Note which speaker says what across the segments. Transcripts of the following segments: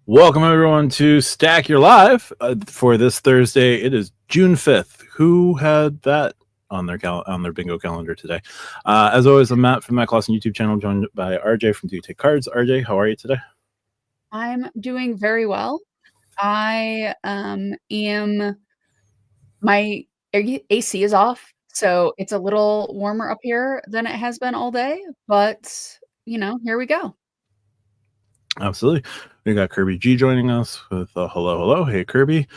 Speaker 1: Welcome everyone to Stack Your Live for this Thursday. It is June 5th. Who had that on their bingo calendar today? As always, I'm Matt from Matt Clausen YouTube channel, joined by RJ from Do You Take Cards. RJ, how are you today?
Speaker 2: I'm doing very well. I am my AC is off, so it's a little warmer up here than it has been all day, but here we go.
Speaker 1: Absolutely. We got Kirby G joining us with hello. Hey, Kirby.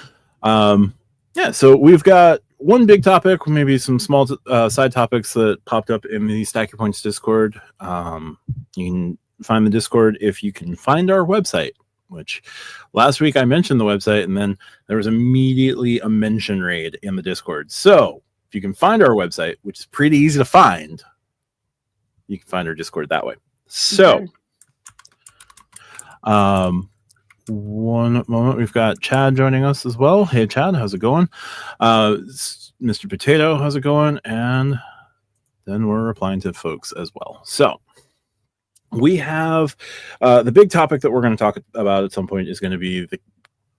Speaker 1: So we've got one big topic, maybe some small side topics that popped up in the Stack Your Points Discord. You can find the Discord if you can find our website, which last week I mentioned the website, and then there was immediately a mention raid in the Discord. So if you can find our website, which is pretty easy to find, you can find our Discord that way. So...
Speaker 2: Okay.
Speaker 1: One moment, we've got Chad joining us as well. Hey Chad, how's it going? Mr. Potato, how's it going? And then we're replying to folks as well. So we have the big topic that we're going to talk about at some point is going to be the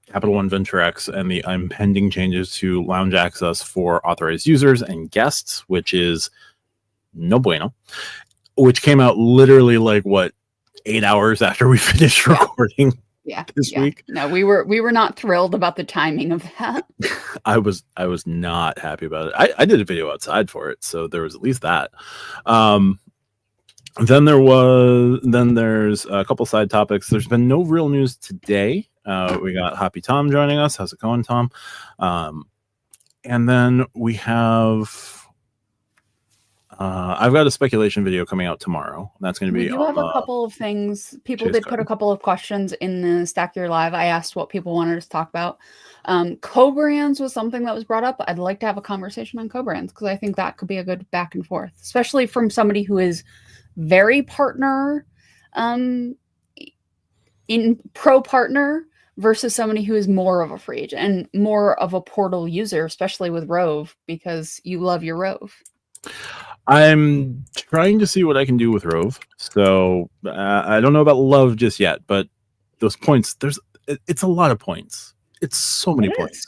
Speaker 1: Capital One Venture X and the impending changes to lounge access for authorized users and guests, which is no bueno, which came out literally 8 hours after we finished recording this week.
Speaker 2: No, we were not thrilled about the timing of that.
Speaker 1: I was not happy about it. I did a video outside for it, so there was at least that. Then there's a couple side topics. There's been no real news today. We got Happy Tom joining us. How's it going, Tom? And then we have I've got a speculation video coming out tomorrow. That's going to be.
Speaker 2: We do have a couple of things. People did put a couple of questions in the Stack Your Live. I asked what people wanted us to talk about. Co-brands was something that was brought up. I'd like to have a conversation on co-brands because I think that could be a good back and forth, especially from somebody who is very partner in pro partner versus somebody who is more of a free agent and more of a portal user, especially with Rove, because you love your Rove.
Speaker 1: I'm trying to see what I can do with Rove. So I don't know about love just yet, but those points, it's a lot of points. It's so many points.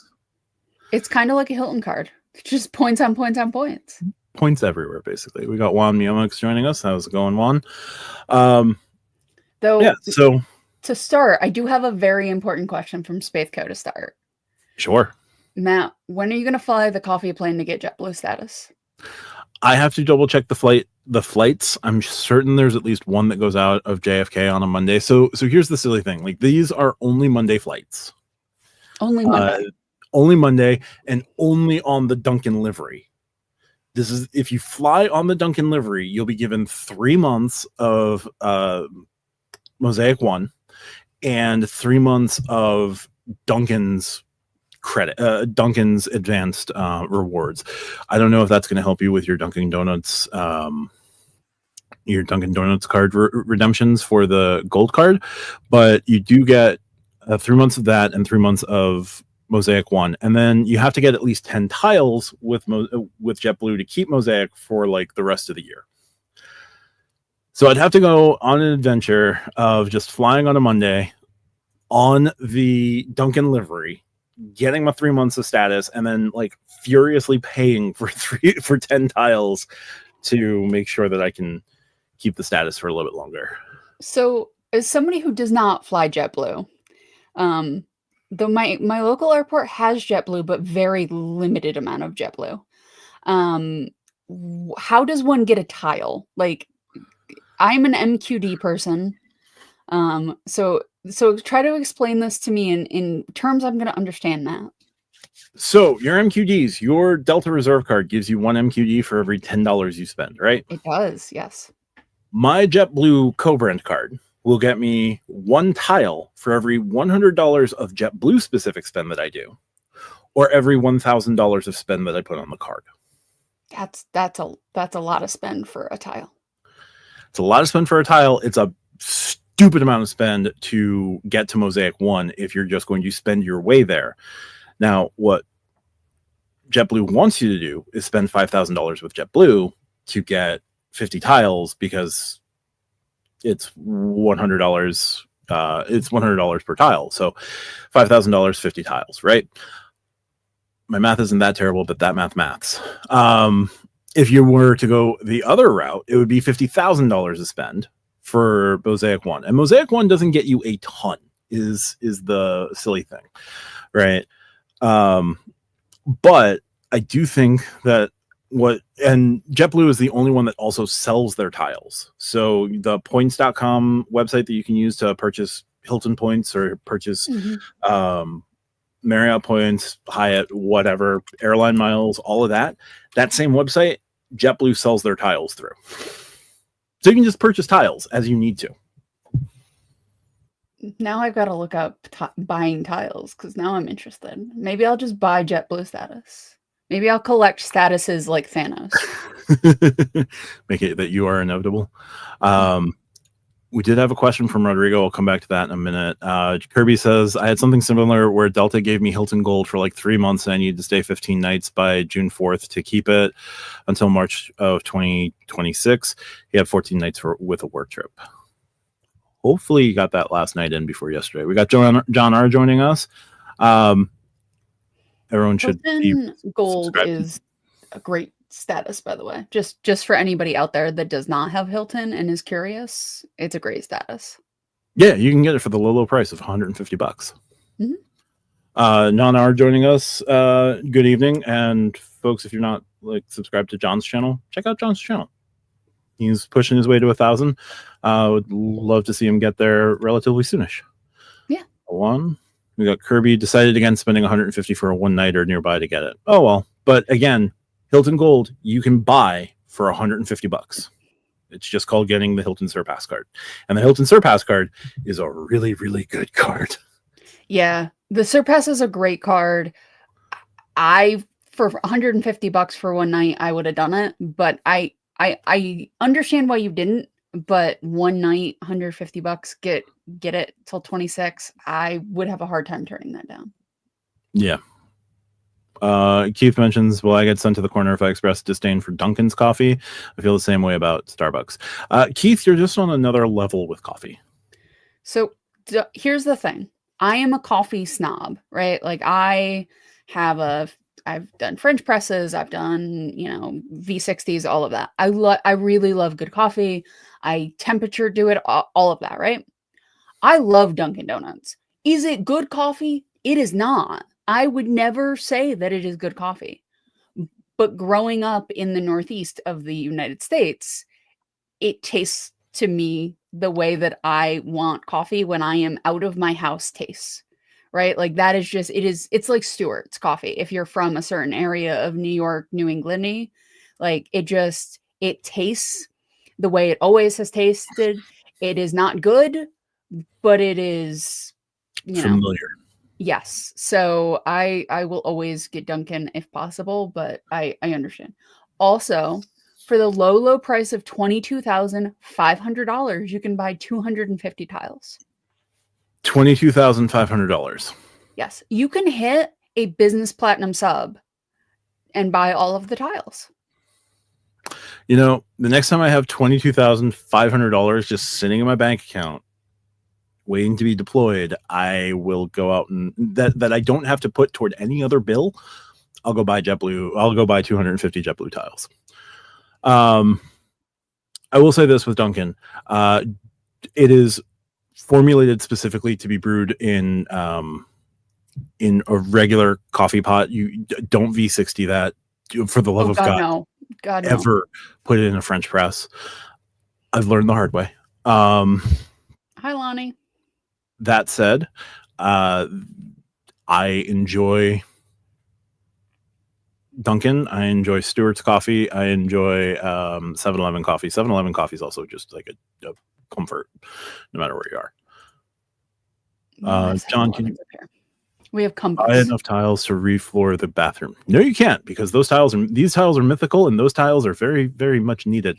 Speaker 2: It's kind of like a Hilton card. Just points on points on points.
Speaker 1: Points everywhere, basically. We got Juan Miomix joining us. How's it going, Juan?
Speaker 2: So to start, I do have a very important question from Spaithco to start.
Speaker 1: Sure.
Speaker 2: Matt, when are you going to fly the coffee plane to get JetBlue status?
Speaker 1: I have to double check the flights. I'm certain there's at least one that goes out of JFK on a Monday. So here's the silly thing. These are only Monday flights.
Speaker 2: Only Monday.
Speaker 1: Only Monday and only on the Duncan livery. This is if you fly on the Duncan livery, you'll be given 3 months of Mosaic 1 and 3 months of Duncan's credit, Duncan's advanced rewards. I don't know if that's going to help you with your Dunkin' Donuts card redemptions for the gold card, but you do get 3 months of that and 3 months of Mosaic 1, and then you have to get at least 10 tiles with JetBlue to keep Mosaic for the rest of the year. So I'd have to go on an adventure of just flying on a Monday on the Duncan livery, getting my 3 months of status, and then furiously paying for 10 tiles to make sure that I can keep the status for a little bit longer.
Speaker 2: So as somebody who does not fly JetBlue, though my local airport has JetBlue, but very limited amount of JetBlue, how does one get a tile? I'm an MQD person. So try to explain this to me in terms I'm going to understand, Matt.
Speaker 1: So your MQDs, your Delta Reserve card gives you 1 MQD for every $10 you spend, right?
Speaker 2: It does, yes.
Speaker 1: My JetBlue co-brand card will get me 1 tile for every $100 of JetBlue specific spend that I do, or every $1,000 of spend that I put on the card.
Speaker 2: That's a lot of spend for a tile.
Speaker 1: It's a lot of spend for a tile. It's a stupid amount of spend to get to Mosaic 1 if you're just going to spend your way there. Now, what JetBlue wants you to do is spend $5,000 with JetBlue to get 50 tiles because it's $100 it's $100 per tile. So $5,000, 50 tiles, right? My math isn't that terrible, but that maths. If you were to go the other route, it would be $50,000 to spend for Mosaic 1. And Mosaic 1 doesn't get you a ton, is the silly thing, right? But I do think that and JetBlue is the only one that also sells their tiles. So the points.com website that you can use to purchase Hilton points or purchase Marriott points, Hyatt, whatever, airline miles, all of that same website, JetBlue sells their tiles through. So you can just purchase tiles as you need to.
Speaker 2: Now I've got to look up buying tiles because now I'm interested. Maybe I'll just buy JetBlue status. Maybe I'll collect statuses like Thanos.
Speaker 1: Make it that you are inevitable. We did have a question from Rodrigo. I'll come back to that in a minute. Kirby says, I had something similar where Delta gave me Hilton Gold for like 3 months and I needed to stay 15 nights by June 4th to keep it until March of 2026. He had 14 nights with a work trip. Hopefully you got that last night in before yesterday. We got John R. joining us. Everyone should
Speaker 2: Hilton Gold is a great status, by the way. Just for anybody out there that does not have Hilton and is curious, it's a great status.
Speaker 1: Yeah, you can get it for the low price of $150. Mm-hmm. Non R joining us. Good evening, and folks, if you're not subscribed to John's channel, check out John's channel. He's pushing his way to 1,000. Would love to see him get there relatively soonish.
Speaker 2: Yeah.
Speaker 1: We got Kirby decided against spending $150 for a one nighter nearby to get it. Oh well, but again, Hilton Gold you can buy for $150. It's just called getting the Hilton Surpass card, and the Hilton Surpass card is a really, really good card.
Speaker 2: Yeah, the Surpass is a great card. For $150 for one night, I would have done it, but I understand why you didn't. But one night, $150, get it till 26. I would have a hard time turning that down.
Speaker 1: Yeah. Keith mentions, well, I get sent to the corner if I express disdain for Dunkin's coffee. I feel the same way about Starbucks. Keith, you're just on another level with coffee.
Speaker 2: So here's the thing. I am a coffee snob, right? Like I've done French presses. I've done, V60s, all of that. I really love good coffee. I temperature do it, all of that, right? I love Dunkin' Donuts. Is it good coffee? It is not. I would never say that it is good coffee. But growing up in the Northeast of the United States, it tastes to me the way that I want coffee when I am out of my house tastes, right? Like that is just, it's like Stewart's coffee. If you're from a certain area of New York, New England-y, like it tastes the way it always has tasted. It is not good, but it is,
Speaker 1: familiar.
Speaker 2: Yes. So I will always get Dunkin' if possible, but I understand. Also, for the low price of $22,500, you can buy 250 tiles.
Speaker 1: $22,500.
Speaker 2: Yes. You can hit a business platinum sub and buy all of the tiles.
Speaker 1: The next time I have $22,500 just sitting in my bank account, waiting to be deployed, I will go out and that I don't have to put toward any other bill. I'll go buy JetBlue. I'll go buy 250 JetBlue tiles. I will say this with Dunkin'. It is formulated specifically to be brewed in a regular coffee pot. You don't V60 that, for the love of God.
Speaker 2: No. God, no.
Speaker 1: Ever put it in a French press. I've learned the hard way.
Speaker 2: Hi, Lonnie.
Speaker 1: That said, I enjoy Dunkin'. I enjoy Stewart's coffee. I enjoy 7-Eleven coffee. 7-Eleven coffee is also just like a comfort, no matter where you are. John,
Speaker 2: we have compass.
Speaker 1: I had enough tiles to refloor the bathroom. No, you can't, because these tiles are mythical, and those tiles are very, very much needed.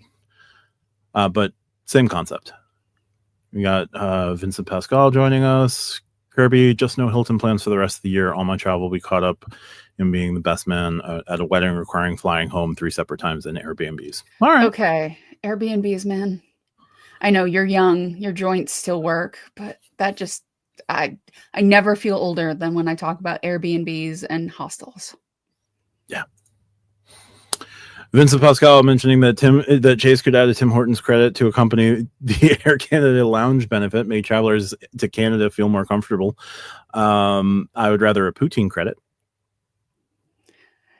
Speaker 1: But same concept. We got Vincent Pascal joining us. Kirby, just no Hilton plans for the rest of the year. All my travel will be caught up in being the best man at a wedding requiring flying home 3 separate times in Airbnbs. All right.
Speaker 2: Okay. Airbnbs, man. I know you're young, your joints still work, but that just I never feel older than when I talk about Airbnbs and hostels.
Speaker 1: Yeah. Vincent Pascal mentioning that Chase could add a Tim Hortons credit to accompany the Air Canada lounge benefit, make travelers to Canada feel more comfortable. I would rather a poutine credit.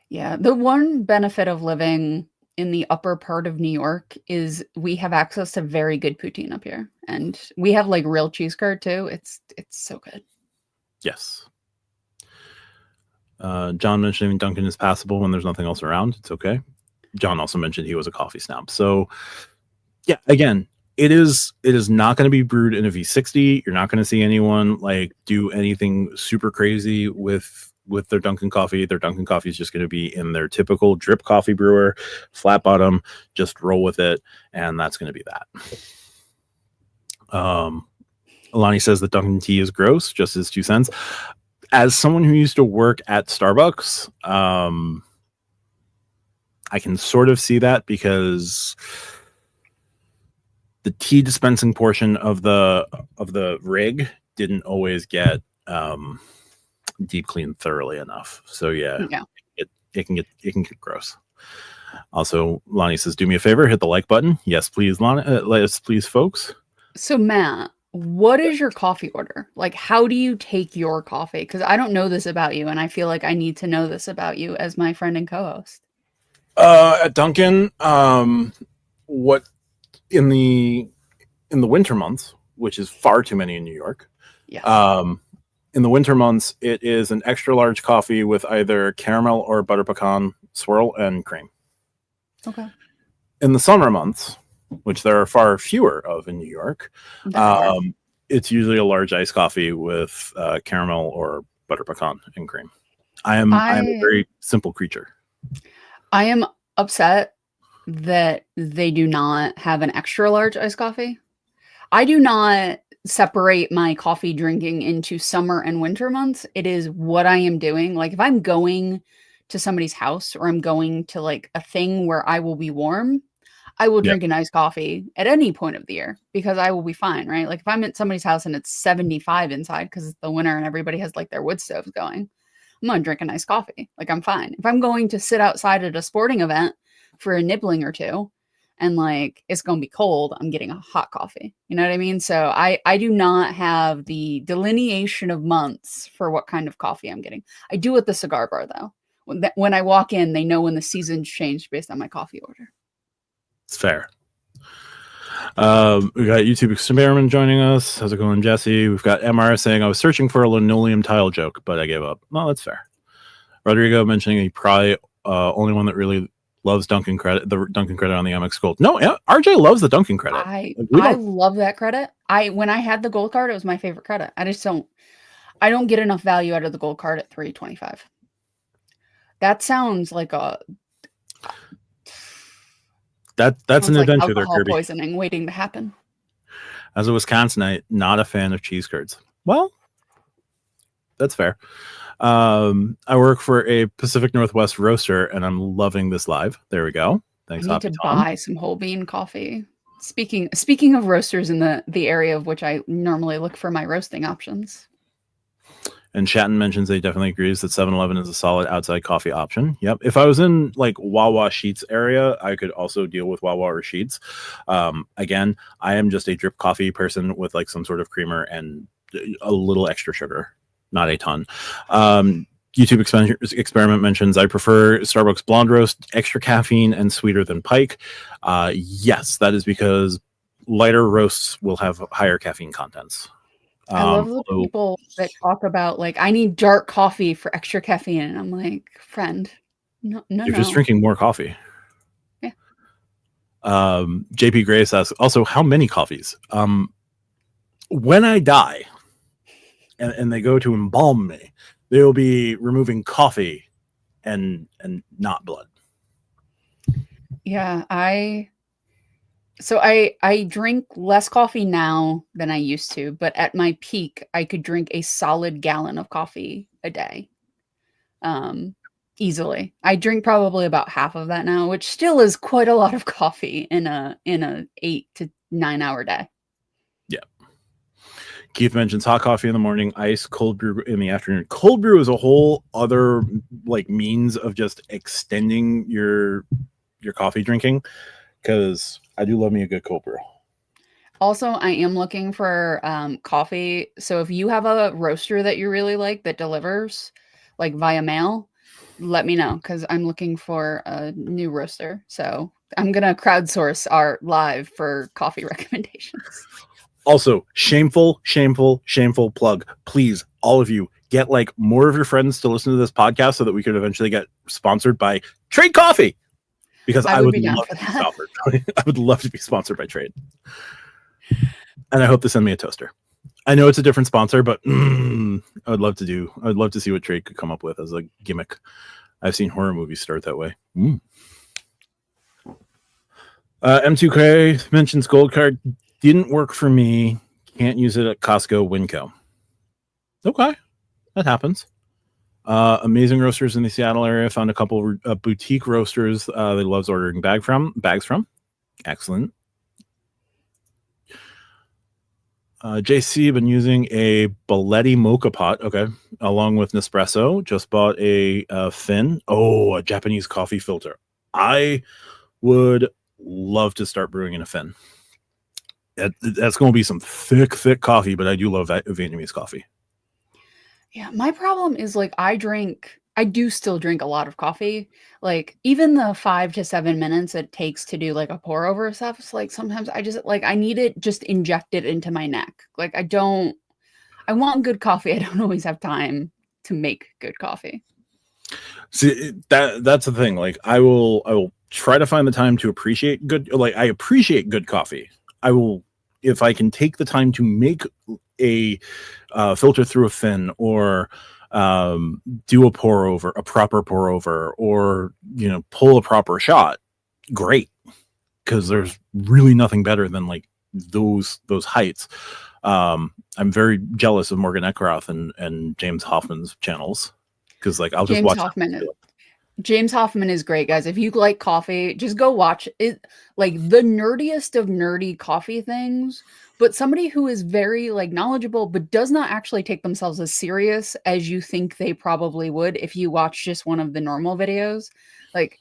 Speaker 2: Yeah, the one benefit of living in the upper part of New York is we have access to very good poutine up here, and we have like real cheese curd too. It's so good.
Speaker 1: Yes. John mentioning Dunkin' is passable when there's nothing else around. It's okay. John also mentioned he was a coffee snob. So yeah, again, it is not going to be brewed in a V60. You're not going to see anyone like do anything super crazy with their Dunkin' coffee. Their Dunkin' coffee is just going to be in their typical drip coffee brewer, flat bottom, just roll with it, and that's going to be that. Alani says that Dunkin' tea is gross, just his 2 cents. As someone who used to work at Starbucks, I can sort of see that because the tea dispensing portion of the rig didn't always get deep cleaned thoroughly enough. So yeah. It can get gross. Also, Lonnie says, "Do me a favor, hit the like button." Yes, please, Lonnie. Yes, please, folks.
Speaker 2: So Matt, what is your coffee order? Like, how do you take your coffee? Because I don't know this about you, and I feel like I need to know this about you as my friend and co-host.
Speaker 1: At Dunkin', what in the winter months, which is far too many in New York.
Speaker 2: Yes.
Speaker 1: In the winter months, it is an extra large coffee with either caramel or butter pecan swirl and cream.
Speaker 2: Okay.
Speaker 1: In the summer months, which there are far fewer of in New York, it's usually a large iced coffee with caramel or butter pecan and cream. I am a very simple creature.
Speaker 2: I am upset that they do not have an extra large iced coffee. I do not separate my coffee drinking into summer and winter months. It is what I am doing. Like if I'm going to somebody's house or I'm going to like a thing where I will be warm, I will drink an iced coffee at any point of the year because I will be fine, right? Like if I'm at somebody's house and it's 75 inside because it's the winter and everybody has like their wood stoves going, I'm going to drink a nice coffee. Like I'm fine. If I'm going to sit outside at a sporting event for a nibbling or two and like it's going to be cold, I'm getting a hot coffee. You know what I mean? So I do not have the delineation of months for what kind of coffee I'm getting. I do at the cigar bar though. When I walk in, they know when the seasons change based on my coffee order.
Speaker 1: It's fair. We got YouTube Experiment joining us. How's it going, Jesse? We've got MR saying, I was searching for a linoleum tile joke, but I gave up. Well, that's fair. Rodrigo mentioning he probably only one that really loves Dunkin' credit, the Dunkin' credit on the Amex Gold. No, RJ loves the Dunkin' credit.
Speaker 2: I love that credit. When I had the gold card, it was my favorite credit. I don't get enough value out of the gold card at $3.25. That sounds like
Speaker 1: that's an adventure there,
Speaker 2: alcohol
Speaker 1: Kirby.
Speaker 2: Poisoning waiting to happen.
Speaker 1: As a Wisconsinite, not a fan of cheese curds. Well, that's fair. I work for a Pacific Northwest roaster, and I'm loving this live. There we go. Thanks.
Speaker 2: I need to buy some whole bean coffee. Speaking of roasters in the area of which I normally look for my roasting options.
Speaker 1: And Shatton mentions they definitely agrees that 7-Eleven is a solid outside coffee option. Yep. If I was in like Wawa Sheets area, I could also deal with Wawa or Sheets. Again, I am just a drip coffee person with like some sort of creamer and a little extra sugar, not a ton. YouTube Experiment mentions I prefer Starbucks blonde roast, extra caffeine and sweeter than Pike. Yes, that is because lighter roasts will have higher caffeine contents.
Speaker 2: I love the people that talk about like I need dark coffee for extra caffeine, and I'm like, friend, no.
Speaker 1: You're just drinking more coffee.
Speaker 2: Yeah.
Speaker 1: JP Grace asks also how many coffees. When I die, and they go to embalm me, they will be removing coffee and not blood.
Speaker 2: Yeah, I drink less coffee now than I used to, but at my peak, I could drink a solid gallon of coffee a day. Easily. I drink probably about half of that now, which still is quite a lot of coffee in a 8 to 9-hour day.
Speaker 1: Yeah. Keith mentions hot coffee in the morning, ice, cold brew in the afternoon. Cold brew is a whole other like means of just extending your coffee drinking, because I do love me a good cold brew.
Speaker 2: Also, I am looking for coffee. So if you have a roaster that you really like that delivers like via mail, let me know, because I'm looking for a new roaster. So I'm going to crowdsource our live for coffee recommendations.
Speaker 1: Also, shameful plug. Please, all of you, get like more of your friends to listen to this podcast so that we could eventually get sponsored by Trade Coffee. Because I would love to be sponsored. I would love to be sponsored by Trade. And I hope to send me a toaster. I know it's a different sponsor, but I'd love to see what Trade could come up with as a gimmick. I've seen horror movies start that way. M2K mentions gold card didn't work for me. Can't use it at Costco, Winco. Okay, that happens. Amazing roasters in the Seattle area. Found a couple boutique roasters they loves ordering bags from. Excellent. JC been using a Belletti mocha pot. Okay, along with Nespresso. Just bought a Fin. Oh, a Japanese coffee filter. I would love to start brewing in a Fin. That's going to be some thick coffee, but I do love Vietnamese coffee.
Speaker 2: Yeah, my problem is like I do still drink a lot of coffee. Like even the 5 to 7 minutes it takes to do like a pour over stuff. It's like sometimes I just like I need it just injected into my neck. Like I want good coffee. I don't always have time to make good coffee.
Speaker 1: See, that's the thing. Like I will try to find the time to appreciate good. Like I appreciate good coffee. I will, if I can take the time to make a filter through a Fin, or do a proper pour over, or pull a proper shot, great, because there's really nothing better than like those heights. I'm very jealous of Morgan Eckroth and James Hoffman's channels, because like I'll just watch
Speaker 2: James Hoffman is great, guys. If you like coffee, just go watch it. Like the nerdiest of nerdy coffee things, but somebody who is very like knowledgeable, but does not actually take themselves as serious as you think they probably would if you watch just one of the normal videos. Like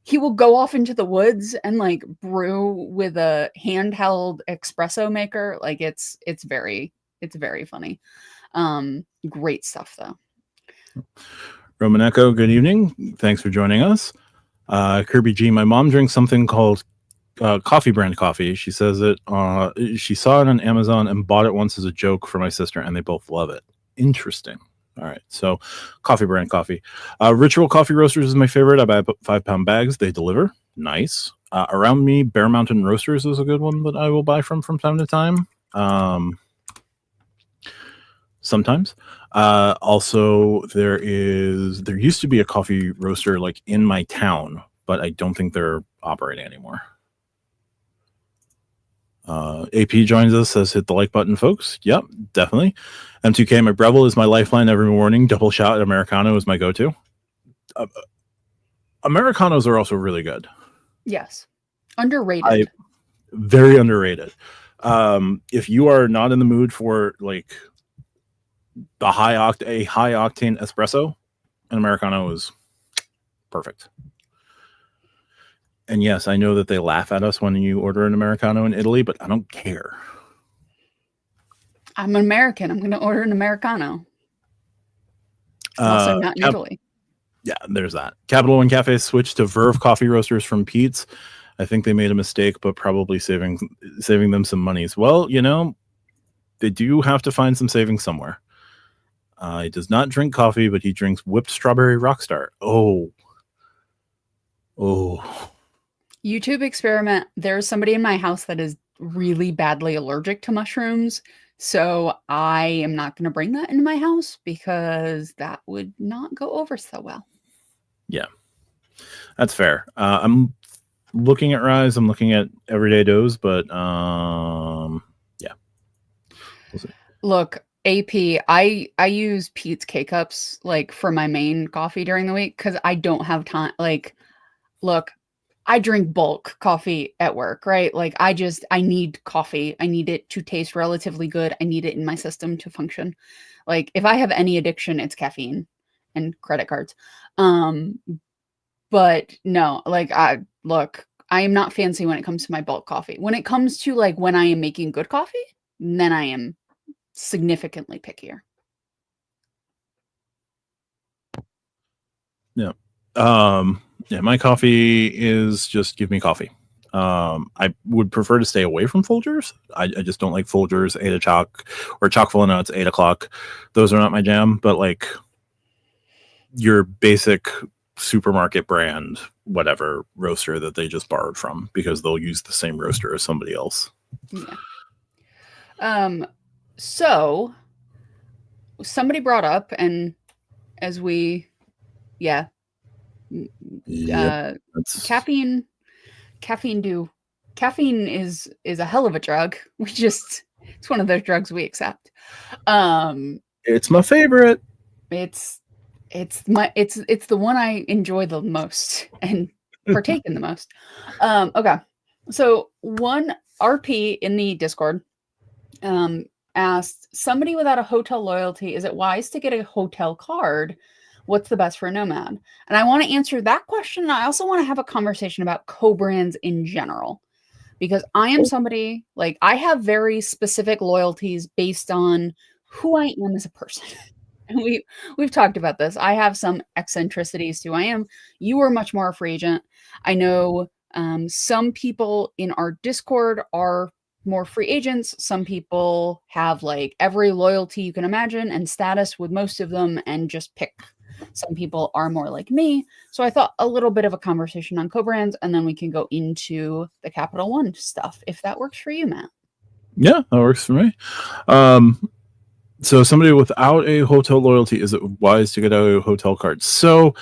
Speaker 2: he will go off into the woods and like brew with a handheld espresso maker. Like it's very funny. Great stuff though.
Speaker 1: Roman Echo, good evening. Thanks for joining us. Kirby G, my mom drinks something called Coffee Brand coffee. She says she saw it on Amazon and bought it once as a joke for my sister, and they both love it. Interesting. All right, so Coffee Brand coffee. Ritual Coffee Roasters is my favorite. I buy 5-pound bags. They deliver. Nice. Around me, Bear Mountain Roasters is a good one that I will buy from time to time. Sometimes. Also, there used to be a coffee roaster like in my town, but I don't think they're operating anymore. AP joins us, says hit the like button, folks. Yep, definitely. M2K, my Breville is my lifeline every morning. Double shot Americano is my go-to. Americanos are also really good.
Speaker 2: Yes. Underrated.
Speaker 1: Very underrated. If you are not in the mood for like a high octane espresso, an Americano is perfect. And yes, I know that they laugh at us when you order an Americano in Italy, but I don't care.
Speaker 2: I'm an American. I'm going to order an Americano. Also not in Italy.
Speaker 1: Yeah, there's that. Capital One Cafe switched to Verve coffee roasters from Pete's. I think they made a mistake, but probably saving them some monies. Well, they do have to find some savings somewhere. He does not drink coffee, but he drinks whipped strawberry Rockstar. Oh.
Speaker 2: YouTube experiment. There's somebody in my house that is really badly allergic to mushrooms. So I am not going to bring that into my house because that would not go over so well.
Speaker 1: Yeah, that's fair. I'm looking at Rise. I'm looking at Everyday Doze, but yeah.
Speaker 2: We'll see. Look, AP, I use Pete's K-Cups like for my main coffee during the week because I don't have time. Like, look, I drink bulk coffee at work, right? Like I need coffee. I need it to taste relatively good. I need it in my system to function. Like if I have any addiction, it's caffeine and credit cards. But no, like I am not fancy when it comes to my bulk coffee. When it comes to like when I am making good coffee, then I am significantly pickier.
Speaker 1: Yeah. Yeah, my coffee is just give me coffee. I would prefer to stay away from Folgers. I just don't like Folgers, 8 o'clock, or chock full of nuts, 8 o'clock. Those are not my jam, but like your basic supermarket brand, whatever roaster that they just borrowed from, because they'll use the same roaster as somebody else.
Speaker 2: Yeah. So somebody brought up, and as we, caffeine is a hell of a drug. It's one of those drugs we accept.
Speaker 1: It's my favorite.
Speaker 2: It's the one I enjoy the most and partake in the most. Okay. So one RP in the Discord asked, somebody without a hotel loyalty, is it wise to get a hotel card? What's the best for a nomad? And I want to answer that question. And I also want to have a conversation about co-brands in general, because I am somebody, like, I have very specific loyalties based on who I am as a person. And we've talked about this. I have some eccentricities to who I am. You are much more a free agent. I know some people in our Discord are more free agents. Some people have like every loyalty you can imagine and status with most of them and just pick. Some people are more like me. So I thought a little bit of a conversation on co-brands, and then we can go into the Capital One stuff, if that works for you, Matt.
Speaker 1: Yeah, that works for me. So somebody without a hotel loyalty, is it wise to get a hotel card? So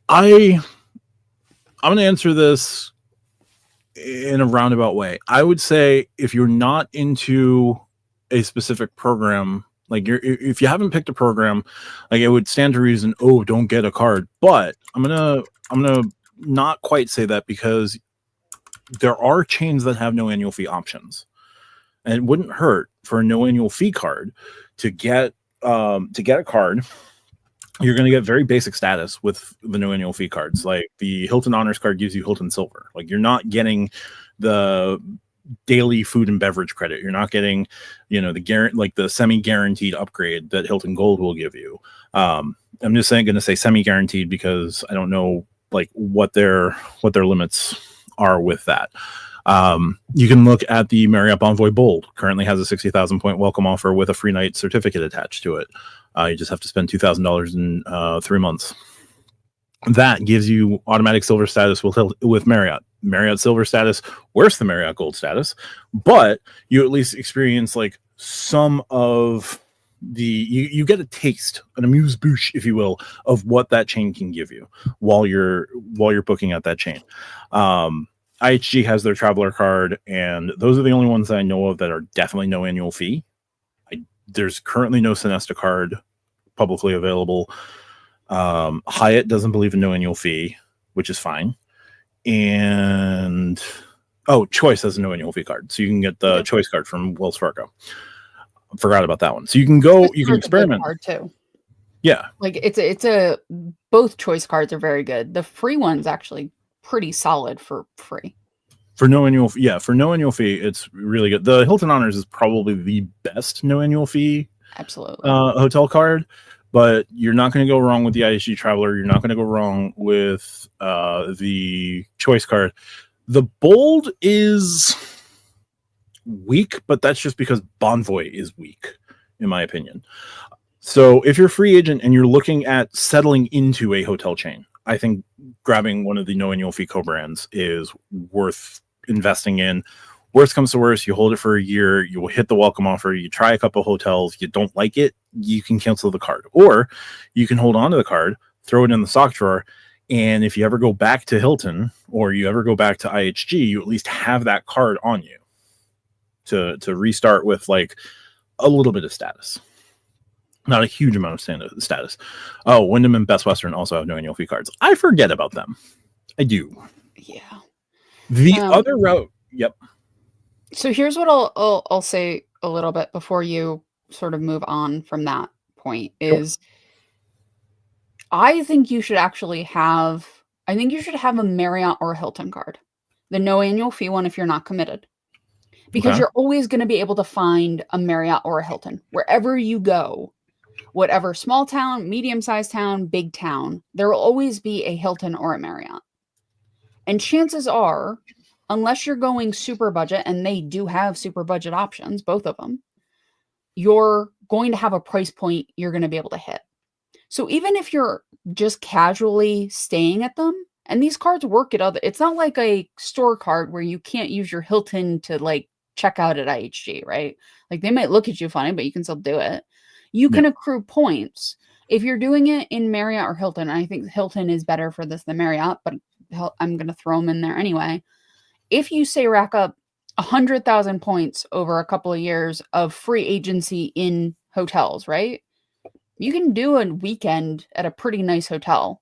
Speaker 1: I'm going to answer this in a roundabout way. I would say if you're not into a specific program, like if you haven't picked a program, like it would stand to reason, oh, don't get a card. But I'm gonna not quite say that, because there are chains that have no annual fee options, and it wouldn't hurt for a no annual fee card to get a card. You're going to get very basic status with the no annual fee cards. Like the Hilton Honors card gives you Hilton Silver. Like you're not getting the daily food and beverage credit. You're not getting, the semi-guaranteed upgrade that Hilton Gold will give you. I'm just going to say semi-guaranteed because I don't know like what their limits are with that. You can look at the Marriott Bonvoy Bold. Currently has a 60,000 point welcome offer with a free night certificate attached to it. You just have to spend $2,000 in 3 months. That gives you automatic silver status with Marriott. Marriott silver status, worse than Marriott gold status, but you at least experience like some of you get a taste, an amuse-bouche, if you will, of what that chain can give you while you're booking at that chain. IHG has their traveler card, and those are the only ones that I know of that are definitely no annual fee. There's currently no Sonesta card publicly available. Hyatt doesn't believe in no annual fee, which is fine. And Choice has a no annual fee card, so you can get the Choice card from Wells Fargo. Forgot about that one. So you can experiment
Speaker 2: card too.
Speaker 1: Yeah,
Speaker 2: like it's both Choice cards are very good. The free one's actually pretty solid for free.
Speaker 1: For no annual fee, it's really good. The Hilton Honors is probably the best no annual fee hotel card, but you're not going to go wrong with the IHG Traveler. You're not going to go wrong with the Choice card. The Bold is weak, but that's just because Bonvoy is weak, in my opinion. So if you're a free agent and you're looking at settling into a hotel chain, I think grabbing one of the no annual fee co-brands is worth investing in. Worst comes to worst, you hold it for a year, you will hit the welcome offer, you try a couple hotels, you don't like it, you can cancel the card. Or you can hold on to the card, throw it in the sock drawer, and if you ever go back to Hilton or you ever go back to IHG, you at least have that card on you to restart with like a little bit of status. Not a huge amount of status. Oh, Wyndham and Best Western also have no annual fee cards. I forget about them. I do.
Speaker 2: Yeah.
Speaker 1: The other route. Yep.
Speaker 2: So here's what I'll say a little bit before you sort of move on from that point
Speaker 1: Sure.
Speaker 2: is I think you should actually have I think you should have a Marriott or a Hilton card. The no annual fee one if you're not committed. Because
Speaker 1: Okay.
Speaker 2: you're always going to be able to find a Marriott or a Hilton wherever you go. Whatever small town, medium-sized town, big town, there will always be a Hilton or a Marriott. And chances are, unless you're going super budget, and they do have super budget options, both of them, you're going to have a price point you're going to be able to hit. So even if you're just casually staying at them, and these cards work at other, it's not like a store card where you can't use your Hilton to like check out at IHG, right? Like they might look at you funny, but you can still do it. You can accrue points. If you're doing it in Marriott or Hilton, I think Hilton is better for this than Marriott, but I'm going to throw them in there anyway. If you say rack up 100,000 points over a couple of years of free agency in hotels, right? You can do a weekend at a pretty nice hotel.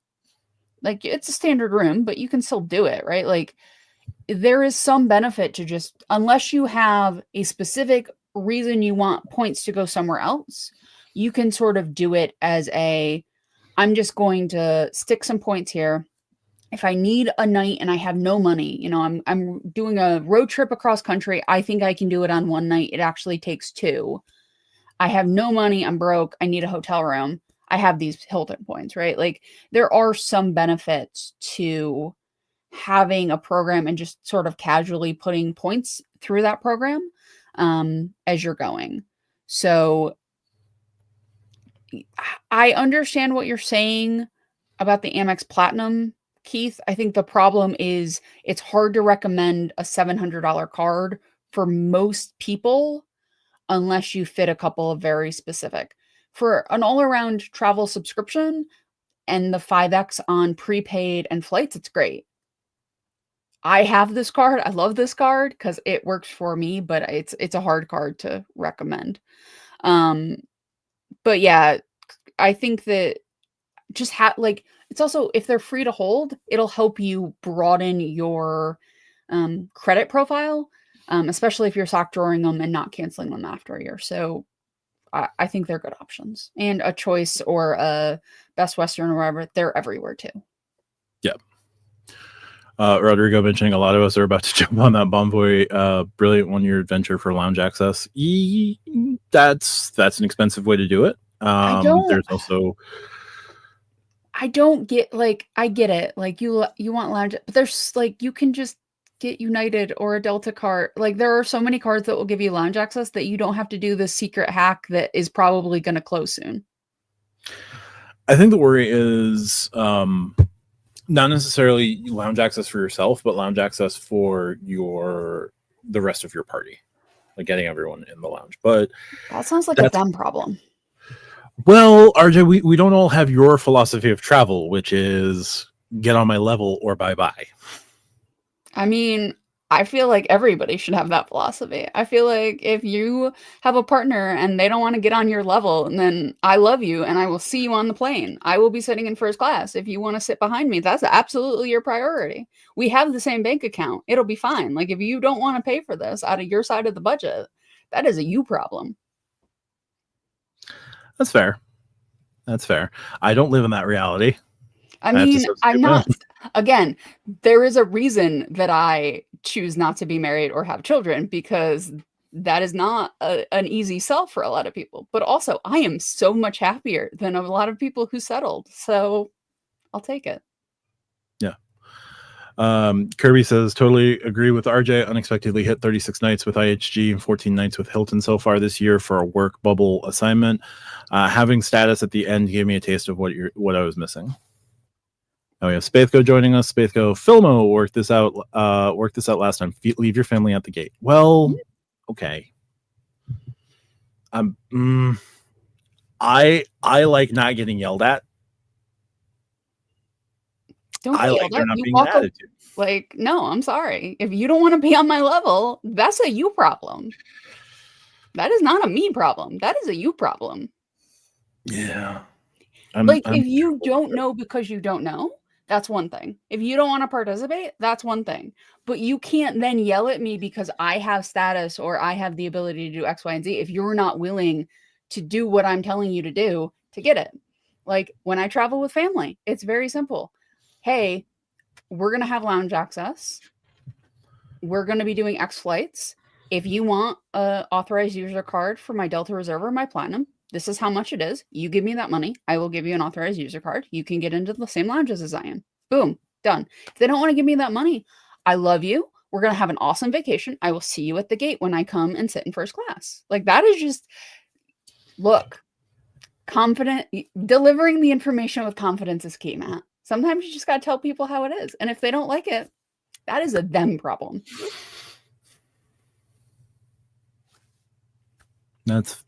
Speaker 2: Like it's a standard room, but you can still do it, right? Like there is some benefit to just, unless you have a specific reason you want points to go somewhere else, you can sort of do it as I'm just going to stick some points here. If I need a night and I have no money, I'm doing a road trip across country. I think I can do it on one night. It actually takes two. I have no money. I'm broke. I need a hotel room. I have these Hilton points, right? Like there are some benefits to having a program and just sort of casually putting points through that program as you're going. So I understand what you're saying about the Amex Platinum, Keith. I think the problem is it's hard to recommend a $700 card for most people unless you fit a couple of very specific. For an all-around travel subscription and the 5X on prepaid and flights, it's great. I have this card. I love this card because it works for me, but it's a hard card to recommend. But yeah, I think that just like it's also if they're free to hold, it'll help you broaden your credit profile, especially if you're sock drawing them and not canceling them after a year. So I think they're good options and a choice or a Best Western or wherever. They're everywhere too.
Speaker 1: Yep. Rodrigo mentioning a lot of us are about to jump on that Bonvoy brilliant one-year adventure for lounge access. That's an expensive way to do it. There's also
Speaker 2: I don't get I get it. Like you want lounge, but there's like you can just get United or a Delta card. Like there are so many cards that will give you lounge access that you don't have to do the secret hack that is probably going to close soon.
Speaker 1: I think the worry is not necessarily lounge access for yourself, but lounge access for the rest of your party, like getting everyone in the lounge. But
Speaker 2: that sounds like a them problem.
Speaker 1: Well, RJ, we don't all have your philosophy of travel, which is get on my level or bye-bye.
Speaker 2: I mean, I feel like everybody should have that philosophy. I feel like if you have a partner and they don't want to get on your level, and then I love you and I will see you on the plane. I will be sitting in first class. If you want to sit behind me, that's absolutely your priority. We have the same bank account. It'll be fine. Like if you don't want to pay for this out of your side of the budget, that is a you problem.
Speaker 1: That's fair. That's fair. I don't live in that reality.
Speaker 2: I mean, I'm not, again, there is a reason that I choose not to be married or have children because that is not an easy sell for a lot of people. But also, I am so much happier than a lot of people who settled. So I'll take it.
Speaker 1: Yeah. Kirby says, totally agree with RJ. Unexpectedly hit 36 nights with IHG and 14 nights with Hilton so far this year for a work bubble assignment. Having status at the end gave me a taste of what I was missing. Now we have Spathco joining us. Spathco, Filmo worked this out last time. Leave your family at the gate. Well, okay. I like not getting yelled at.
Speaker 2: Don't get yelled at. You walk up, like, no, I'm sorry. If you don't want to be on my level, that's a you problem. That is not a me problem. That is a you problem.
Speaker 1: Yeah.
Speaker 2: I'm if you don't know because you don't know, That's one thing. If you don't want to participate, that's one thing. But you can't then yell at me because I have status or I have the ability to do X, Y, and Z if you're not willing to do what I'm telling you to do to get it. Like when I travel with family, it's very simple. Hey, we're going to have lounge access. We're going to be doing X flights. If you want a authorized user card for my Delta Reserve or my Platinum, this is how much it is. You give me that money. I will give you an authorized user card. You can get into the same lounges as I am. Boom, done. If they don't want to give me that money, I love you. We're going to have an awesome vacation. I will see you at the gate when I come and sit in first class. Like that is just, look, confident, delivering the information with confidence is key, Matt. Sometimes you just got to tell people how it is. And if they don't like it, that is a them problem.
Speaker 1: That's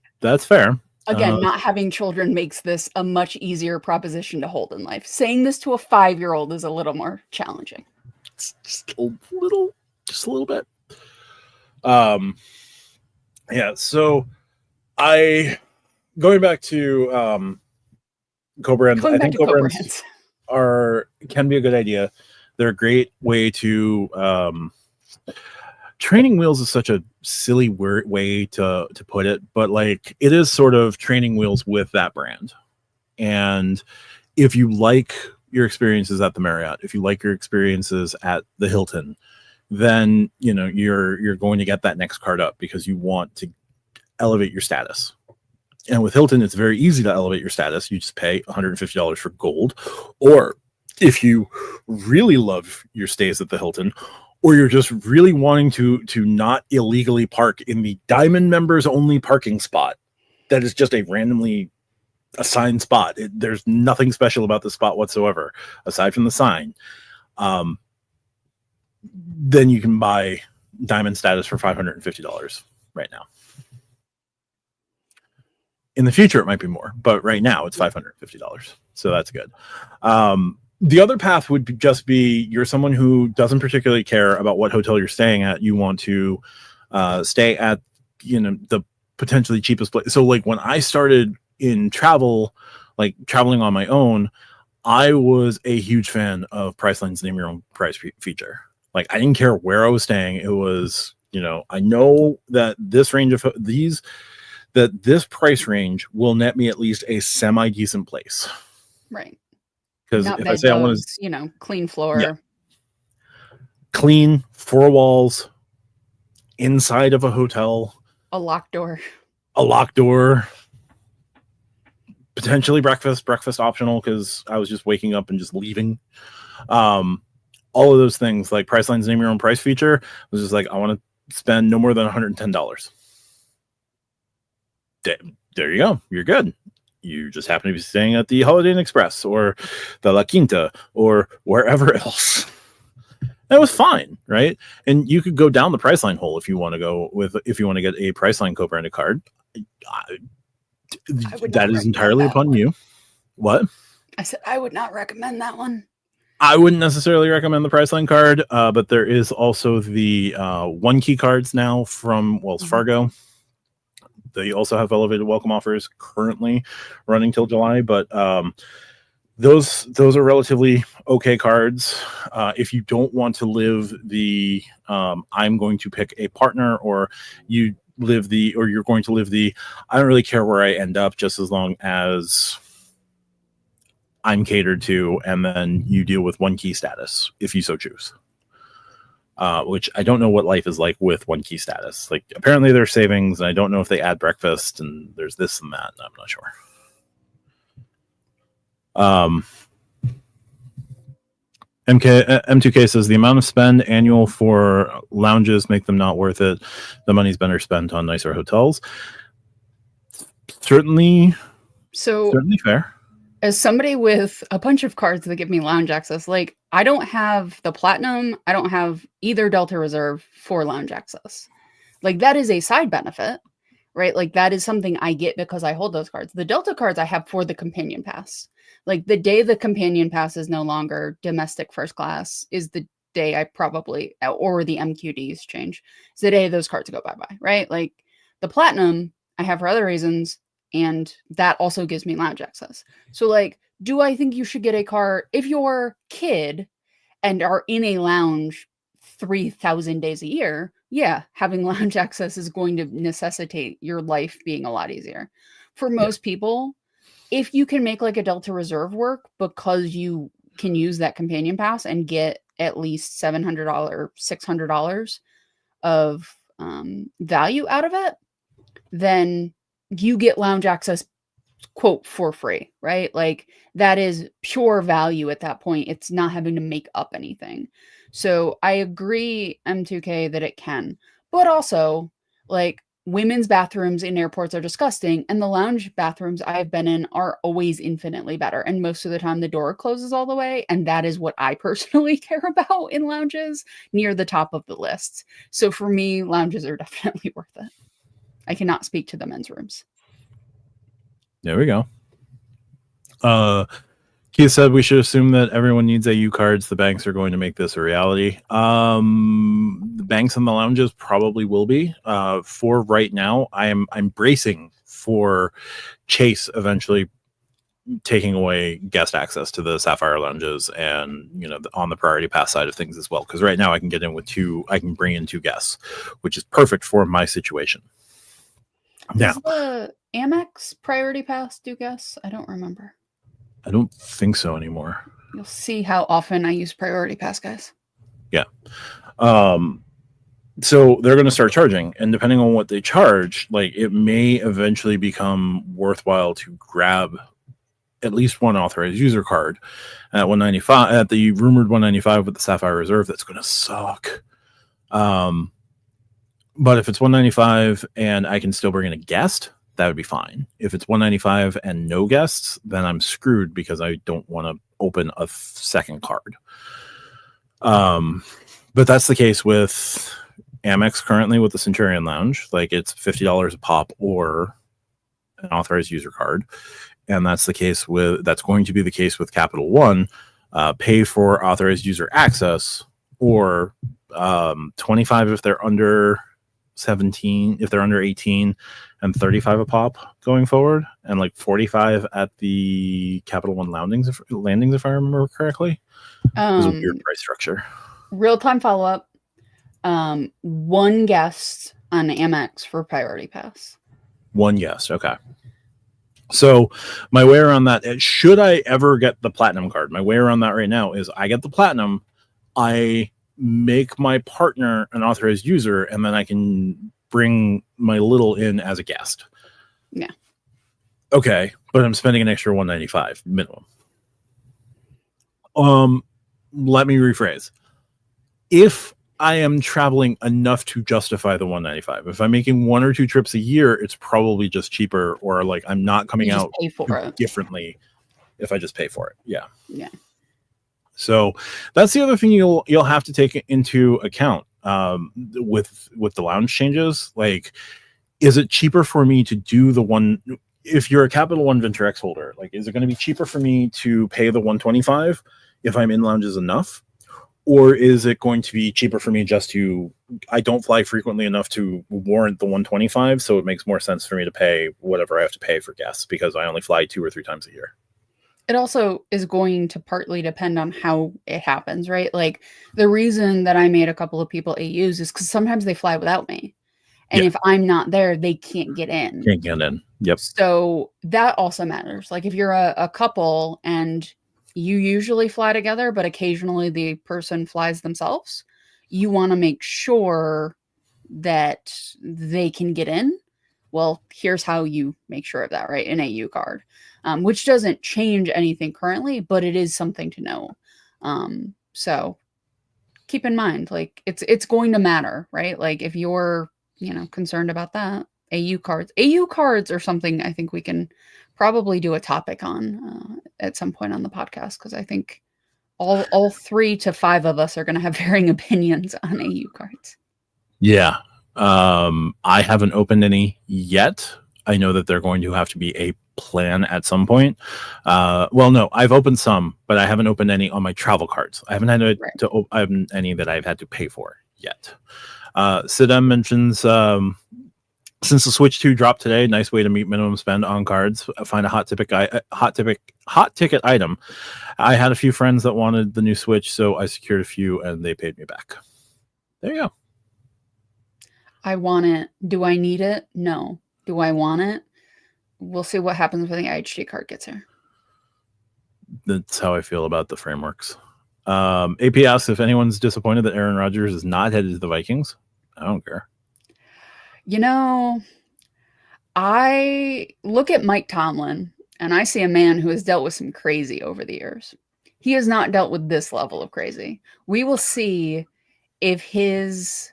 Speaker 1: fair.
Speaker 2: Again, not having children makes this a much easier proposition to hold in life. Saying this to a 5-year-old is a little more challenging.
Speaker 1: It's just a little bit. Yeah. So going back to co-brands. I think co-brands can be a good idea. They're a great way to training wheels is such a silly way to put it, but like it is sort of training wheels with that brand. And if you like your experiences at the Marriott, if you like your experiences at the Hilton, then you're going to get that next card up because you want to elevate your status. And with Hilton, it's very easy to elevate your status. You just pay $150 for gold, or if you really love your stays at the Hilton, or you're just really wanting to not illegally park in the Diamond members only parking spot that is just a randomly assigned spot. There's nothing special about the spot whatsoever aside from the sign. Then you can buy Diamond status for $550 right now. In the future, it might be more, but right now it's $550. So that's good. The other path would just be you're someone who doesn't particularly care about what hotel you're staying at. You want to stay at the potentially cheapest place. So like when I started in travel, like traveling on my own, I was a huge fan of Priceline's name your own price feature. Like I didn't care where I was staying. It was, I know that this range of this price range will net me at least a semi decent place.
Speaker 2: Right.
Speaker 1: Because if I say I want
Speaker 2: to, clean floor,
Speaker 1: yeah. Clean 4 walls inside of a hotel,
Speaker 2: a locked door,
Speaker 1: potentially breakfast optional because I was just waking up and just leaving. All of those things, like Priceline's name your own price feature, was just like I want to spend no more than $110. There you go. You're good. You just happen to be staying at the Holiday Inn Express or the La Quinta or wherever else. That was fine, right? And you could go down the Priceline hole if you want to get a Priceline co-branded card. That is entirely upon you. What?
Speaker 2: I said I would not recommend that one.
Speaker 1: I wouldn't necessarily recommend the Priceline card, but there is also the one key cards now from Wells Fargo. They also have elevated welcome offers currently running till July, but those are relatively okay cards. If you don't want to live the I'm going to pick a partner, or you're going to live the I don't really care where I end up just as long as I'm catered to, and then you deal with one key status if you so choose. Which I don't know what life is like with one key status. Like apparently there's savings, and I don't know if they add breakfast and there's this and that. And I'm not sure. M2K says the amount of spend annual for lounges make them not worth it. The money's better spent on nicer hotels. Certainly fair.
Speaker 2: As somebody with a bunch of cards that give me lounge access, like I don't have the Platinum, I don't have either Delta Reserve for lounge access. Like that is a side benefit, right? Like that is something I get because I hold those cards. The Delta cards I have for the companion pass. Like the day the companion pass is no longer domestic first class is the day I probably, or the MQDs change. It's the day those cards go bye-bye, right? Like the Platinum I have for other reasons. and that also gives me lounge access. So like, do I think you should get a car if you're kid and are in a lounge 3,000 days a year? Yeah, having lounge access is going to necessitate your life being a lot easier. For most people, if you can make like a Delta Reserve work because you can use that companion pass and get at least $700, $600 of value out of it, then you get lounge access, quote, for free, right? Like that is pure value at that point. It's not having to make up anything. So I agree, M2K, that it can, but also like women's bathrooms in airports are disgusting, and the lounge bathrooms I've been in are always infinitely better. And most of the time the door closes all the way, and that is what I personally care about in lounges, near the top of the list. So for me, lounges are definitely worth it. I cannot speak to the men's rooms.
Speaker 1: There we go. Keith said we should assume that everyone needs AU cards. The banks are going to make this a reality. The banks and the lounges probably will be. For right now, I'm bracing for Chase eventually taking away guest access to the Sapphire lounges, and on the priority pass side of things as well. Because right now I can get in with two. I can bring in 2 guests, which is perfect for my situation. Now,
Speaker 2: does the Amex priority pass do guests? I don't remember.
Speaker 1: I don't think so anymore.
Speaker 2: You'll see how often I use priority pass, guys.
Speaker 1: Yeah. So they're going to start charging, and depending on what they charge, like it may eventually become worthwhile to grab at least one authorized user card at 195, at the rumored 195 with the Sapphire Reserve. That's going to suck. But if it's 195 and I can still bring in a guest, that would be fine. If it's 195 and no guests, then I'm screwed because I don't want to open a second card. But that's the case with Amex currently with the Centurion Lounge. Like it's $50 a pop or an authorized user card. And that's going to be the case with Capital One. Pay for authorized user access, or 25 if they're under 17, if they're under 18, and 35 a pop going forward, and like 45 at the Capital One landings, if I remember correctly. It was a weird price structure.
Speaker 2: Real-time follow-up. 1 guest on Amex for priority pass.
Speaker 1: 1 guest, okay. So my way around that, should I ever get the platinum card, my way around that right now is I get the platinum, I make my partner an authorized user, and then I can bring my little in as a guest.
Speaker 2: Yeah.
Speaker 1: Okay, but I'm spending an extra $195 minimum. Let me rephrase. If I am traveling enough to justify the $195, if I'm making 1 or 2 trips a year, it's probably just cheaper, or like I'm not coming out differently if I just pay for it. Yeah.
Speaker 2: Yeah.
Speaker 1: So that's the other thing you'll have to take into account with the lounge changes. Like, is it cheaper for me to do the one? If you're a Capital One Venture X holder, like, is it going to be cheaper for me to pay the $125 if I'm in lounges enough? Or is it going to be cheaper for me I don't fly frequently enough to warrant the $125, so it makes more sense for me to pay whatever I have to pay for guests because I only fly 2 or 3 times a year.
Speaker 2: It also is going to partly depend on how it happens, right? Like the reason that I made a couple of people AUs is because sometimes they fly without me. And if I'm not there, they can't get in.
Speaker 1: Can't get in. Yep.
Speaker 2: So that also matters. Like if you're a couple and you usually fly together, but occasionally the person flies themselves, you want to make sure that they can get in. Well, here's how you make sure of that, right? An AU card, which doesn't change anything currently, but it is something to know. So keep in mind, like it's going to matter, right? Like if you're, concerned about that, AU cards are something I think we can probably do a topic on at some point on the podcast, because I think all 3 to 5 of us are going to have varying opinions on AU cards.
Speaker 1: Yeah. I haven't opened any yet. I know that they're going to have to be a plan at some point. Well, no, I've opened some, but I haven't opened any on my travel cards. I haven't had to open any that I've had to pay for yet. Sidem mentions Since the Switch 2 dropped today, nice way to meet minimum spend on cards. Find a hot ticket item. I had a few friends that wanted the new Switch, so I secured a few, and they paid me back. There you go.
Speaker 2: I want it. Do I need it? No. Do I want it? We'll see what happens when the IHG card gets here.
Speaker 1: That's how I feel about the frameworks. AP asks if anyone's disappointed that Aaron Rodgers is not headed to the Vikings. I don't care.
Speaker 2: You know, I look at Mike Tomlin, and I see a man who has dealt with some crazy over the years. He has not dealt with this level of crazy. We will see if his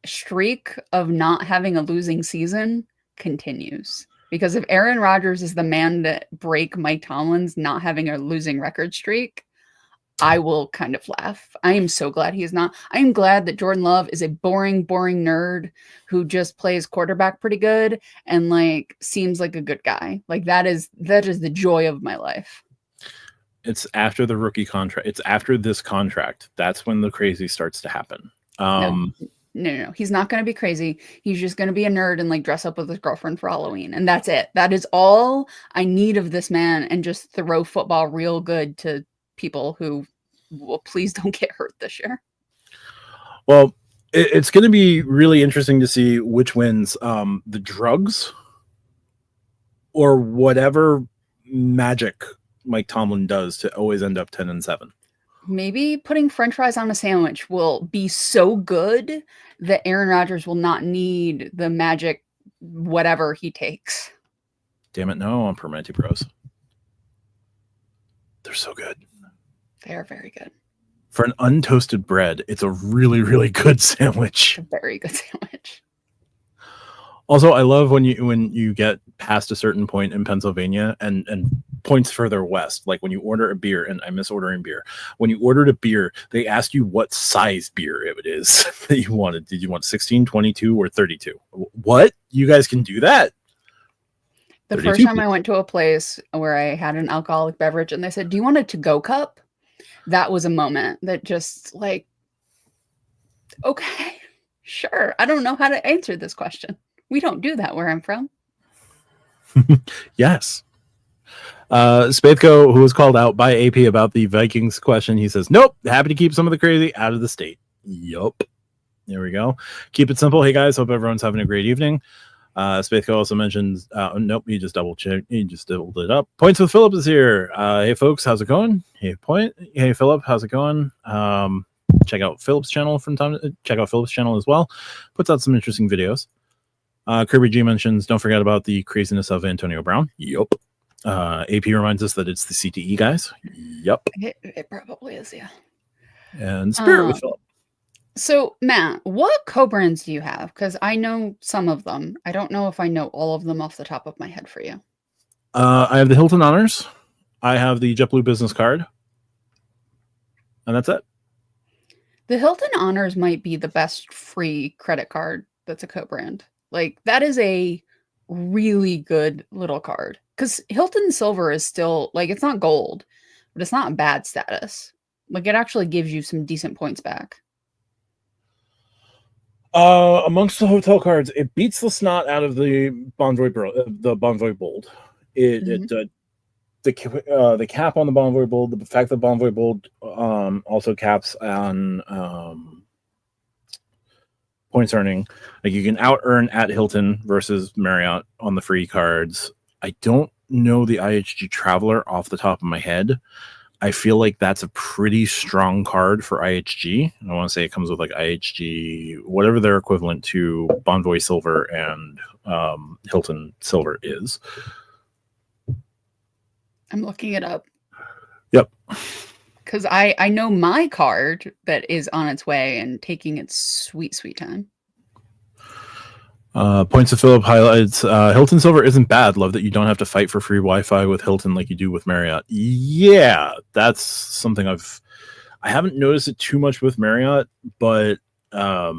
Speaker 2: streak of not having a losing season continues. Because if Aaron Rodgers is the man to break Mike Tomlin's not having a losing record streak, I will kind of laugh. I am so glad he is not. I am glad that Jordan Love is a boring nerd who just plays quarterback pretty good and like seems like a good guy. Like that is the joy of my life.
Speaker 1: It's after the rookie contract. It's after this contract. That's when the crazy starts to happen.
Speaker 2: No. He's not going to be crazy. He's just going to be a nerd and like dress up with his girlfriend for Halloween. And that's it. That is all I need of this man, and just throw football real good to people who will please don't get hurt this year.
Speaker 1: Well, it's going to be really interesting to see which wins, the drugs or whatever magic Mike Tomlin does to always end up 10-7.
Speaker 2: Maybe putting French fries on a sandwich will be so good that Aaron Rodgers will not need the magic whatever he takes.
Speaker 1: Damn it, no, on Permanente Pros. They're so good.
Speaker 2: They are very good.
Speaker 1: For an untoasted bread, it's a really, really good sandwich.
Speaker 2: It's a very good sandwich.
Speaker 1: Also, I love when you get past a certain point in Pennsylvania and points further west, like when you order a beer, and I miss ordering beer. When you ordered a beer, they ask you what size beer it is that you wanted. Did you want 16, 22, or 32? What? You guys can do that?
Speaker 2: The first time I went to a place where I had an alcoholic beverage and they said, "Do you want a to-go cup?" That was a moment that just like, okay, sure. I don't know how to answer this question. We don't do that where I'm from.
Speaker 1: Yes. Spathco, who was called out by AP about the Vikings question, he says, nope, happy to keep some of the crazy out of the state. Yup. There we go. Keep it simple. Hey, guys, hope everyone's having a great evening. Spathco also mentioned, nope, he just doubled it up. Points with Philip is here. Hey, folks, how's it going? Hey, Philip, how's it going? Check out Philip's channel check out Philip's channel as well. Puts out some interesting videos. Kirby G mentions, don't forget about the craziness of Antonio Brown. Yup. AP reminds us that it's the CTE guys. Yup.
Speaker 2: It probably is, yeah.
Speaker 1: And Spirit with Philip.
Speaker 2: So, Matt, what co-brands do you have? Because I know some of them. I don't know if I know all of them off the top of my head for you.
Speaker 1: I have the Hilton Honors. I have the JetBlue business card. And that's it.
Speaker 2: The Hilton Honors might be the best free credit card that's a co-brand. Like, that is a really good little card. Because Hilton Silver is still, like, it's not gold, but it's not bad status. Like, it actually gives you some decent points back.
Speaker 1: Amongst the hotel cards, it beats the snot out of the Bonvoy Bold. The cap on the Bonvoy Bold, the fact that Bonvoy Bold also caps on points earning. Like, you can out earn at Hilton versus Marriott on the free cards. I don't know the IHG Traveler off the top of my head. I feel like that's a pretty strong card for IHG. I want to say it comes with like IHG, whatever their equivalent to Bonvoy Silver and Hilton Silver is.
Speaker 2: I'm looking it up.
Speaker 1: Yep.
Speaker 2: Because I know my card that is on its way and taking its sweet, sweet time.
Speaker 1: Points of Philip highlights, Hilton Silver isn't bad. Love that you don't have to fight for free Wi-Fi with Hilton like you do with Marriott. Yeah, that's something I haven't noticed it too much with Marriott, but I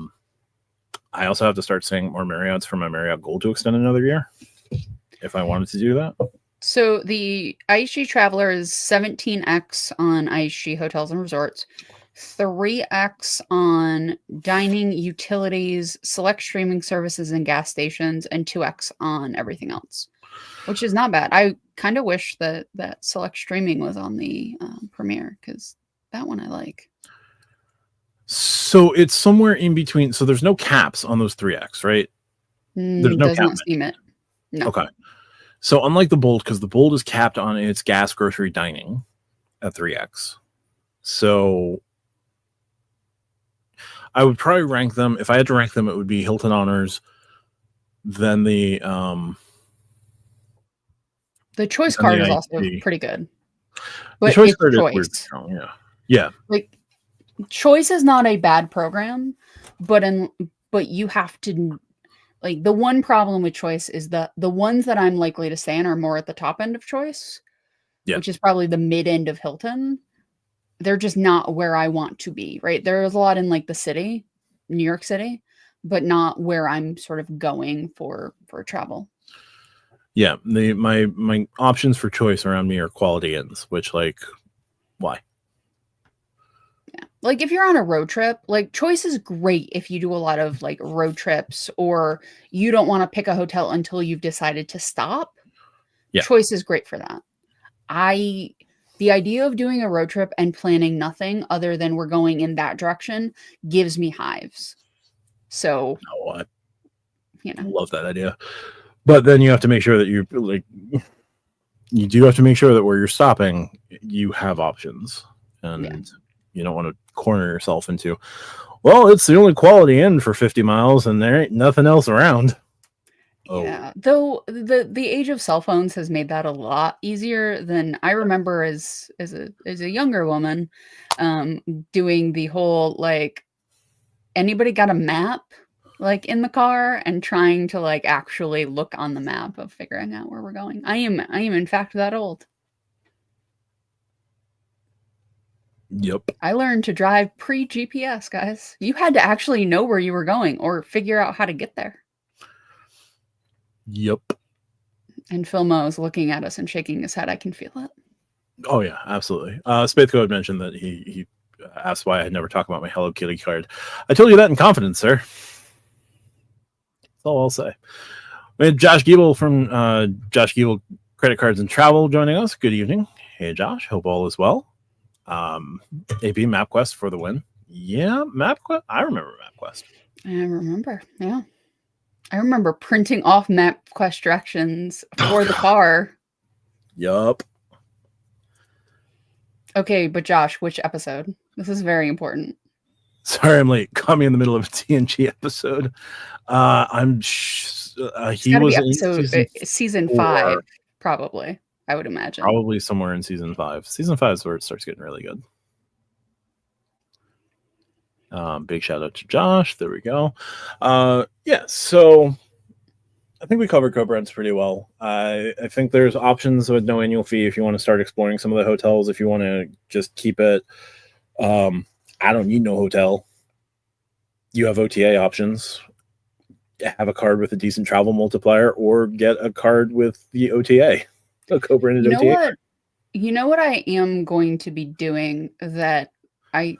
Speaker 1: also have to start saying more Marriotts for my Marriott Gold to extend another year if I wanted to do that.
Speaker 2: So the IHG Traveler is 17x on IHG Hotels and Resorts, 3x on dining, utilities, select streaming services and gas stations, and 2x on everything else, which is not bad. I kind of wish that select streaming was on the Premiere, because that one I like.
Speaker 1: So it's somewhere in between. So there's no caps on those 3x, right? There's no
Speaker 2: Does
Speaker 1: cap.
Speaker 2: not seem it. No.
Speaker 1: Okay. So unlike the Bold, because the Bold is capped on its gas, grocery, dining at 3x. So I would probably rank them. If I had to rank them, it would be Hilton Honors, then the
Speaker 2: choice card is also pretty good. But
Speaker 1: the choice
Speaker 2: it's
Speaker 1: card
Speaker 2: choice.
Speaker 1: is strong, yeah. Yeah.
Speaker 2: Like, choice is not a bad program, but you have to, like, the one problem with choice is the ones that I'm likely to stay in are more at the top end of choice, which is probably the mid end of Hilton. They're just not where I want to be, right? There's a lot in like the city, New York City, but not where I'm sort of going for travel.
Speaker 1: Yeah, my options for choice around me are Quality Inns, which, like, why?
Speaker 2: Yeah, like if you're on a road trip, like choice is great if you do a lot of like road trips, or you don't want to pick a hotel until you've decided to stop. Yeah. Choice is great for that. The idea of doing a road trip and planning nothing other than we're going in that direction gives me hives. So,
Speaker 1: I love that idea. But then you have to make sure that you do have to make sure that where you're stopping, you have options, and you don't want to corner yourself into, well, it's the only Quality Inn for 50 miles and there ain't nothing else around.
Speaker 2: Yeah, though the age of cell phones has made that a lot easier than I remember as a younger woman, doing the whole, like, anybody got a map, like, in the car, and trying to, like, actually look on the map of figuring out where we're going. I am in fact that old.
Speaker 1: Yep.
Speaker 2: I learned to drive pre-GPS, guys. You had to actually know where you were going or figure out how to get there.
Speaker 1: Yep.
Speaker 2: And Phil Mo is looking at us and shaking his head. I can feel it.
Speaker 1: Oh yeah, absolutely. Spathco had mentioned that he asked why I had never talked about my Hello Kitty card. I told you that in confidence, sir. That's all I'll say. We had Josh Giebel from Josh Giebel Credit Cards and Travel joining us. Good evening. Hey Josh, hope all is well. AP MapQuest for the win. Yeah, MapQuest. I remember MapQuest.
Speaker 2: I remember. Yeah. I remember printing off MapQuest directions for the car.
Speaker 1: Yup.
Speaker 2: Okay, but Josh, which episode? This is very important.
Speaker 1: Sorry, I'm late. Caught me in the middle of a TNG episode. He was in
Speaker 2: season 5, probably. I would imagine.
Speaker 1: Probably somewhere in season 5. Season 5 is where it starts getting really good. Big shout out to Josh. There we go. Yeah, so I think we covered co-brands pretty well. I think there's options with no annual fee if you want to start exploring some of the hotels. If you want to just keep it, I don't need no hotel. You have OTA options. Have a card with a decent travel multiplier, or get a card with the OTA, a co-branded OTA.
Speaker 2: You know what I am going to be doing that I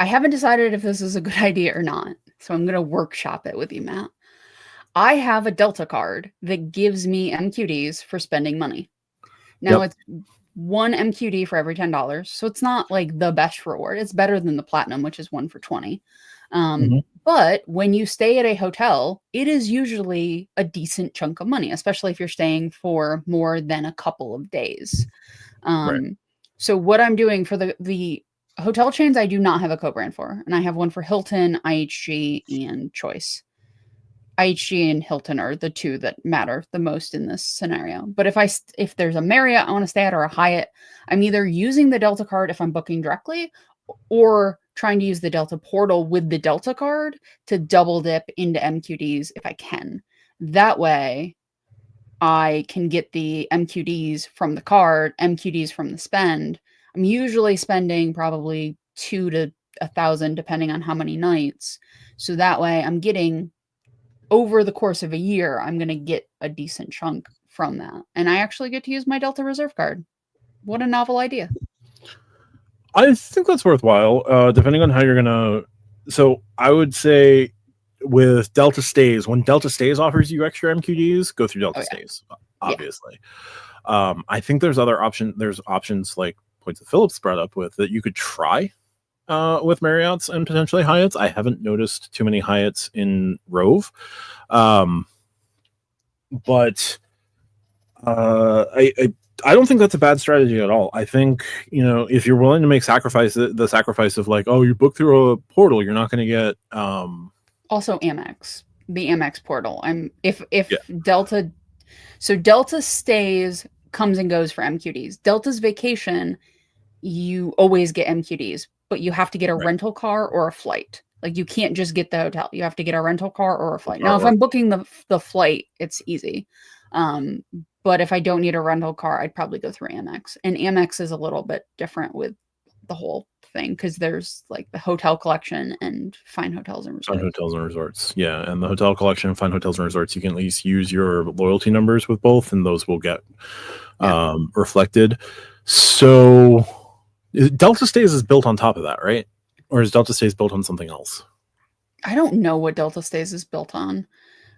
Speaker 2: haven't decided if this is a good idea or not. So I'm going to workshop it with you, Matt. I have a Delta card that gives me MQDs for spending money. Now it's 1 MQD for every $10. So it's not like the best reward. It's better than the Platinum, which is 1 for 20. But when you stay at a hotel, it is usually a decent chunk of money, especially if you're staying for more than a couple of days. So what I'm doing for the hotel chains, I do not have a co-brand for, and I have one for Hilton, IHG, and Choice. IHG and Hilton are the two that matter the most in this scenario. But if there's a Marriott I want to stay at, or a Hyatt, I'm either using the Delta card if I'm booking directly, or trying to use the Delta portal with the Delta card to double dip into MQDs if I can. That way, I can get the MQDs from the card, MQDs from the spend. I'm usually spending probably $2 to $1,000 depending on how many nights. So that way I'm getting, over the course of a year, I'm going to get a decent chunk from that. And I actually get to use my Delta Reserve card. What a novel idea.
Speaker 1: I think that's worthwhile, depending on how you're gonna. So I would say with Delta Stays, when Delta Stays offers you extra MQDs, go through Delta Stays, obviously. Yeah. I think there's other options. There's options like Points of Phillips brought up with that you could try with Marriott's and potentially Hyatt's. I haven't noticed too many Hyatt's in Rove, but I don't think that's a bad strategy at all. I think, if you're willing to make the sacrifice of like, oh, you book through a portal, you're not going to get
Speaker 2: also Amex, the Amex portal. Delta, so Delta Stays comes and goes for MQDs. Delta's Vacation, you always get MQDs, but you have to get a rental car or a flight. Like, you can't just get the hotel. You have to get a rental car or a flight. Now, if I'm booking the flight, it's easy. But if I don't need a rental car, I'd probably go through Amex. And Amex is a little bit different with the whole thing because there's like the hotel collection and Fine Hotels and Resorts.
Speaker 1: Fine Hotels and Resorts, yeah. And the hotel collection and Fine Hotels and Resorts, you can at least use your loyalty numbers with both, and those will get reflected. So Delta Stays is built on top of that, right? Or is Delta Stays built on something else?
Speaker 2: I don't know what Delta Stays is built on.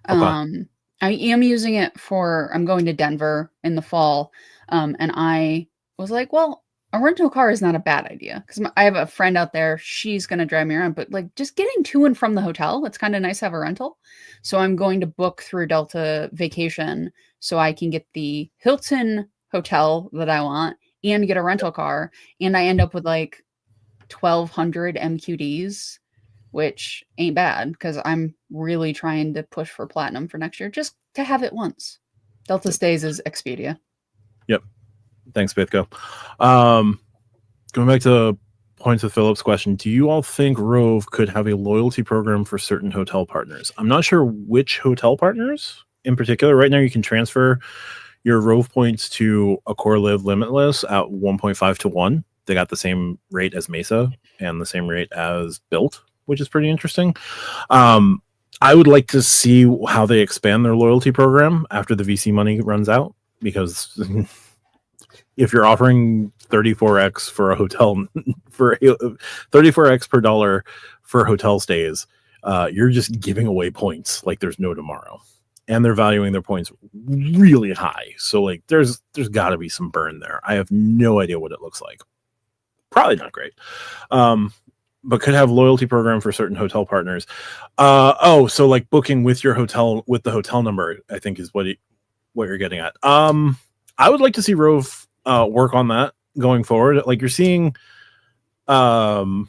Speaker 1: Okay.
Speaker 2: I am using it I'm going to Denver in the fall. And I was like, well, a rental car is not a bad idea because I have a friend out there. She's going to drive me around, but like just getting to and from the hotel, it's kind of nice to have a rental. So I'm going to book through Delta Vacation so I can get the Hilton hotel that I want and get a rental car. And I end up with like 1,200 MQDs, which ain't bad because I'm really trying to push for platinum for next year just to have it once. Delta Stays is Expedia.
Speaker 1: Yep. Thanks, Bithko. Going back to Points of Phillips' question, do you all think Rove could have a loyalty program for certain hotel partners? I'm not sure which hotel partners in particular. Right now, you can transfer your Rove points to Accor Live Limitless at 1.5 to 1. They got the same rate as Mesa and the same rate as Bilt, which is pretty interesting. I would like to see how they expand their loyalty program after the VC money runs out, because if you're offering 34x for a hotel, for 34x per dollar for hotel stays, you're just giving away points like there's no tomorrow. And they're valuing their points really high. So like there's got to be some burn there. I have no idea what it looks like. Probably not great. But could have loyalty program for certain hotel partners. So like booking with your hotel with the hotel number, I think is what you're getting at. I would like to see Rove work on that going forward. Like you're seeing, you're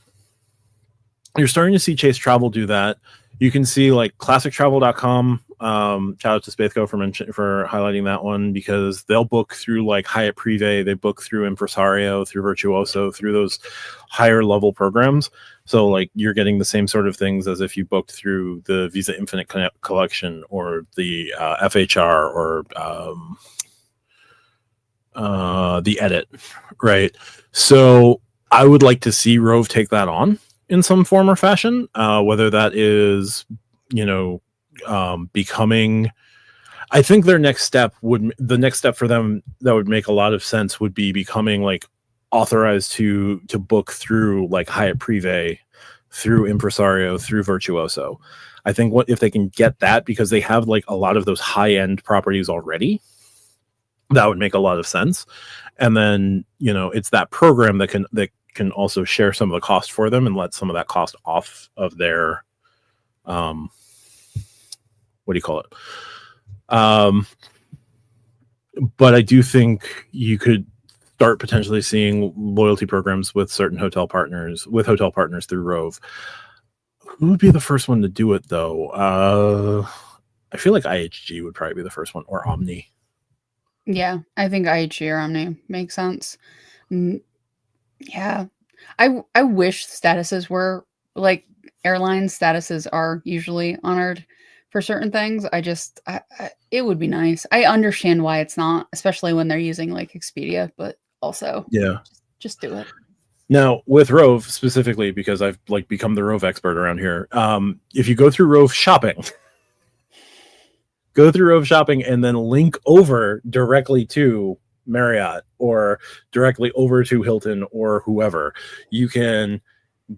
Speaker 1: starting to see Chase Travel do that. You can see like classictravel.com. Shout out to Spathco for highlighting that one, because they'll book through like Hyatt Privé, they book through Impresario, through Virtuoso, through those higher level programs. So like you're getting the same sort of things as if you booked through the Visa Infinite Collection or the FHR or the Edit, right? So I would like to see Rove take that on in some form or fashion, whether that is, becoming, I think the next step for them that would make a lot of sense would be becoming like authorized to book through like Hyatt Privé, through Impresario, through Virtuoso. I think if they can get that, because they have like a lot of those high end properties already, that would make a lot of sense. And then, it's that program that can also share some of the cost for them and let some of that cost off of their, what do you call it? But I do think you could start potentially seeing loyalty programs with certain hotel partners through Rove. Who would be the first one to do it though? I feel like IHG would probably be the first one, or Omni.
Speaker 2: Yeah, I think IHG or Omni makes sense. Yeah, I wish statuses were like airline statuses are usually honored for certain things. It would be nice. I understand why it's not, especially when they're using like Expedia, but also just do it.
Speaker 1: Now with Rove specifically, because I've like become the Rove expert around here. If you go through Rove shopping, and then link over directly to Marriott or directly over to Hilton or whoever, you can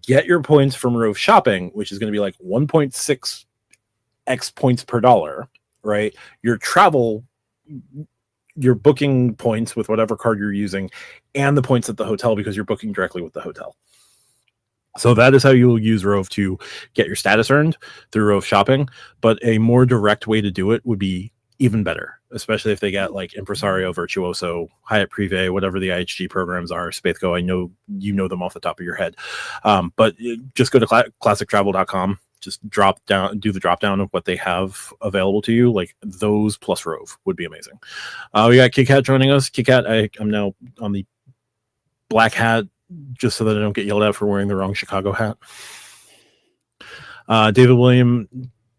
Speaker 1: get your points from Rove Shopping, which is going to be like 1.6x points per dollar, right? Your travel, your booking points with whatever card you're using, and the points at the hotel because you're booking directly with the hotel. So that is how you will use Rove to get your status earned through Rove Shopping. But a more direct way to do it would be even better, especially if they get like Impresario, Virtuoso, Hyatt Privé, whatever the IHG programs are, Spathco. I know you know them off the top of your head. But just go to classictravel.com, just do the drop down of what they have available to you. Like those plus Rove would be amazing. We got Kit Kat joining us. Kit Kat, I'm now on the black hat, just so that I don't get yelled at for wearing the wrong Chicago hat. David William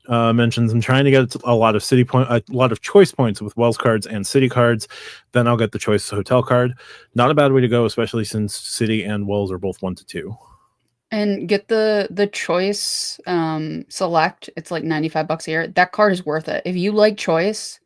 Speaker 1: mentions, I'm trying to get a lot of choice points with Wells cards and City cards. Then I'll get the choice hotel card. Not a bad way to go, especially since City and Wells are both 1 to 2.
Speaker 2: And get the choice select. It's like $95 a year. That card is worth it. If you like choice,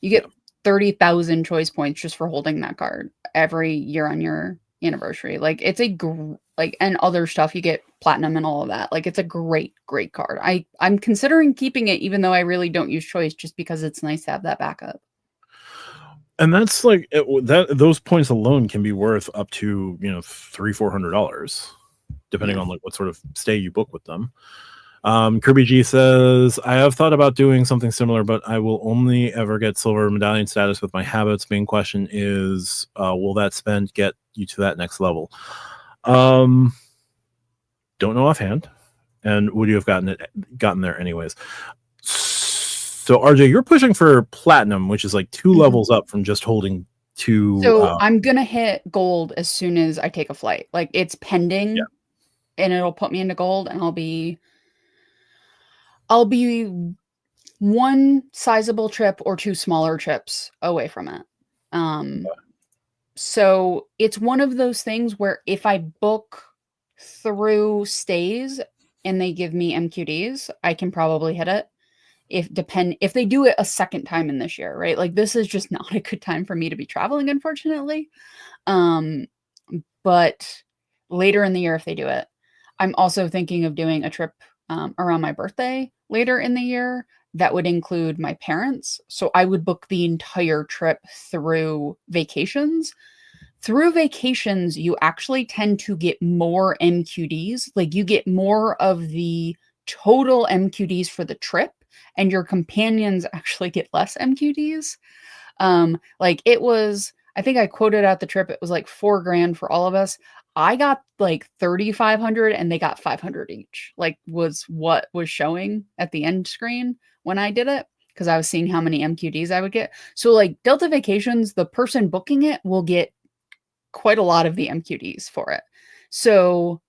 Speaker 2: you get 30,000 choice points just for holding that card every year on your anniversary. Like it's and other stuff, you get platinum and all of that. Like it's a great card. I'm considering keeping it, even though I really don't use choice, just because it's nice to have that backup.
Speaker 1: And that's like those points alone can be worth up to $300-400 depending on like what sort of stay you book with them. Kirby G says, I have thought about doing something similar, but I will only ever get silver medallion status with my habits. Main question is, will that spend get you to that next level? Don't know offhand. And would you have gotten there anyways? So RJ, you're pushing for platinum, which is like 2 levels up from just holding 2.
Speaker 2: So I'm gonna hit gold as soon as I take a flight. Like it's pending, and it'll put me into gold, and I'll be one sizable trip or 2 smaller trips away from it. So it's one of those things where if I book through stays and they give me MQDs, I can probably hit it. If they do it a second time in this year, right? Like this is just not a good time for me to be traveling, unfortunately. But later in the year, if they do it, I'm also thinking of doing a trip around my birthday later in the year. That would include my parents. So I would book the entire trip through vacations. Through vacations, you actually tend to get more MQDs. Like you get more of the total MQDs for the trip, and your companions actually get less MQDs. Like it was, I think I quoted out the trip, it was like $4,000 for all of us. I got like 3,500 and they got 500 each, like was what was showing at the end screen when I did it, because I was seeing how many MQDs I would get. So like Delta Vacations, the person booking it will get quite a lot of the MQDs for it. So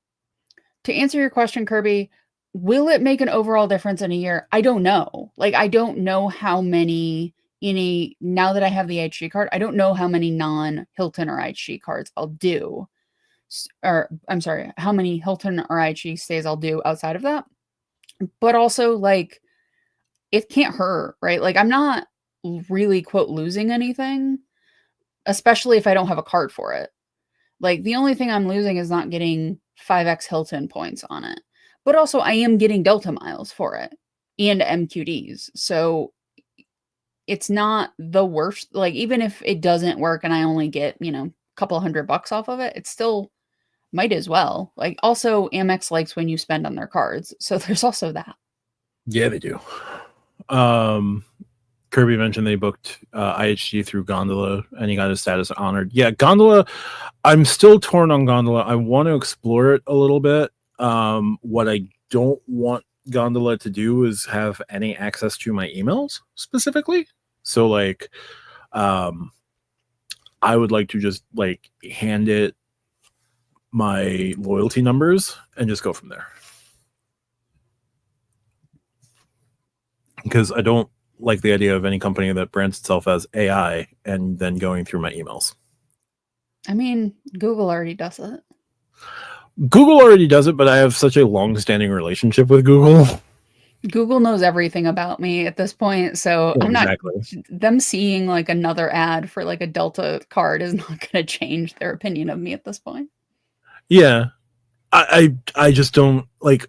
Speaker 2: to answer your question, Kirby, will it make an overall difference in a year? I don't know. Like, I don't know how many now that I have the IHG card, I don't know how many non-Hilton or IHG cards I'll do. Or I'm sorry, how many Hilton or IHG stays I'll do outside of that. But also, like, it can't hurt, right? Like, I'm not really, quote, losing anything, especially if I don't have a card for it. Like, the only thing I'm losing is not getting 5x Hilton points on it. But also, I am getting Delta miles for it and MQDs. So it's not the worst. Like, even if it doesn't work and I only get, a couple $100 off of it, it still might as well. Like, also, Amex likes when you spend on their cards. So there's also that.
Speaker 1: Yeah, they do. Kirby mentioned they booked IHG through Gondola and he got his status honored. Yeah, Gondola, I'm still torn on Gondola. I want to explore it a little bit. What I don't want Gondola to do is have any access to my emails specifically. So like, I would like to just like hand it my loyalty numbers and just go from there. Because I don't like the idea of any company that brands itself as AI and then going through my emails.
Speaker 2: I mean, Google already does it.
Speaker 1: Google already does it, but I have such a long-standing relationship with Google
Speaker 2: Google knows everything about me at this point, so I'm not
Speaker 1: Exactly.
Speaker 2: them seeing like another ad for like a Delta card is not going to change their opinion of me at this point.
Speaker 1: Yeah. I just don't like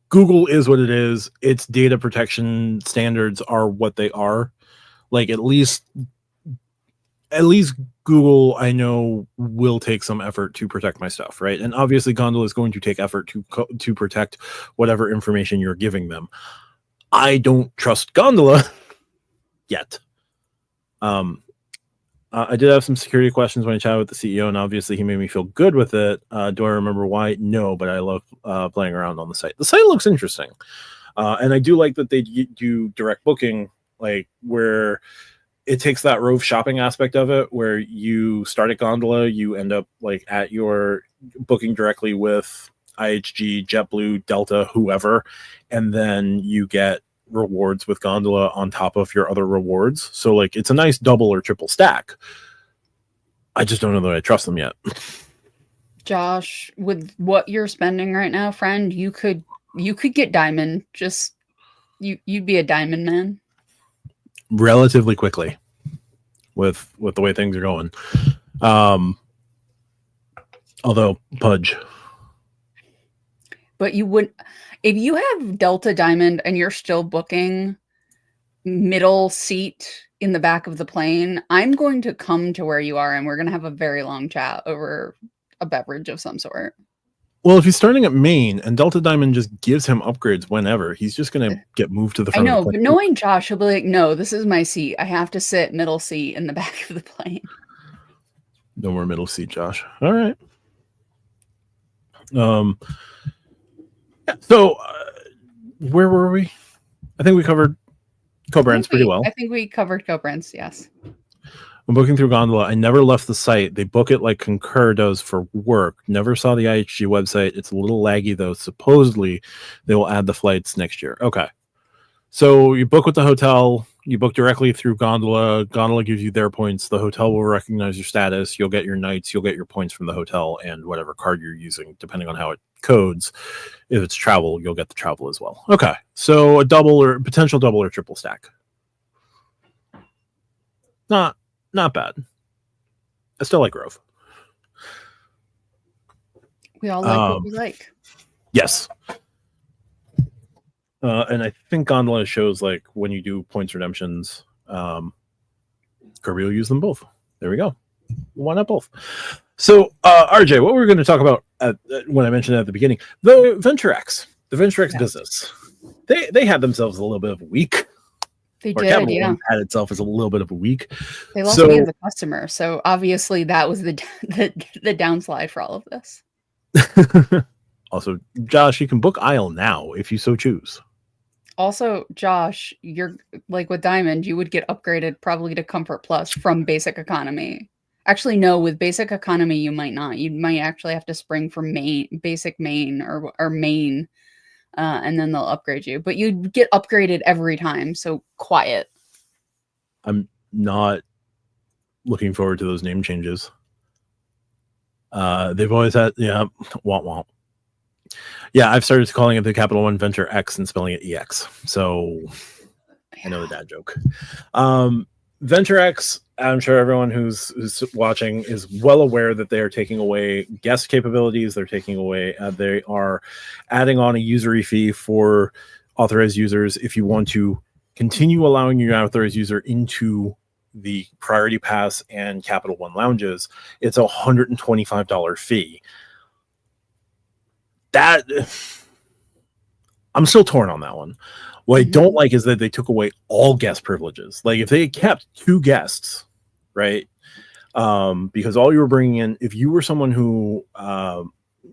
Speaker 1: Google is what it is. Its data protection standards are what they are. Like at least Google, I know, will take some effort to protect my stuff, right? And obviously Gondola is going to take effort to protect whatever information you're giving them. I don't trust Gondola yet. I did have some security questions when I chatted with the CEO, and obviously he made me feel good with it. Do I remember why? No, but I love playing around on the site. The site looks interesting. And I do like that they do direct booking, like where it takes that Rove shopping aspect of it, where you start at Gondola, you end up like at your booking directly with IHG, JetBlue, Delta, whoever, and then you get rewards with Gondola on top of your other rewards. So like it's a nice double or triple stack. I just don't know that I trust them yet.
Speaker 2: Josh, with what you're spending right now, friend, you could get diamond. Just you'd be a diamond man
Speaker 1: Relatively quickly with the way things are going. Although Pudge.
Speaker 2: But you would, if you have Delta Diamond and you're still booking middle seat in the back of the plane, I'm going to come to where you are and we're going to have a very long chat over a beverage of some sort.
Speaker 1: Well, if he's starting at Maine and Delta Diamond just gives him upgrades whenever, he's just going to get moved to the front.
Speaker 2: I know,
Speaker 1: of the
Speaker 2: but knowing Josh, he'll be like, no, this is my seat. I have to sit middle seat in the back of the plane.
Speaker 1: No more middle seat, Josh. All right. So where were we? I think we covered co-brands pretty well.
Speaker 2: I think we covered co-brands, yes.
Speaker 1: I'm booking through Gondola. I never left the site. They book it like Concur does for work. Never saw the IHG website. It's a little laggy, though. Supposedly, they will add the flights next year. Okay. So you book with the hotel. You book directly through Gondola. Gondola gives you their points. The hotel will recognize your status. You'll get your nights. You'll get your points from the hotel and whatever card you're using, depending on how it codes. If it's travel, you'll get the travel as well. Okay. So a double or potential double or triple stack. Not bad. I still like Rove.
Speaker 2: We all like what we like.
Speaker 1: Yes. And I think Gondola shows like when you do points redemptions, Kirby will use them both. There we go. Why not both? So, RJ, what we were going to talk about when I mentioned it at the beginning, the VentureX business. They had themselves a little bit of a week.
Speaker 2: They did, yeah.
Speaker 1: Had itself as a little bit of a week.
Speaker 2: They lost me as a customer, so obviously that was the downslide for all of this.
Speaker 1: Also, Josh, you can book Isle now if you so choose.
Speaker 2: Also, Josh, you're like with Diamond, you would get upgraded probably to Comfort Plus from Basic Economy. Actually, no, with Basic Economy, you might not. You might actually have to spring from Basic Main or Main. And then they'll upgrade you. But you get upgraded every time, so quiet.
Speaker 1: I'm not looking forward to those name changes. They've always had, womp womp. Yeah, I've started calling it the Capital One Venture X and spelling it EX. So I know the dad joke. Venture X, I'm sure everyone who's watching is well aware that they are taking away guest capabilities. They're taking away, they are adding on a usury fee for authorized users. If you want to continue allowing your authorized user into the Priority Pass and Capital One lounges, it's a $125 fee. That I'm still torn on that one. What I don't like is that they took away all guest privileges. Like if they had kept 2 guests, right? Because all you were bringing in, if you were someone who,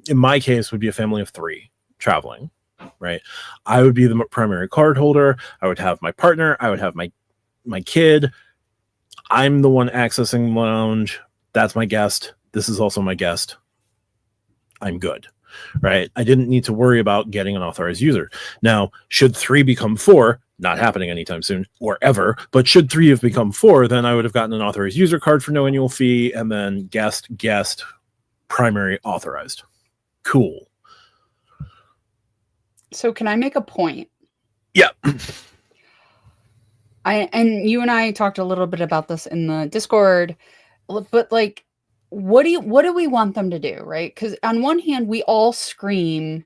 Speaker 1: in my case, would be a family of 3 traveling, right? I would be the primary card holder. I would have my partner. I would have my kid. I'm the one accessing the lounge. That's my guest. This is also my guest. I'm good. Right. I didn't need to worry about getting an authorized user. Now, should 3 become 4, not happening anytime soon or ever, but should 3 have become 4, then I would have gotten an authorized user card for no annual fee and then guest, primary, authorized. Cool.
Speaker 2: So can I make a point? And you and I talked a little bit about this in the Discord, but like, what do we want them to do, right? Because on one hand, we all scream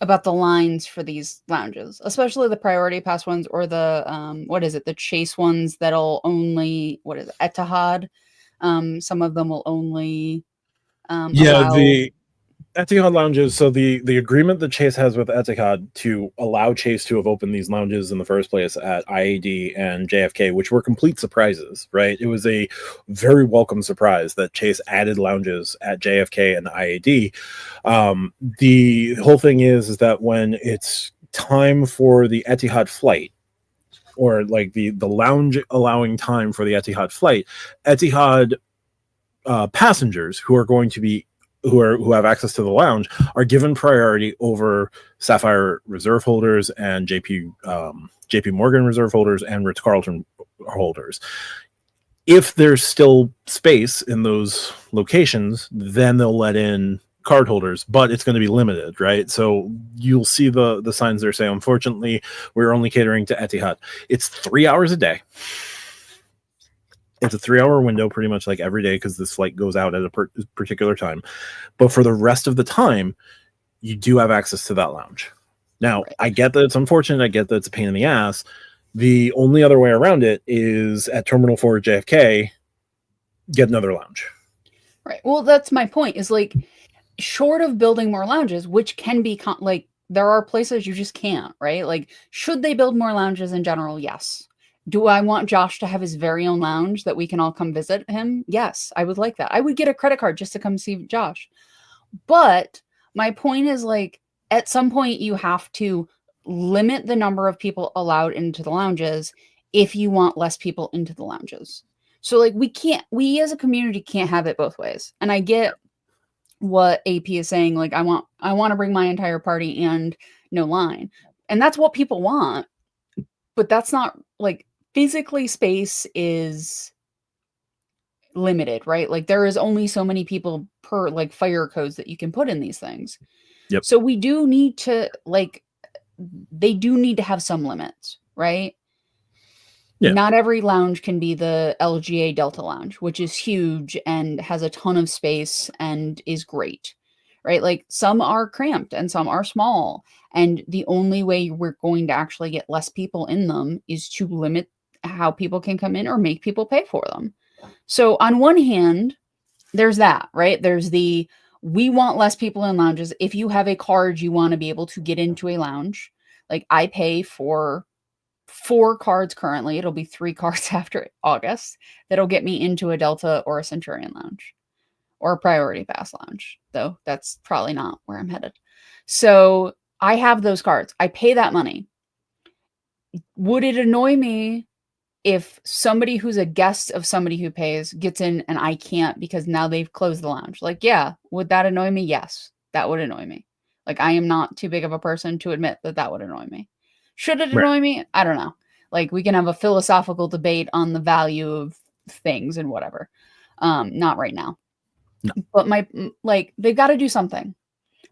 Speaker 2: about the lines for these lounges, especially the priority pass ones or the what is it, the chase ones that'll only, what is it, Etihad. Some of them will only
Speaker 3: Yeah,
Speaker 2: allow.
Speaker 3: the Etihad lounges. So the agreement that Chase has with Etihad to allow Chase to have opened these lounges in the first place at IAD and JFK, which were complete surprises, right? It was a very welcome surprise that Chase added lounges at JFK and IAD. The whole thing is that when it's time for the Etihad flight, or like the lounge allowing time for the Etihad flight, Etihad passengers who are going to be who have access to the lounge are given priority over Sapphire reserve holders and JP Morgan reserve holders and Ritz Carlton holders. If there's still space in those locations, then they'll let in card holders, but it's going to be limited, right? So you'll see the signs there say, unfortunately, we're only catering to Etihad. It's 3 hours a day. It's a 3-hour window pretty much like every day because this flight goes out at a particular time. But for the rest of the time, you do have access to that lounge. Now, right. I get that it's unfortunate. I get that it's a pain in the ass. The only other way around it is at Terminal 4 at JFK, get another lounge.
Speaker 2: Right. Well, that's my point, is like, short of building more lounges, which can be like, there are places you just can't, right? Like, should they build more lounges in general? Yes. Do I want Josh to have his very own lounge that we can all come visit him? Yes, I would like that. I would get a credit card just to come see Josh. But my point is, like, at some point you have to limit the number of people allowed into the lounges if you want less people into the lounges. So like, we as a community can't have it both ways. And I get what AP is saying, like, I want to bring my entire party and no line. And that's what people want. But that's not, like, physically space is limited, right? Like, there is only so many people per, like, fire codes that you can put in these things.
Speaker 3: Yep.
Speaker 2: So we do need to, like, they do need to have some limits, right? Yeah. Not every lounge can be the LGA Delta Lounge, which is huge and has a ton of space and is great, right? Like, some are cramped and some are small. And the only way we're going to actually get less people in them is to limit how people can come in or make people pay for them. So on one hand, there's that, right? There's the, we want less people in lounges. If you have a card, you want to be able to get into a lounge. Like, I pay for 4 cards currently. It'll be 3 cards after August that'll get me into a Delta or a Centurion lounge or a Priority Pass lounge, though that's probably not where I'm headed. So I have those cards. I pay that money. Would it annoy me if somebody who's a guest of somebody who pays gets in and I can't because now they've closed the lounge? Like, yeah, would that annoy me? Yes, that would annoy me. Like, I am not too big of a person to admit that that would annoy me. Should it annoy me? I don't know. Like, we can have a philosophical debate on the value of things and whatever. Not right now.
Speaker 3: No.
Speaker 2: But they've got to do something.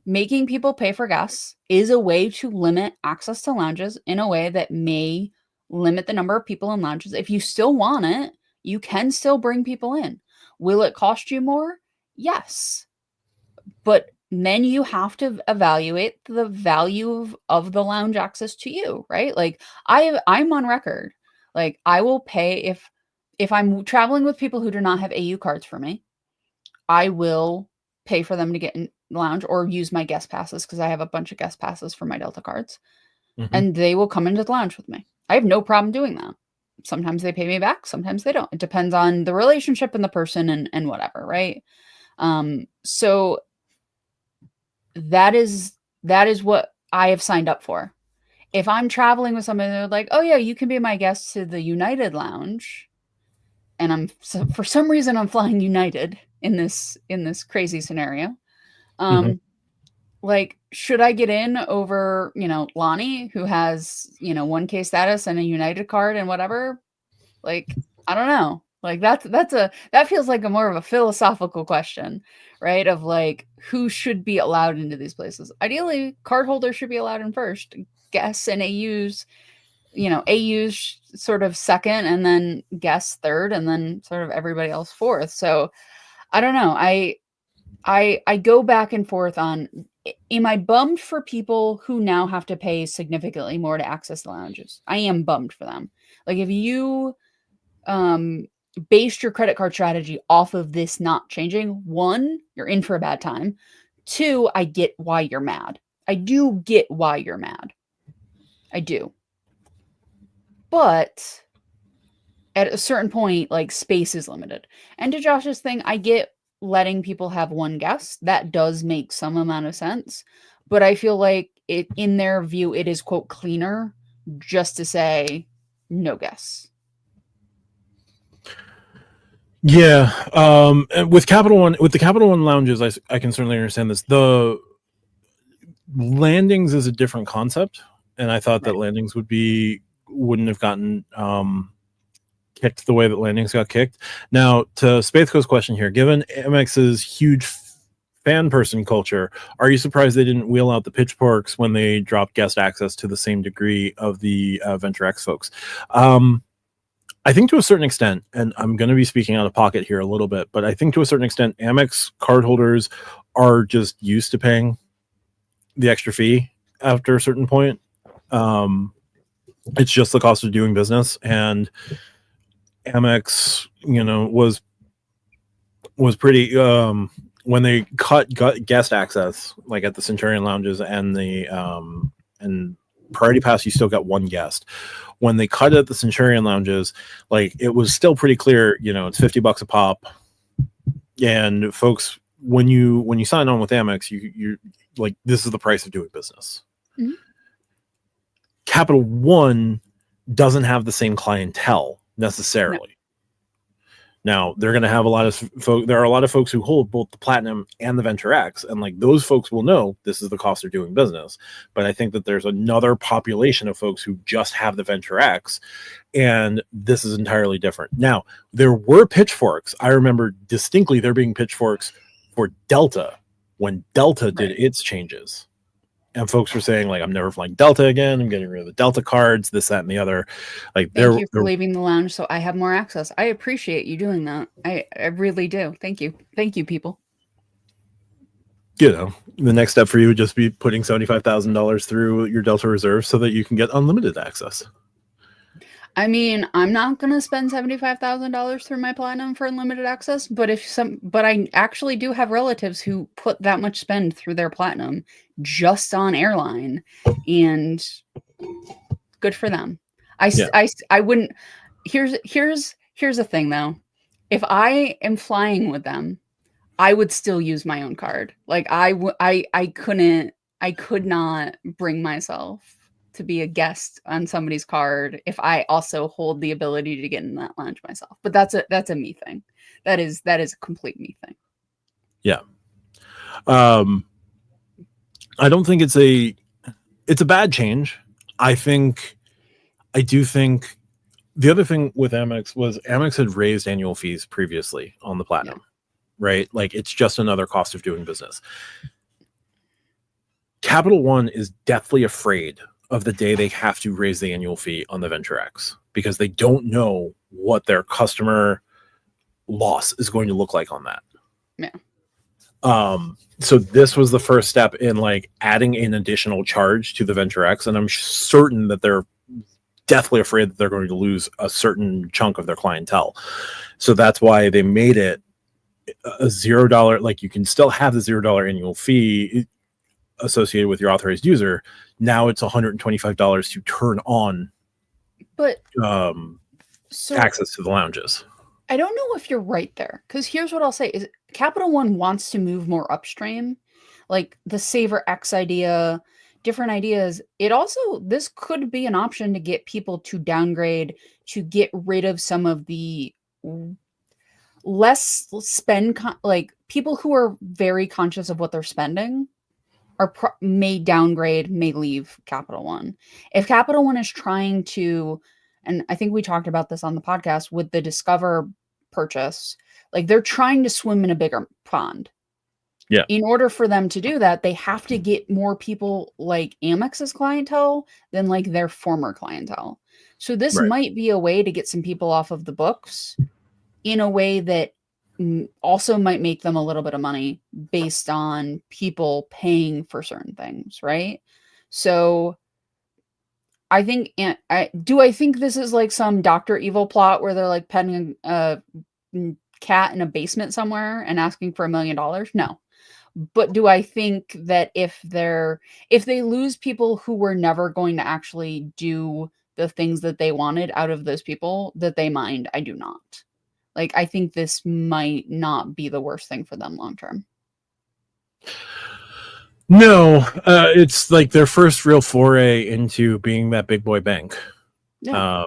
Speaker 2: Making people pay for gas is a way to limit access to lounges in a way that may limit the number of people in lounges. If you still want it, you can still bring people in. Will it cost you more? Yes. But then you have to evaluate the value of the lounge access to you, right? Like, I'm on record. Like, I will pay if I'm traveling with people who do not have AU cards for me, I will pay for them to get in the lounge or use my guest passes, because I have a bunch of guest passes for my Delta cards. Mm-hmm. And they will come into the lounge with me. I have no problem doing that. Sometimes they pay me back, sometimes they don't. It depends on the relationship and the person and whatever, right? So that is what I have signed up for. If I'm traveling with somebody, they're like, oh yeah, you can be my guest to the United Lounge, and for some reason I'm flying United in this crazy scenario. Like, should I get in over, Lonnie, who has, 1K status and a United card and whatever? Like, I don't know. Like, that feels like a more of a philosophical question, right? Of like, who should be allowed into these places? Ideally, card holders should be allowed in first. Guests and AUs AU's sort of second, and then guests third, and then sort of everybody else fourth. So I don't know. I go back and forth on, am I bummed for people who now have to pay significantly more to access the lounges? I am bummed for them. Like, if you based your credit card strategy off of this not changing, one, you're in for a bad time. Two, I get why you're mad. I do get why you're mad. I do. But at a certain point, like, space is limited. And to Josh's thing, I get letting people have one guest. That does make some amount of sense. But I feel like in their view, it is, quote, cleaner just to say no guests.
Speaker 3: Yeah. And with the Capital One lounges, I can certainly understand this. The landings is a different concept, and I thought that landings wouldn't have gotten kicked the way that landings got kicked. Now, to Spathco's question here, given Amex's huge fan person culture, are you surprised they didn't wheel out the pitchforks when they dropped guest access to the same degree of the Venture X folks? I think to a certain extent, and I'm going to be speaking out of pocket here a little bit, but I think to a certain extent, Amex cardholders are just used to paying the extra fee after a certain point. It's just the cost of doing business, and Amex, was pretty when they cut guest access, like at the Centurion lounges and the and Priority Pass, you still got one guest. When they cut it at the Centurion lounges, like, it was still pretty clear, it's $50 a pop. And folks, when you sign on with Amex, you like, this is the price of doing business. Mm-hmm. Capital One doesn't have the same clientele necessarily. No. Now, they're going to have a lot of folks. There are a lot of folks who hold both the Platinum and the Venture X, and like, those folks will know this is the cost of doing business. But I think that there's another population of folks who just have the Venture X, and this is entirely different. Now, there were pitchforks. I remember distinctly there being pitchforks for Delta when Delta did its changes. And folks were saying, like, I'm never flying Delta again. I'm getting rid of the Delta cards, this, that, and the other. Like,
Speaker 2: thank you for leaving the lounge so I have more access. I appreciate you doing that. I really do. Thank you. Thank you, people.
Speaker 3: The next step for you would just be putting $75,000 through your Delta reserve so that you can get unlimited access.
Speaker 2: I mean, I'm not going to spend $75,000 through my Platinum for unlimited access, but I actually do have relatives who put that much spend through their Platinum just on airline, and good for them. I wouldn't. Here's the thing though. If I am flying with them, I would still use my own card. Like, I could not bring myself to be a guest on somebody's card if I also hold the ability to get in that lounge myself. But that's a me thing. That is a complete me thing.
Speaker 3: Yeah. I don't think it's a bad change. I do think the other thing with Amex was Amex had raised annual fees previously on the Platinum, right? Like, it's just another cost of doing business. Capital One is deathly afraid of the day they have to raise the annual fee on the Venture X, because they don't know what their customer loss is going to look like on that.
Speaker 2: Yeah.
Speaker 3: So this was the first step in, like, adding an additional charge to the Venture X, and I'm certain that they're deathly afraid that they're going to lose a certain chunk of their clientele. So that's why they made it a $0. Like, you can still have the $0 annual fee associated with your authorized user. Now it's $125 to turn on access to the lounges.
Speaker 2: I don't know if you're right there, because here's what I'll say is Capital One wants to move more upstream, like the Saver X idea, different ideas. This could be an option to get people to downgrade, to get rid of some of the less spend, like people who are very conscious of what they're spending may downgrade, may leave Capital One. If Capital One is trying to, and I think we talked about this on the podcast with the Discover purchase, like, they're trying to swim in a bigger pond.
Speaker 3: Yeah.
Speaker 2: In order for them to do that, they have to get more people like Amex's clientele than like their former clientele. So this
Speaker 3: Right.
Speaker 2: might be a way to get some people off of the books in a way that also might make them a little bit of money based on people paying for certain things, right? So I think I think this is like some Dr. Evil plot where they're like petting a cat in a basement somewhere and asking for $1 million? No. But do I think that if they lose people who were never going to actually do the things that they wanted out of those people, that they mind? I do not. Like, I think this might not be the worst thing for them long term.
Speaker 3: No, it's like their first real foray into being that big boy bank.
Speaker 2: Yeah.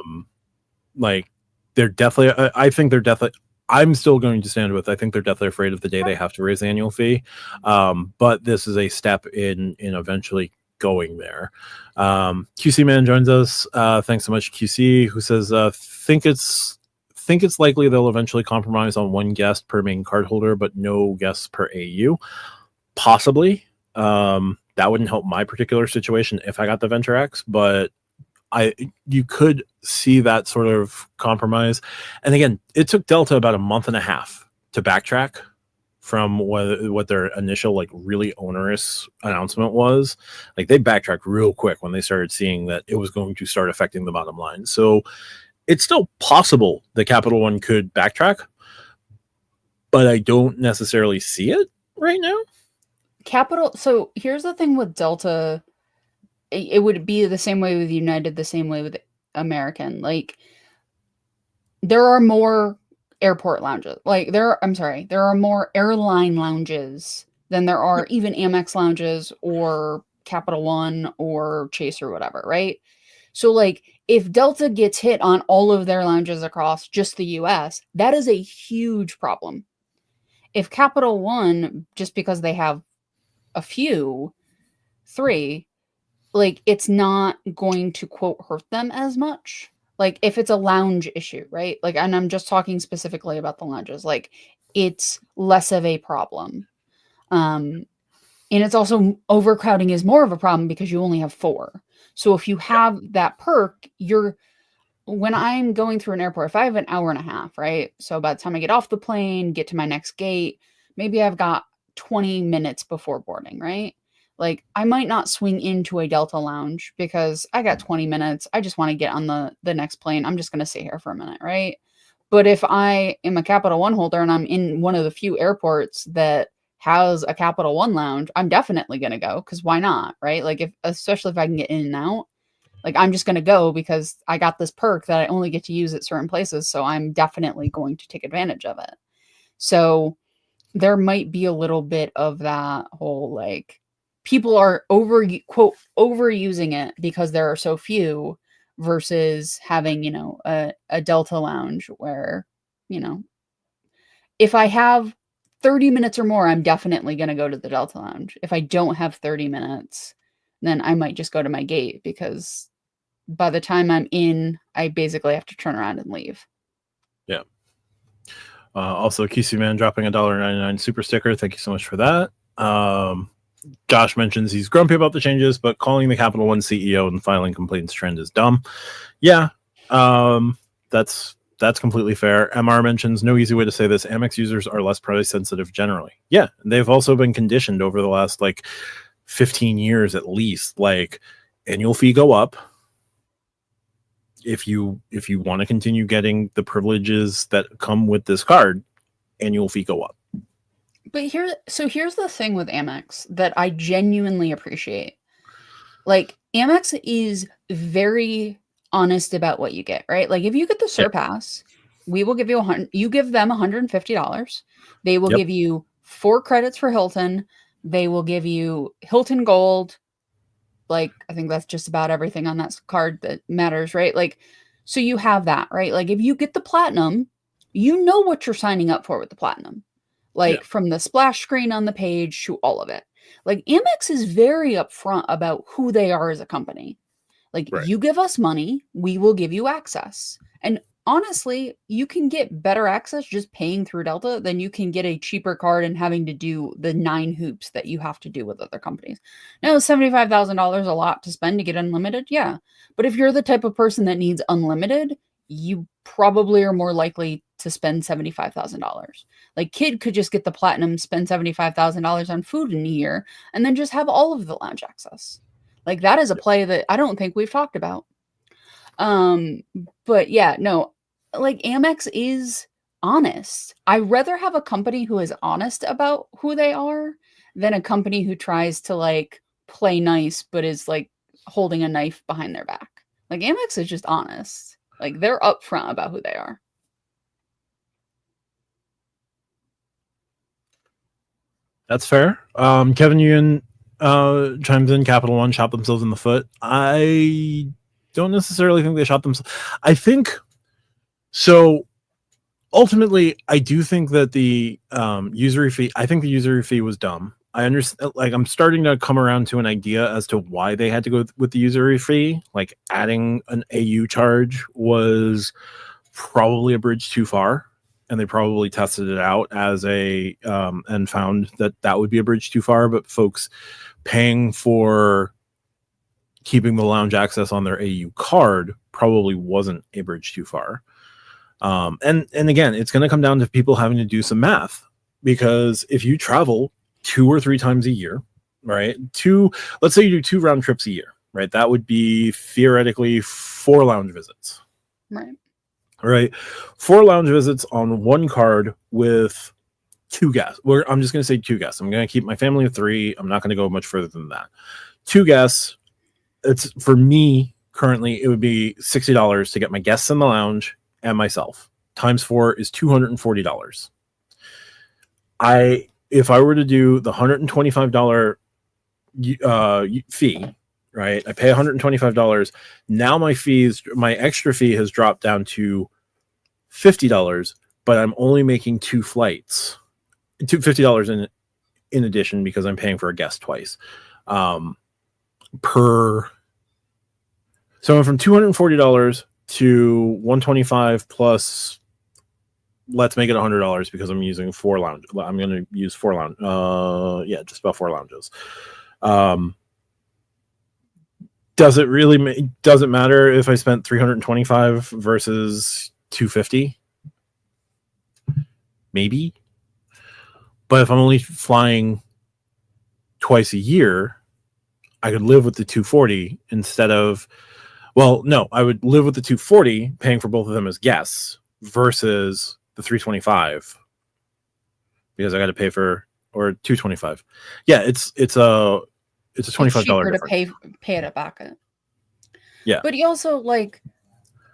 Speaker 3: Like they're definitely, I think they're definitely, I'm still going to stand with, I think they're definitely afraid of the day they have to raise the annual fee. But this is a step in eventually going there. QC Man joins us. Thanks so much, QC, who says, think it's likely they'll eventually compromise on one guest per main card holder, but no guests per AU. Possibly. That wouldn't help my particular situation if I got the Venture X, but you could see that sort of compromise. And again, it took Delta about a month and a half to backtrack from what their initial like really onerous announcement was. Like they backtracked real quick when they started seeing that it was going to start affecting the bottom line. So it's still possible that Capital One could backtrack, but I don't necessarily see it right now.
Speaker 2: So here's the thing with Delta. It would be the same way with United, the same way with American. Like, there are more airport lounges. Like, there are more airline lounges than there are even Amex lounges or Capital One or Chase or whatever, right? So, like, if Delta gets hit on all of their lounges across just the US, that is a huge problem. If Capital One, just because they have a few, 3, like, it's not going to quote hurt them as much. Like, if it's a lounge issue, right? Like, and I'm just talking specifically about the lounges, like, it's less of a problem. And it's also overcrowding is more of a problem because you only have 4. So if you have that perk, when I'm going through an airport, if I have an hour and a half, right? So by the time I get off the plane, get to my next gate, maybe I've got 20 minutes before boarding, right? Like, I might not swing into a Delta lounge because I got 20 minutes. I just want to get on the next plane. I'm just going to stay here for a minute, right? But if I am a Capital One holder and I'm in one of the few airports that has a Capital One lounge, I'm definitely going to go because why not, right? Like, especially if I can get in and out, like, I'm just going to go because I got this perk that I only get to use at certain places. So I'm definitely going to take advantage of it. So there might be a little bit of that whole, like, people are overusing it because there are so few versus having, a Delta lounge where, if I have 30 minutes or more, I'm definitely going to go to the Delta lounge. If I don't have 30 minutes, then I might just go to my gate because by the time I'm in, I basically have to turn around and leave.
Speaker 3: Yeah. Also, QC Man dropping $1.99 super sticker. Thank you so much for that. Josh mentions he's grumpy about the changes, but calling the Capital One CEO and filing complaints trend is dumb. Yeah, that's completely fair. MR mentions no easy way to say this. Amex users are less price sensitive generally. Yeah, they've also been conditioned over the last 15 years at least. Like, annual fee go up. If you want to continue getting the privileges that come with this card, annual fee go up.
Speaker 2: But here's the thing with Amex that I genuinely appreciate. Like, Amex is very honest about what you get, right? Like, if you get the Surpass, we will give you you give them $150. They will give you 4 credits for Hilton. They will give you Hilton Gold. Like, I think that's just about everything on that card that matters, right? Like, so you have that, right? Like, if you get the Platinum, you know what you're signing up for with the Platinum. Like, from the splash screen on the page to all of it. Like, Amex is very upfront about who they are as a company. Like, you give us money, we will give you access. And honestly, you can get better access just paying through Delta than you can get a cheaper card and having to do the 9 hoops that you have to do with other companies. Now, is $75,000 a lot to spend to get unlimited? Yeah. But if you're the type of person that needs unlimited, you probably are more likely to spend $75,000. Like, Kid could just get the platinum, spend $75,000 on food in a year, and then just have all of the lounge access. Like, that is a play that I don't think we've talked about. But yeah, no, like Amex is honest. I rather have a company who is honest about who they are than a company who tries to like play nice but is like holding a knife behind their back. Like Amex is just honest. Like they're upfront about who they are.
Speaker 1: That's fair. Kevin Ewan chimes in, Capital One shot themselves in the foot. I don't necessarily think they shot themselves. I think so. Ultimately, I do think that the usury fee. I think the usury fee was dumb. I understand. Like, I'm starting to come around to an idea as to why they had to go with the usury fee. Like, adding an AU charge was probably a bridge too far, and they probably tested it out as a and found that would be a bridge too far. But folks paying for keeping the lounge access on their AU card probably wasn't a bridge too far. And again, it's going to come down to people having to do some math, because if you travel 2 or 3 times a year, right? Let's say you do 2 round trips a year, right? That would be theoretically 4 lounge visits. Right. 4 lounge visits on one card with 2 guests. I'm just going to say 2 guests. I'm going to keep my family of 3. I'm not going to go much further than that. 2 guests. It's for me currently, it would be $60 to get my guests in the lounge and myself. Times 4 is $240. If I were to do the $125 fee, right? I pay $125. Now my extra fee has dropped down to $50, but I'm only making 2 flights. $50 in addition, because I'm paying for a guest twice. So I went from $240 to $125 plus, let's make it $100 because I'm using 4 lounge. I'm going to use 4 lounge. Just about 4 lounges. Does it matter if I spent $325 versus $250? Maybe. But if I'm only flying twice a year, I could live with the $240 instead of, well, no, I would live with the $240 paying for both of them as guests versus the $325 because I got to pay for, or $225. Yeah, it's a $25
Speaker 2: difference. To pay it back.
Speaker 1: Yeah.
Speaker 2: But you also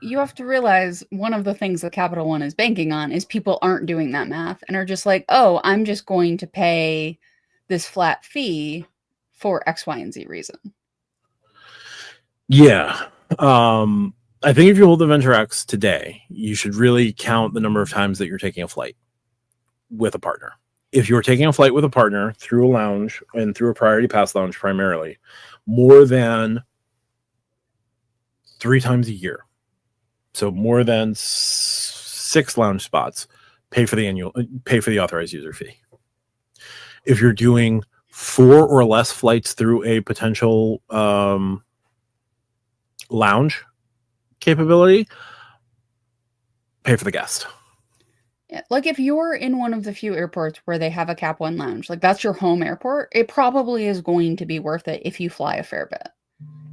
Speaker 2: you have to realize one of the things that Capital One is banking on is people aren't doing that math and are just like, oh, I'm just going to pay this flat fee for X, Y, and Z reason.
Speaker 1: Yeah. I think if you hold the Venture X today, you should really count the number of times that you're taking a flight with a partner. If you're taking a flight with a partner through a lounge and through a priority pass lounge primarily, more than 3 times a year, so more than 6 lounge spots, pay for the authorized user fee. If you're doing 4 or less flights through a potential lounge capability, pay for the guest.
Speaker 2: Yeah, like if you're in one of the few airports where they have a Cap One lounge, like that's your home airport, it probably is going to be worth it if you fly a fair bit.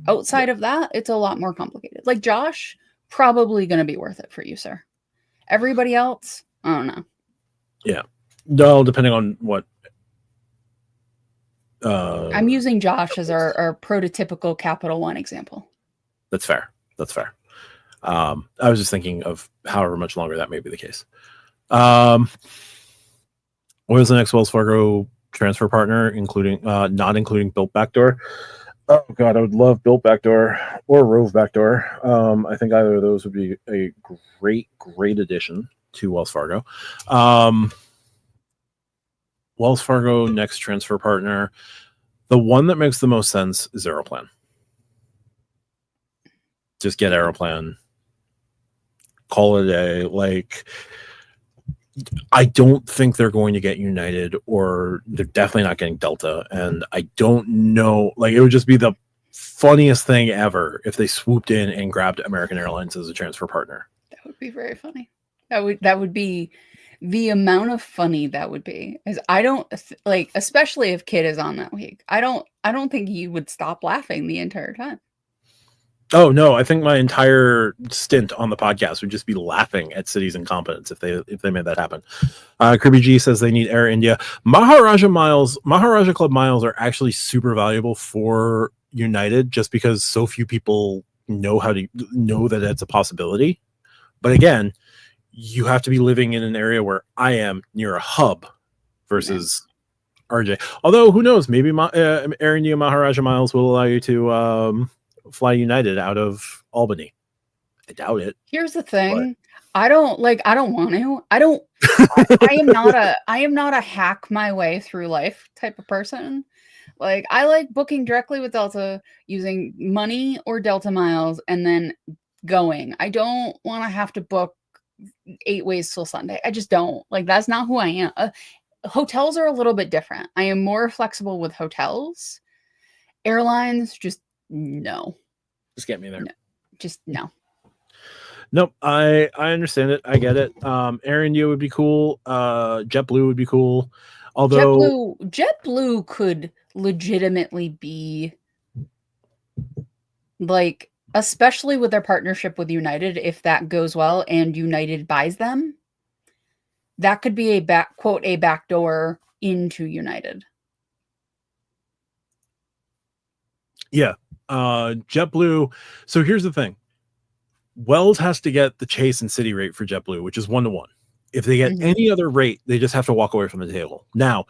Speaker 2: Outside of that, it's a lot more complicated. Like Josh, probably going to be worth it for you, sir. Everybody else, I don't know.
Speaker 1: Yeah. No, depending on what.
Speaker 2: I'm using Josh as our prototypical Capital One example.
Speaker 1: That's fair. I was just thinking of however much longer that may be the case. What is the next Wells Fargo transfer partner, including not including Built Backdoor? Oh God, I would love Built Backdoor or Rove Backdoor. I think either of those would be a great addition to Wells Fargo. Wells Fargo next transfer partner. The one that makes the most sense is Aeroplan. Just get Aeroplan.
Speaker 3: call it a like. I don't think they're going to get United, or they're definitely not getting Delta. And I don't know, like, it would just be the funniest thing ever if they swooped in and grabbed American Airlines as a transfer partner.
Speaker 2: That would be very funny. That would be the amount of funny that would be. Is I don't like, especially if Kid is on that week. I don't think you would stop laughing the entire time.
Speaker 3: Oh no, I think my entire stint on the podcast would just be laughing at City's incompetence if they made that happen. Kirby G says they need Air India. Maharaja Club miles are actually super valuable for United, just because so few people know that it's a possibility. But again, you have to be living in an area where I am, near a hub, versus RJ. Although who knows, maybe Air India Maharaja miles will allow you to fly United out of Albany. I doubt it.
Speaker 2: Here's the thing. But I don't want to. I am not a hack my way through life type of person. Like, I like booking directly with Delta, using money or Delta miles, and then going. I don't want to have to book 8 ways till Sunday. I just don't. Like, that's not who I am. Hotels are a little bit different. I am more flexible with hotels. Airlines, just no.
Speaker 3: Just get me there.
Speaker 2: No. Just no.
Speaker 3: Nope. I understand it. I get it. Air India would be cool. JetBlue would be cool. Although
Speaker 2: JetBlue could legitimately be, like, especially with their partnership with United, if that goes well and United buys them, that could be a backdoor into United.
Speaker 3: Yeah. JetBlue. So here's the thing. Wells has to get the Chase and City rate for JetBlue, which is 1-to-1. If they get any other rate, they just have to walk away from the table. Now,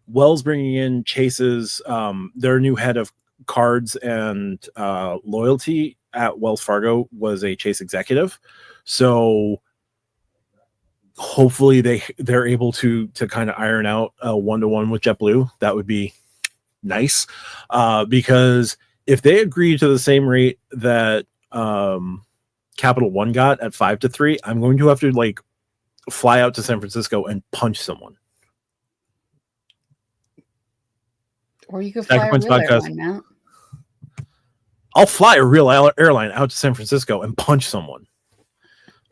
Speaker 3: Wells bringing in Chase's, their new head of cards and loyalty at Wells Fargo was a Chase executive. So hopefully they're able to kind of iron out a 1-to-1 with JetBlue. That would be nice, because if they agree to the same rate that Capital One got at 5-3, I'm going to have to like fly out to San Francisco and punch someone.
Speaker 2: Or you could fly a real airline now.
Speaker 3: I'll fly a real airline out to San Francisco and punch someone.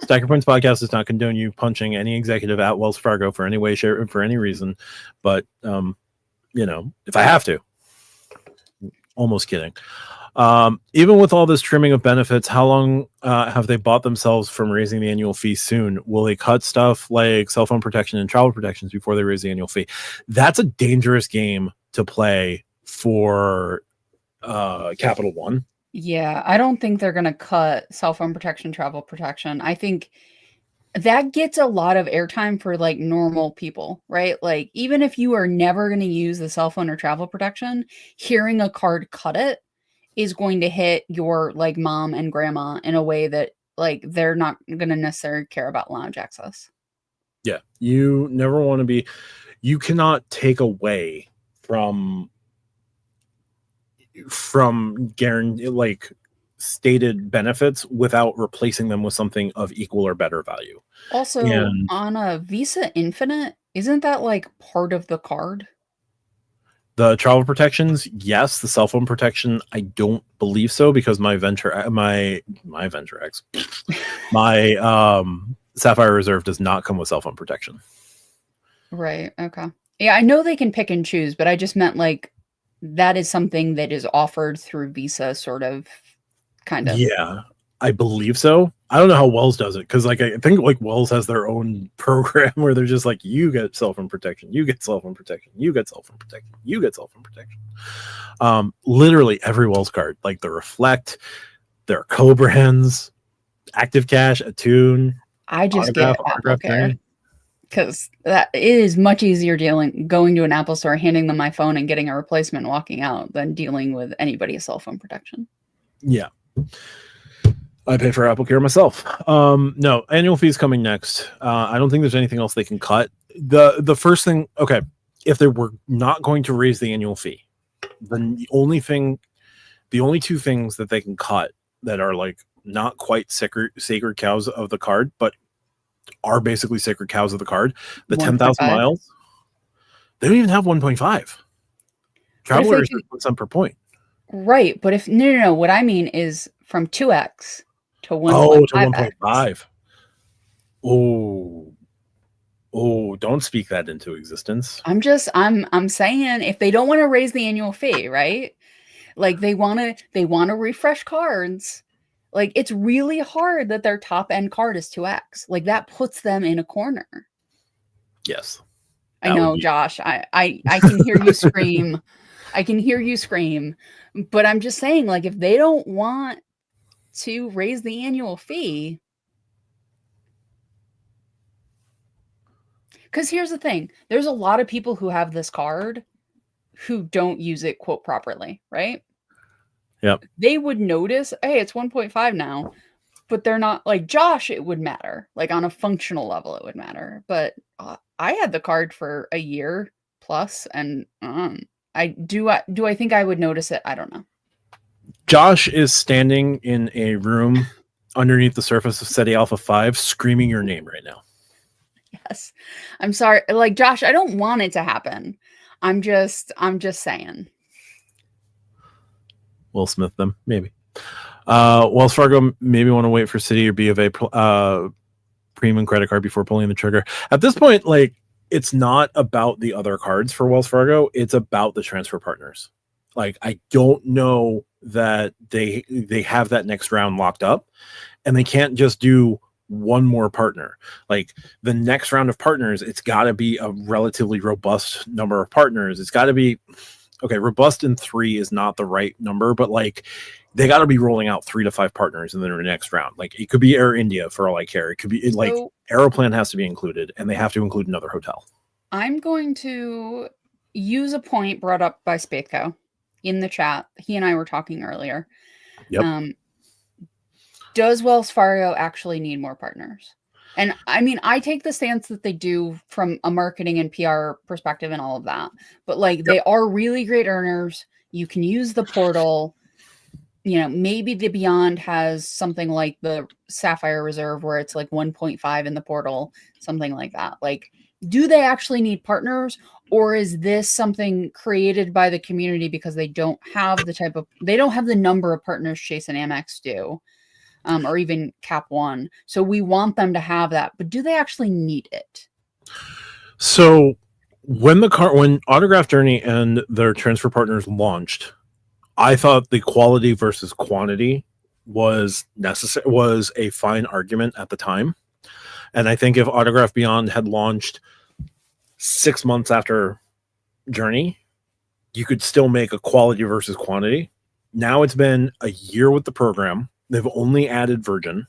Speaker 3: Stacker Points Podcast does not condone you punching any executive at Wells Fargo for any way, shape, for any reason. But, if I have to. Almost kidding. Even with all this trimming of benefits, how long have they bought themselves from raising the annual fee soon? Will they cut stuff like cell phone protection and travel protections before they raise the annual fee? That's a dangerous game to play for Capital One.
Speaker 2: Yeah, I don't think they're going to cut cell phone protection, travel protection. I think that gets a lot of airtime for like normal people, right? Like, even if you are never going to use the cell phone or travel protection, hearing a card cut it is going to hit your like mom and grandma in a way that like they're not going to necessarily care about lounge access.
Speaker 3: Yeah, you never want to be. You cannot take away from guarantee like stated benefits without replacing them with something of equal or better value.
Speaker 2: Also, on a Visa Infinite, isn't that like part of the card?
Speaker 3: The travel protections, yes. The cell phone protection, I don't believe so, because my Sapphire Reserve does not come with cell phone protection.
Speaker 2: Right. Okay. Yeah, I know they can pick and choose, but I just meant like that is something that is offered through Visa, sort of, kind of.
Speaker 3: Yeah, I believe so. I don't know how Wells does it, because like I think like Wells has their own program where they're just like, you get cell phone protection, you get cell phone protection, you get cell phone protection, you get cell phone protection. Literally every Wells card, like the Reflect, their co-brands, Active Cash, Attune.
Speaker 2: I just get Apple Care, because that is much easier going to an Apple store, handing them my phone and getting a replacement, walking out, than dealing with anybody's cell phone protection.
Speaker 3: Yeah. I pay for Apple Care myself. No, annual fees coming next. I don't think there's anything else they can cut. The first thing, okay, if they were not going to raise the annual fee, then the only two things that they can cut that are like not quite sacred cows of the card, but are basically sacred cows of the card. The 10,000 miles. They don't even have 1.5. Travelers are 1 cent per point.
Speaker 2: Right, but if no, what I mean is from 2x to 1.5.
Speaker 3: To 1.5. Oh, don't speak that into existence.
Speaker 2: I'm saying if they don't want to raise the annual fee, right? Like they want to refresh cards. Like it's really hard that their top end card is 2x. Like that puts them in a corner.
Speaker 3: Yes.
Speaker 2: I know, Josh. I can hear you scream. I can hear you scream. But I'm just saying, like, if they don't want to raise the annual fee, because here's the thing, there's a lot of people who have this card who don't use it, quote, properly, right?
Speaker 3: Yep.
Speaker 2: They would notice, hey, it's 1.5 now, but they're not like Josh. It would matter, like on a functional level, it would matter. But I had the card for a year plus, and I think I would notice it. I don't know.
Speaker 3: Josh is standing in a room underneath the surface of SETI Alpha 5 screaming your name right now.
Speaker 2: Yes. I'm sorry. Like, Josh, I don't want it to happen. I'm just saying.
Speaker 3: Will Smith them, maybe. Wells Fargo maybe want to wait for Citi or B of A premium credit card before pulling the trigger. At this point, like, it's not about the other cards for Wells Fargo. It's about the transfer partners. Like, I don't know that they have that next round locked up, and they can't just do one more partner. Like, the next round of partners, it's got to be a relatively robust number of partners. It's got to be, okay, robust in 3 is not the right number, but like, they got to be rolling out 3 to 5 partners in their next round. Like, it could be Air India for all I care. It could be like Aeroplan has to be included, and they have to include another hotel.
Speaker 2: I'm going to use a point brought up by Spathco in the chat. He and I were talking earlier.
Speaker 3: Yep.
Speaker 2: Does Wells Fargo actually need more partners? And I mean, I take the stance that they do from a marketing and PR perspective and all of that. But like, they are really great earners. You can use the portal. You know, maybe the Beyond has something like the Sapphire Reserve where it's like 1.5 in the portal, something like that. Like, do they actually need partners, or is this something created by the community because they don't have the number of partners Chase and Amex do, or even Cap One. So we want them to have that, but do they actually need it?
Speaker 3: So when Autograph Journey and their transfer partners launched, I thought the quality versus quantity was a fine argument at the time. And I think if Autograph Beyond had launched 6 months after Journey, you could still make a quality versus quantity. Now it's been a year with the program. They've only added Virgin.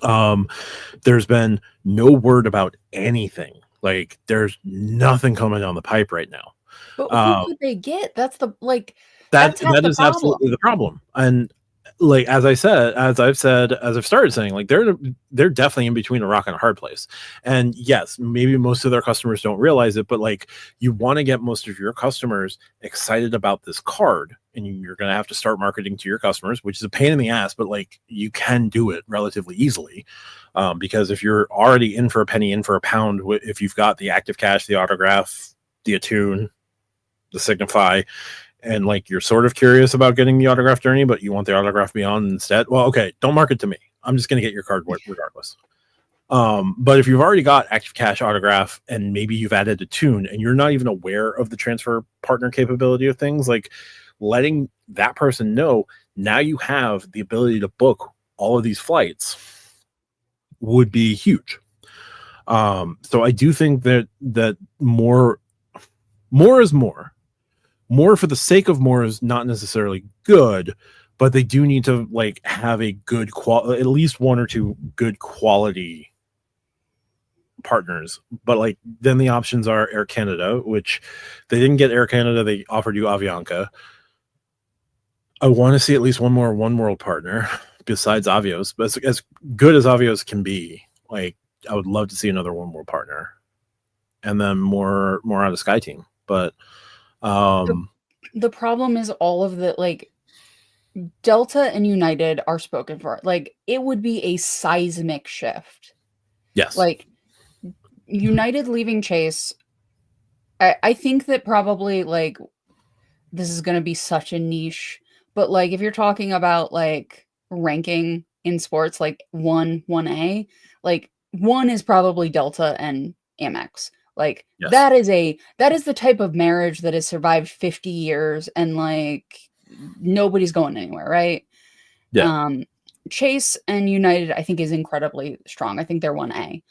Speaker 3: There's been no word about anything. Like, there's nothing coming down the pipe right now.
Speaker 2: But who could they get? That's the
Speaker 3: that is absolutely the problem. And like, as I've started saying, like, they're definitely in between a rock and a hard place. And yes, maybe most of their customers don't realize it, but like, you want to get most of your customers excited about this card, and you're going to have to start marketing to your customers, which is a pain in the ass, but like, you can do it relatively easily. Because if you're already in for a penny, in for a pound, if you've got the Active Cash, the Autograph, the Attune, the Signify, and like, you're sort of curious about getting the Autograph Journey, but you want the Autograph Beyond instead, well, okay, don't market to me. I'm just going to get your card regardless. But if you've already got Active Cash, Autograph, and maybe you've added a Tune, and you're not even aware of the transfer partner capability of things, like letting that person know now you have the ability to book all of these flights would be huge. So I do think that more is more. More for the sake of more is not necessarily good, but they do need to like have a good at least 1 or 2 good quality partners. But like, then the options are Air Canada, which they didn't get Air Canada. They offered you Avianca. I want to see at least one more One World partner besides Avios, but as good as Avios can be, like, I would love to see another One World partner, and then more out of SkyTeam. But
Speaker 2: the problem is all of the, like, Delta and United are spoken for. Like, it would be a seismic shift.
Speaker 1: Yes.
Speaker 2: Like, United leaving Chase, I think that probably, like, this is going to be such a niche, but, like, if you're talking about, like, ranking in sports, like 1A, like, 1 is probably Delta and Amex. Like,
Speaker 1: Yes.
Speaker 2: that is the type of marriage that has survived 50 years and, like, nobody's going anywhere, right?
Speaker 1: Yeah.
Speaker 2: Chase and United, I think, is incredibly strong. I think they're 1A.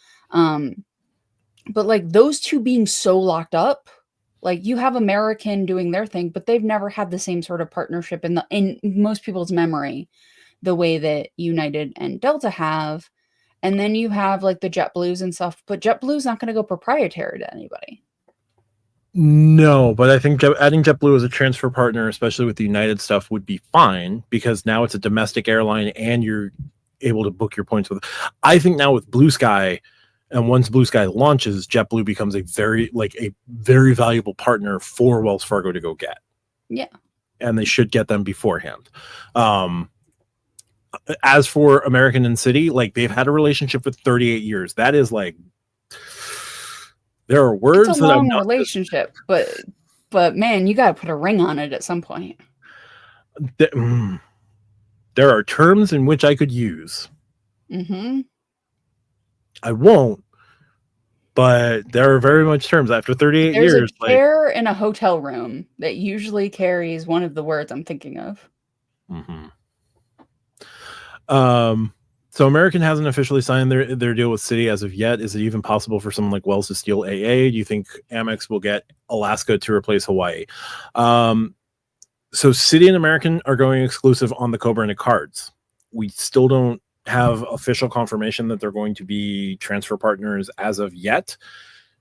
Speaker 2: But, like, those two being so locked up, like, you have American doing their thing, but they've never had the same sort of partnership in most people's memory the way that United and Delta have. And then you have, like, the JetBlues and stuff, but JetBlue's not gonna go proprietary to anybody.
Speaker 3: No, but I think adding JetBlue as a transfer partner, especially with the United stuff, would be fine because now it's a domestic airline and you're able to book your points with. I think now with Blue Sky, and once Blue Sky launches, JetBlue becomes a very valuable partner for Wells Fargo to go get.
Speaker 2: Yeah.
Speaker 3: And they should get them beforehand. As for American and City, like, they've had a relationship for 38 years. That is, like, there are words
Speaker 2: it's a
Speaker 3: that
Speaker 2: long
Speaker 3: I'm not
Speaker 2: relationship, but man, you got to put a ring on it at some point.
Speaker 3: There are terms in which I could use.
Speaker 2: Mm-hmm.
Speaker 3: I won't, but there are very much terms after 38
Speaker 2: There's
Speaker 3: years.
Speaker 2: a chair in a hotel room that usually carries one of the words I'm thinking of.
Speaker 3: Mm-hmm. So American hasn't officially signed their deal with Citi as of yet. Is it even possible for someone like Wells to steal AA? Do you think Amex will get Alaska to replace Hawaii? So Citi and American are going exclusive on the co-branded cards. We still don't have official confirmation that they're going to be transfer partners as of yet.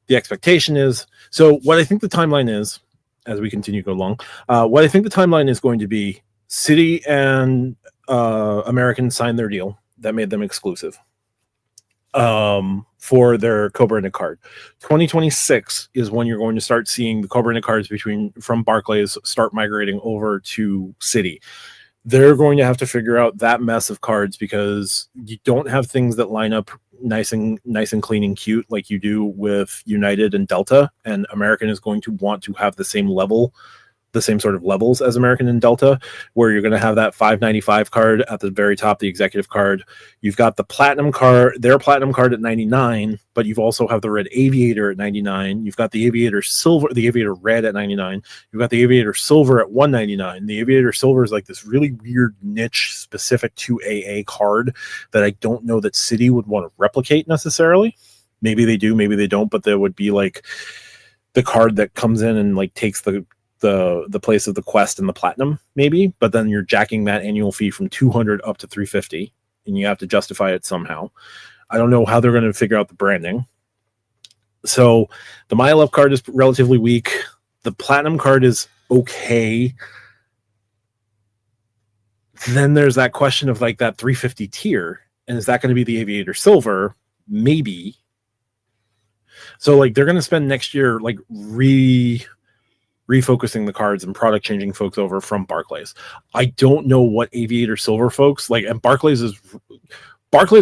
Speaker 3: The expectation is, so what I think the timeline is, as we continue to go along, what I think the timeline is going to be, Citi and American signed their deal that made them exclusive for their co-branded card. 2026 is when you're going to start seeing the co-branded cards from Barclays start migrating over to Citi. They're going to have to figure out that mess of cards because you don't have things that line up nice and clean and cute like you do with United and Delta, and American is going to want to have the same sort of levels as American and Delta, where you're going to have that $5.95 card at the very top, the executive card. You've got the platinum card, their platinum card at $99, but you've also have the red aviator at $99. You've got the aviator silver, the aviator red at $99. You've got the aviator silver at $199. The aviator silver is like this really weird niche specific to AA card that I don't know that Citi would want to replicate necessarily. Maybe they do, maybe they don't, but there would be like the card that comes in and like takes the place of the Quest and the Platinum, maybe, but then you're jacking that annual fee from $200 up to $350, and you have to justify it somehow. I don't know how they're going to figure out the branding. So the MyLove card is relatively weak. The Platinum card is okay. Then there's that question of like that 350 tier, and is that going to be the Aviator Silver? Maybe. So like they're going to spend next year like refocusing the cards and product changing folks over from Barclays. I don't know what Aviator Silver folks like, and Barclays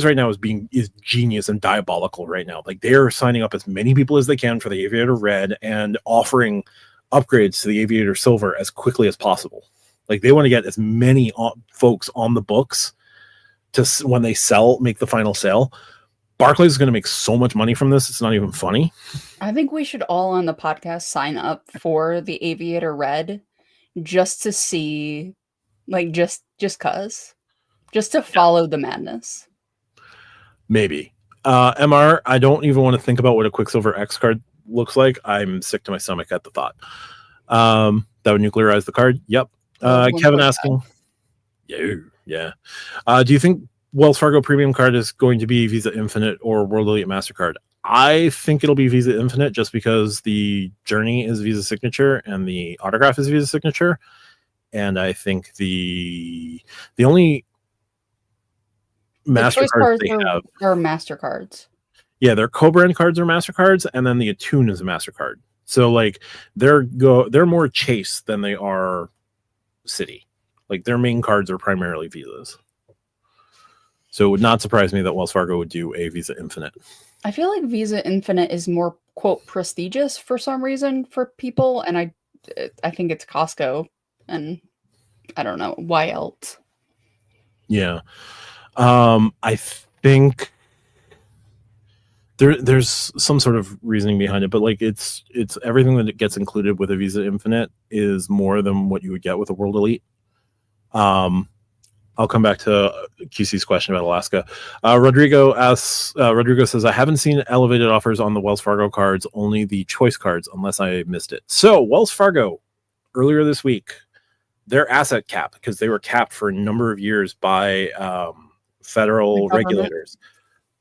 Speaker 3: right now is genius and diabolical right now. Like they are signing up as many people as they can for the Aviator Red and offering upgrades to the Aviator Silver as quickly as possible. Like they want to get as many folks on the books to when they make the final sale. Barclays is going to make so much money from this. It's not even funny.
Speaker 2: I think we should all on the podcast sign up for the Aviator Red just to see, like, just to follow the madness.
Speaker 3: Maybe. MR, I don't even want to think about what a Quicksilver X card looks like. I'm sick to my stomach at the thought. That would nuclearize the card. Yep. Kevin asking. Yeah. Do you think Wells Fargo Premium card is going to be Visa Infinite or World Elite MasterCard? I think it'll be Visa Infinite just because the journey is Visa Signature and the autograph is Visa Signature. And I think the only MasterCards they have
Speaker 2: are MasterCards.
Speaker 3: Yeah, their co-brand cards are MasterCards, and then the Attune is a MasterCard. So like they're more Chase than they are Citi. Like their main cards are primarily Visas. So it would not surprise me that Wells Fargo would do a Visa Infinite.
Speaker 2: I feel like Visa Infinite is more, quote, prestigious for some reason for people. And I think it's Costco, and I don't know why else.
Speaker 3: Yeah. I think there's some sort of reasoning behind it, but like it's everything that it gets included with a Visa Infinite is more than what you would get with a World Elite. I'll come back to QC's question about Alaska. Rodrigo says, I haven't seen elevated offers on the Wells Fargo cards, only the choice cards, unless I missed it. So Wells Fargo, earlier this week, their asset cap, because they were capped for a number of years by federal regulators.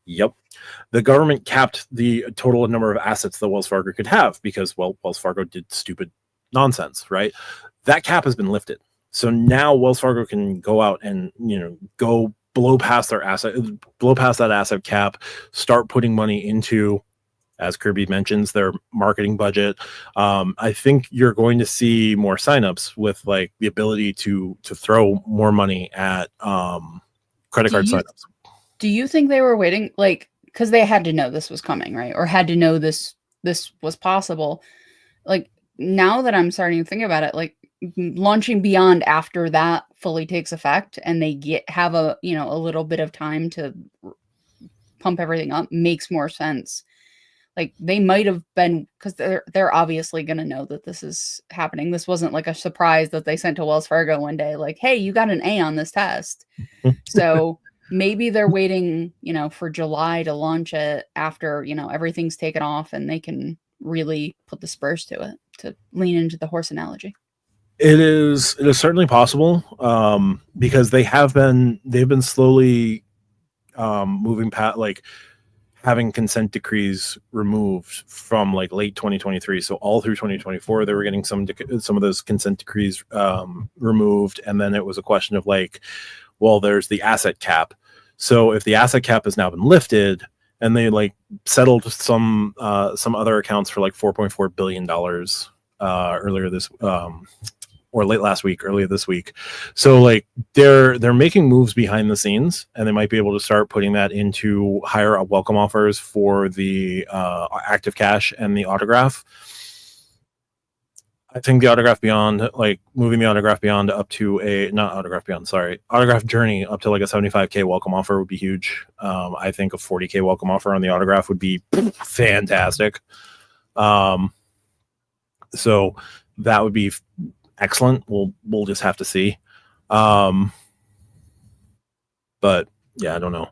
Speaker 3: Yep. The government capped the total number of assets that Wells Fargo could have because, well, Wells Fargo did stupid nonsense, right? That cap has been lifted. So now Wells Fargo can go out and, go blow past that asset cap, start putting money into, as Kirby mentions, their marketing budget. I think you're going to see more signups with like the ability to throw more money at credit card signups.
Speaker 2: Do you think they were waiting, like, because they had to know this was coming, right? Or had to know this was possible. Like, now that I'm starting to think about it, like, launching Beyond after that fully takes effect and they have a little bit of time to pump everything up makes more sense. Like, they might have been, because they're obviously going to know that this is happening. This wasn't like a surprise that they sent to Wells Fargo one day, like, hey, you got an A on this test. So maybe they're waiting, for July to launch it after, everything's taken off and they can really put the spurs to it, to lean into the horse analogy.
Speaker 3: It is certainly possible, because they've been slowly moving past, like, having consent decrees removed from like late 2023. So all through 2024, they were getting some of those consent decrees removed. And then it was a question of like, well, there's the asset cap. So if the asset cap has now been lifted and they like settled some other accounts for like $4.4 billion earlier this or earlier this week. So like they're making moves behind the scenes, and they might be able to start putting that into higher welcome offers for the active cash and the autograph. I think the autograph beyond, like moving the autograph beyond up to autograph journey up to like a 75K welcome offer would be huge. I think a 40K welcome offer on the autograph would be fantastic. So that would be excellent. We'll just have to see. But yeah, I don't know.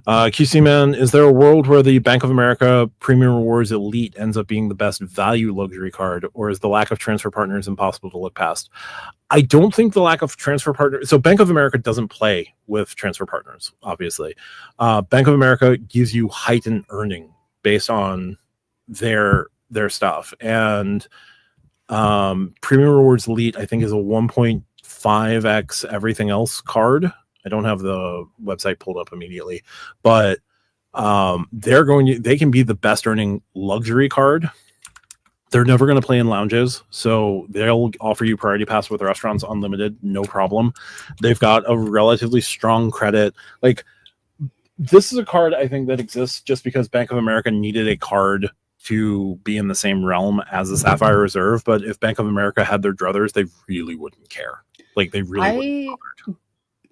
Speaker 3: QC Man, is there a world where the Bank of America Premium Rewards Elite ends up being the best value luxury card, or is the lack of transfer partners impossible to look past? I don't think the lack of transfer partners. So Bank of America doesn't play with transfer partners, obviously. Bank of America gives you heightened earning based on their stuff, and Premium Rewards Elite, I think, is a 1.5x everything else card. I don't have the website pulled up immediately, but they can be the best earning luxury card. They're never going to play in lounges, so they'll offer you priority pass with restaurants unlimited, no problem. They've got a relatively strong credit. Like, this is a card I think that exists just because Bank of America needed a card to be in the same realm as the Sapphire Reserve, but if Bank of America had their druthers, they really wouldn't care. Like, they really wouldn't bother.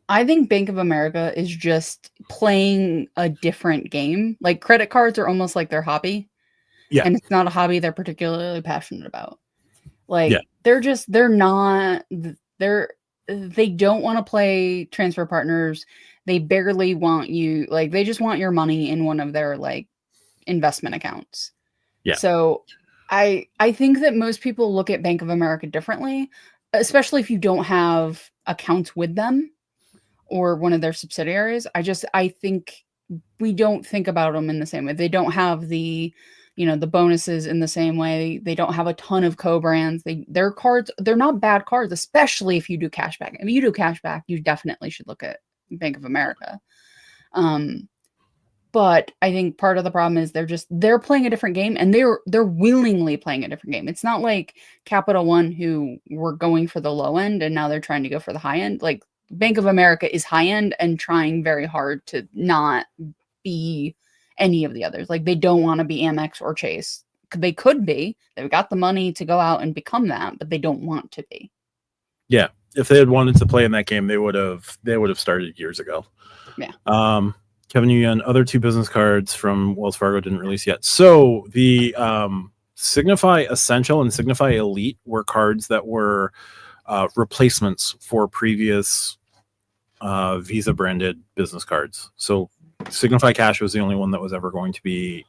Speaker 2: I think Bank of America is just playing a different game. Like, credit cards are almost like their hobby. Yeah. And it's not a hobby they're particularly passionate about. Like, yeah. They don't want to play transfer partners. They barely want you, like, they just want your money in one of their, like, investment accounts. Yeah. So I think that most people look at Bank of America differently, especially if you don't have accounts with them or one of their subsidiaries. I think we don't think about them in the same way. They don't have the, the bonuses in the same way. They don't have a ton of co-brands. Their cards, they're not bad cards, especially if you do cashback. If you do cashback, you definitely should look at Bank of America. But But I think part of the problem is they're playing a different game, and they're willingly playing a different game. It's not like Capital One, who were going for the low end and now they're trying to go for the high end. Like Bank of America is high end and trying very hard to not be any of the others. Like they don't want to be Amex or Chase. They could be. They've got the money to go out and become that, but they don't want to be.
Speaker 3: Yeah. If they had wanted to play in that game, they would have started years ago.
Speaker 2: Yeah.
Speaker 3: Kevin Nguyen, other 2 business cards from Wells Fargo didn't release yet. So the Signify Essential and Signify Elite were cards that were replacements for previous Visa branded business cards. So Signify Cash was the only one that was ever going to be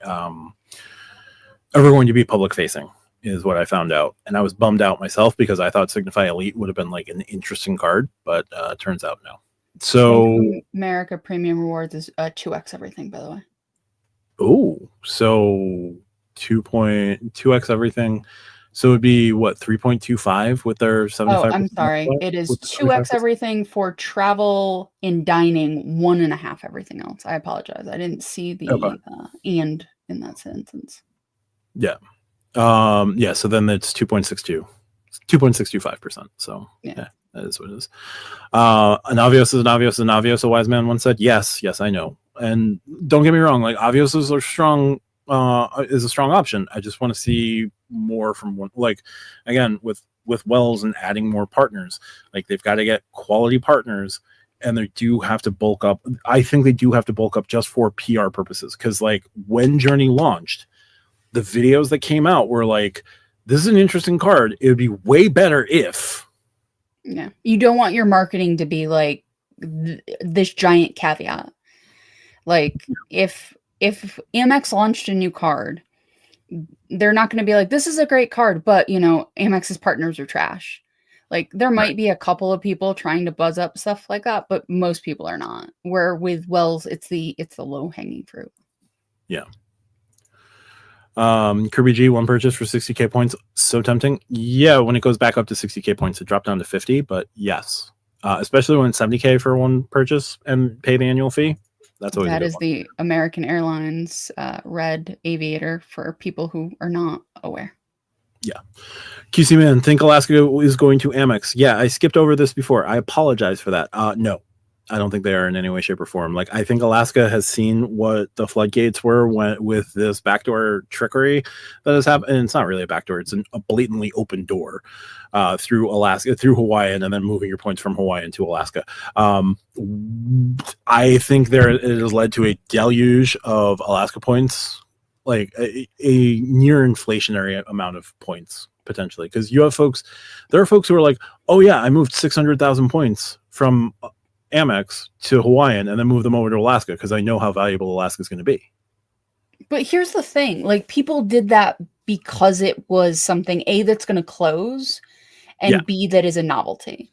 Speaker 3: public facing, is what I found out. And I was bummed out myself because I thought Signify Elite would have been like an interesting card, but turns out no. So
Speaker 2: America Premium Rewards is 2x everything, by the way.
Speaker 3: Oh, so 2.2x everything. So it would be what, 3.25 with their 75?
Speaker 2: Oh, I'm sorry. It is 2x everything for travel and dining, 1.5 everything else. I apologize. I didn't see the and in that sentence.
Speaker 3: Yeah. Yeah, so then it's 2.625%. So yeah, that is what it is. An Avios is an Avios is an Avios, a wise man once said. Yes, I know. And don't get me wrong, like Avios is a strong option. I just want to see more from one, like again with Wells and adding more partners. Like they've got to get quality partners, and they do have to bulk up. I think they do have to bulk up just for PR purposes, because like when Journey launched, the videos that came out were like, this is an interesting card. It would be way better if.
Speaker 2: Yeah. You don't want your marketing to be like this giant caveat. Like if Amex launched a new card, they're not going to be like, this is a great card, but you know, Amex's partners are trash. Like there might be a couple of people trying to buzz up stuff like that, but most people are not. Where with Wells, it's the low hanging fruit.
Speaker 3: Yeah. Kirby G, one purchase for 60k points. So tempting. Yeah, when it goes back up to 60k points, it dropped down to 50, but yes. Especially when it's 70k for one purchase and pay the annual fee. That's always
Speaker 2: that is one. The American Airlines Red Aviator for people who are not aware.
Speaker 3: Yeah. QC Man, think Alaska is going to Amex. Yeah, I skipped over this before. I apologize for that. No. I don't think they are in any way, shape, or form. Like, I think Alaska has seen what the floodgates were with this backdoor trickery that has happened. And it's not really a backdoor; it's a blatantly open door through Alaska, through Hawaiian, and then moving your points from Hawaiian to Alaska. I think it has led to a deluge of Alaska points, like a near inflationary amount of points potentially. Because there are folks who are like, "Oh yeah, I moved 600,000 points from Amex to Hawaiian and then move them over to Alaska because I know how valuable Alaska is going to be."
Speaker 2: But here's the thing, like people did that because it was something A, that's going to close, and B, that is a novelty.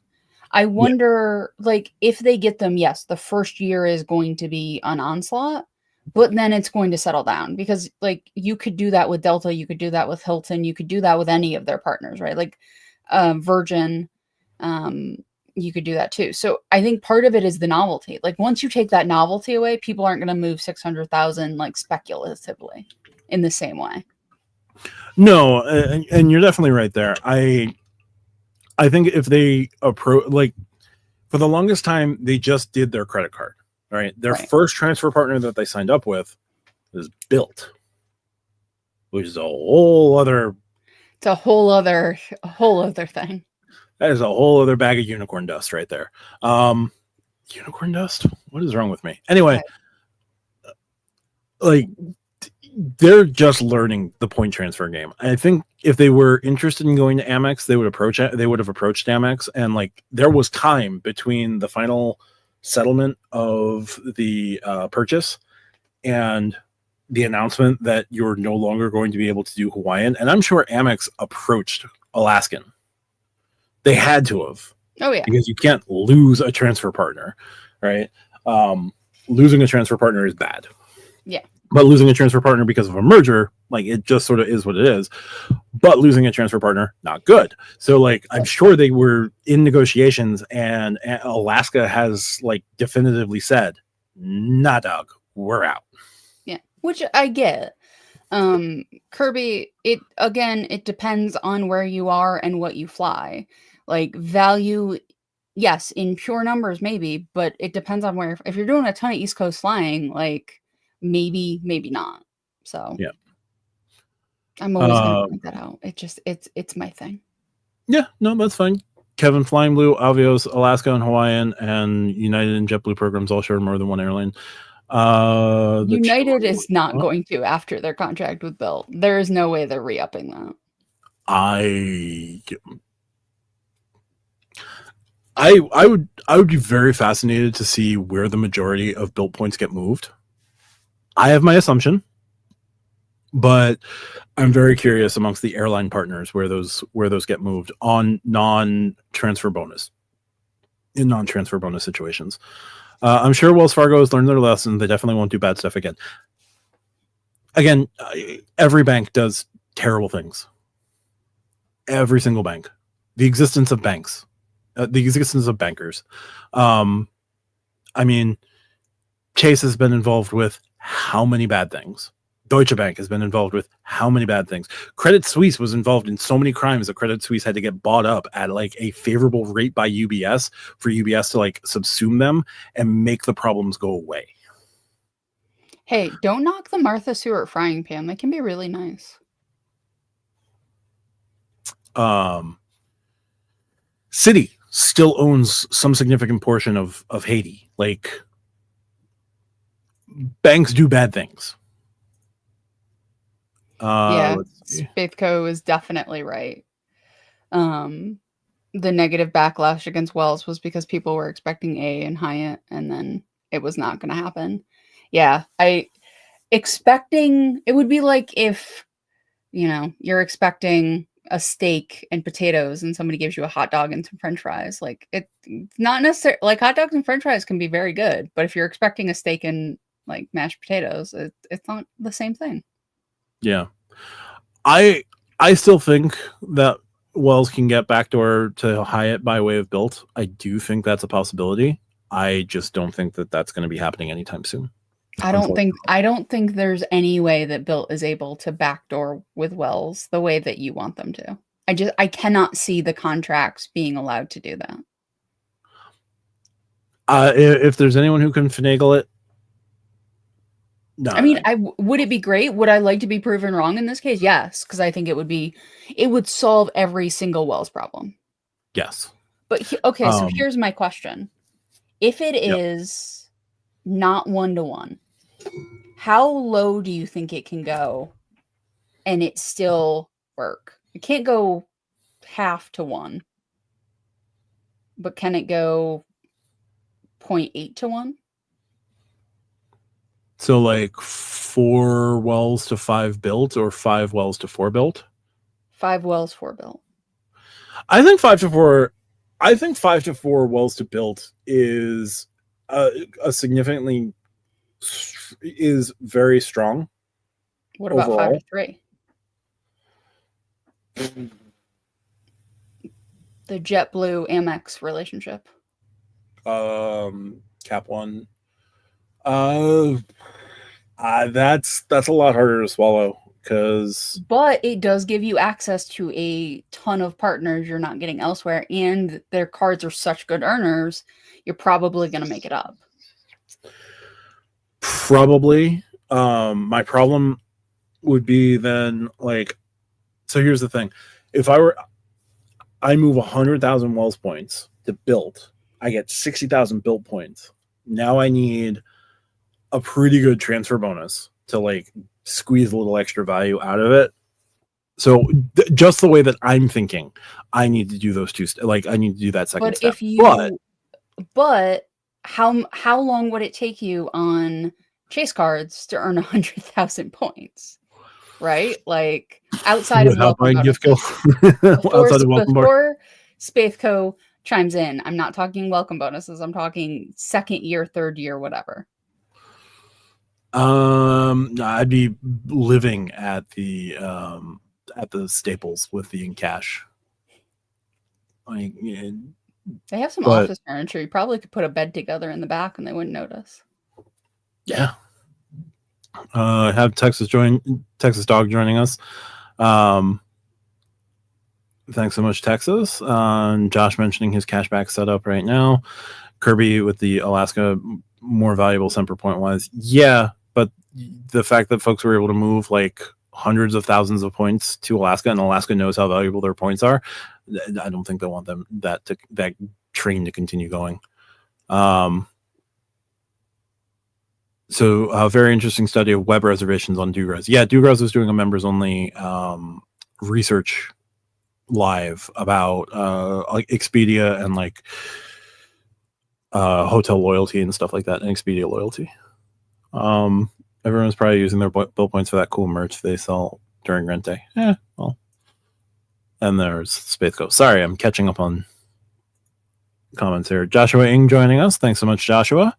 Speaker 2: I wonder, like, if they get them, yes, the first year is going to be an onslaught, but then it's going to settle down because like you could do that with Delta, you could do that with Hilton, you could do that with any of their partners, right? Like Virgin, you could do that too. So I think part of it is the novelty. Like once you take that novelty away, people aren't going to move 600,000 like speculatively in the same way.
Speaker 3: No, and you're definitely right there. I think if they approach, like for the longest time, they just did their credit card, right? Their first transfer partner that they signed up with is Bilt, which is a whole other.
Speaker 2: It's a whole other thing.
Speaker 3: That is a whole other bag of unicorn dust right there. Unicorn dust? What is wrong with me? Anyway, like they're just learning the point transfer game. I think if they were interested in going to Amex, they would have approached Amex, and like there was time between the final settlement of the purchase and the announcement that you're no longer going to be able to do Hawaiian. And I'm sure Amex approached Alaskan. They had to have.
Speaker 2: Oh, yeah.
Speaker 3: Because you can't lose a transfer partner, right? Losing a transfer partner is bad.
Speaker 2: Yeah.
Speaker 3: But losing a transfer partner because of a merger, like it just sort of is what it is. But losing a transfer partner, not good. So like I'm sure they were in negotiations and Alaska has like definitively said, nah, dog, we're out.
Speaker 2: which I get. Kirby, it depends on where you are and what you fly. Like value, yes, in pure numbers maybe, but it depends on where. If you're doing a ton of East Coast flying, like maybe not. So
Speaker 3: yeah,
Speaker 2: I'm always gonna point that out. It's my thing.
Speaker 1: Yeah, no, that's fine. Kevin, Flying Blue, Avios, Alaska and Hawaiian, and United and JetBlue programs all share more than one airline.
Speaker 2: United is not going to after their contract with Bill. There is no way they're re-upping that.
Speaker 1: I would be very fascinated to see where the majority of Bilt points get moved. I have my assumption, but I'm very curious amongst the airline partners where those get moved on non-transfer bonus situations. I'm sure Wells Fargo has learned their lesson. They definitely won't do bad stuff again. Again, every bank does terrible things. Every single bank. The existence of banks. The existence of bankers. I mean, Chase has been involved with how many bad things? Deutsche Bank has been involved with how many bad things? Credit Suisse was involved in so many crimes that Credit Suisse had to get bought up at like a favorable rate by UBS for UBS to like subsume them and make the problems go away.
Speaker 2: Hey, don't knock the Martha Stewart frying pan. They can be really nice.
Speaker 1: Citi still owns some significant portion of Haiti. Like, banks do bad things.
Speaker 2: Yeah, Spaithco is definitely right. The negative backlash against Wells was because people were expecting A and Hyatt, and then it was not going to happen. Yeah, it would be like if, you're expecting a steak and potatoes and somebody gives you a hot dog and some french fries. Like, it's not necessarily like hot dogs and french fries can be very good, but if you're expecting a steak and like mashed potatoes, it's not the same thing.
Speaker 1: Yeah. I still think that Wells can get backdoor to Hyatt by way of Bilt. I do think that's a possibility. I just don't think that that's going to be happening anytime soon.
Speaker 2: I don't think there's any way that Bilt is able to backdoor with Wells the way that you want them to. I cannot see the contracts being allowed to do that.
Speaker 1: If there's anyone who can finagle it, no.
Speaker 2: I mean, would it be great? Would I like to be proven wrong in this case? Yes, because I think it would solve every single Wells problem.
Speaker 1: Yes.
Speaker 2: But okay, so here's my question. If it is not 1-to-1, how low do you think it can go and it still work? It can't go 0.5-to-1. But can it go 0.8-to-1?
Speaker 1: So like 4 Wells to 5 Bilt or 5 Wells to 4 Bilt?
Speaker 2: 5 Wells, 4 Bilt.
Speaker 1: I think 5 to 4. I think 5 to 4 Wells to Bilt is a significantly is very strong.
Speaker 2: What about overall? 5 to 3? The JetBlue Amex relationship.
Speaker 1: Cap One. That's a lot harder to swallow
Speaker 2: but it does give you access to a ton of partners you're not getting elsewhere, and their cards are such good earners, you're probably going to make it up.
Speaker 1: Probably. My problem would be then, like, so here's the thing. If I move 100,000 Wells points to Bilt, I get 60,000 Bilt points. Now I need a pretty good transfer bonus to like squeeze a little extra value out of it. So just the way that I'm thinking, I need to do those two. I need to do that second step.
Speaker 2: But how long would it take you on Chase cards to earn 100,000 points? Right? Like outside of welcome bonuses. Before Spaithco chimes in, I'm not talking welcome bonuses. I'm talking second year, third year, whatever.
Speaker 1: I'd be living at the Staples with the in cash.
Speaker 2: They have some office furniture. You probably could put a bed together in the back and they wouldn't notice.
Speaker 1: Yeah. Have Texas Dog joining us. Thanks so much, Texas. Josh mentioning his cashback setup right now. Kirby with the Alaska, more valuable Semper point wise. Yeah, but the fact that folks were able to move like hundreds of thousands of points to Alaska, and Alaska knows how valuable their points are, I don't think they want that train to continue going. So a very interesting study of web reservations on Dugras. Yeah, Dugras was doing a members only research live about like Expedia and like hotel loyalty and stuff like that, and Expedia loyalty. Everyone's probably using their bill points for that cool merch they sell during rent day. Well. And there's Spaceco. Sorry, I'm catching up on comments here. Joshua Ing joining us. Thanks so much, Joshua.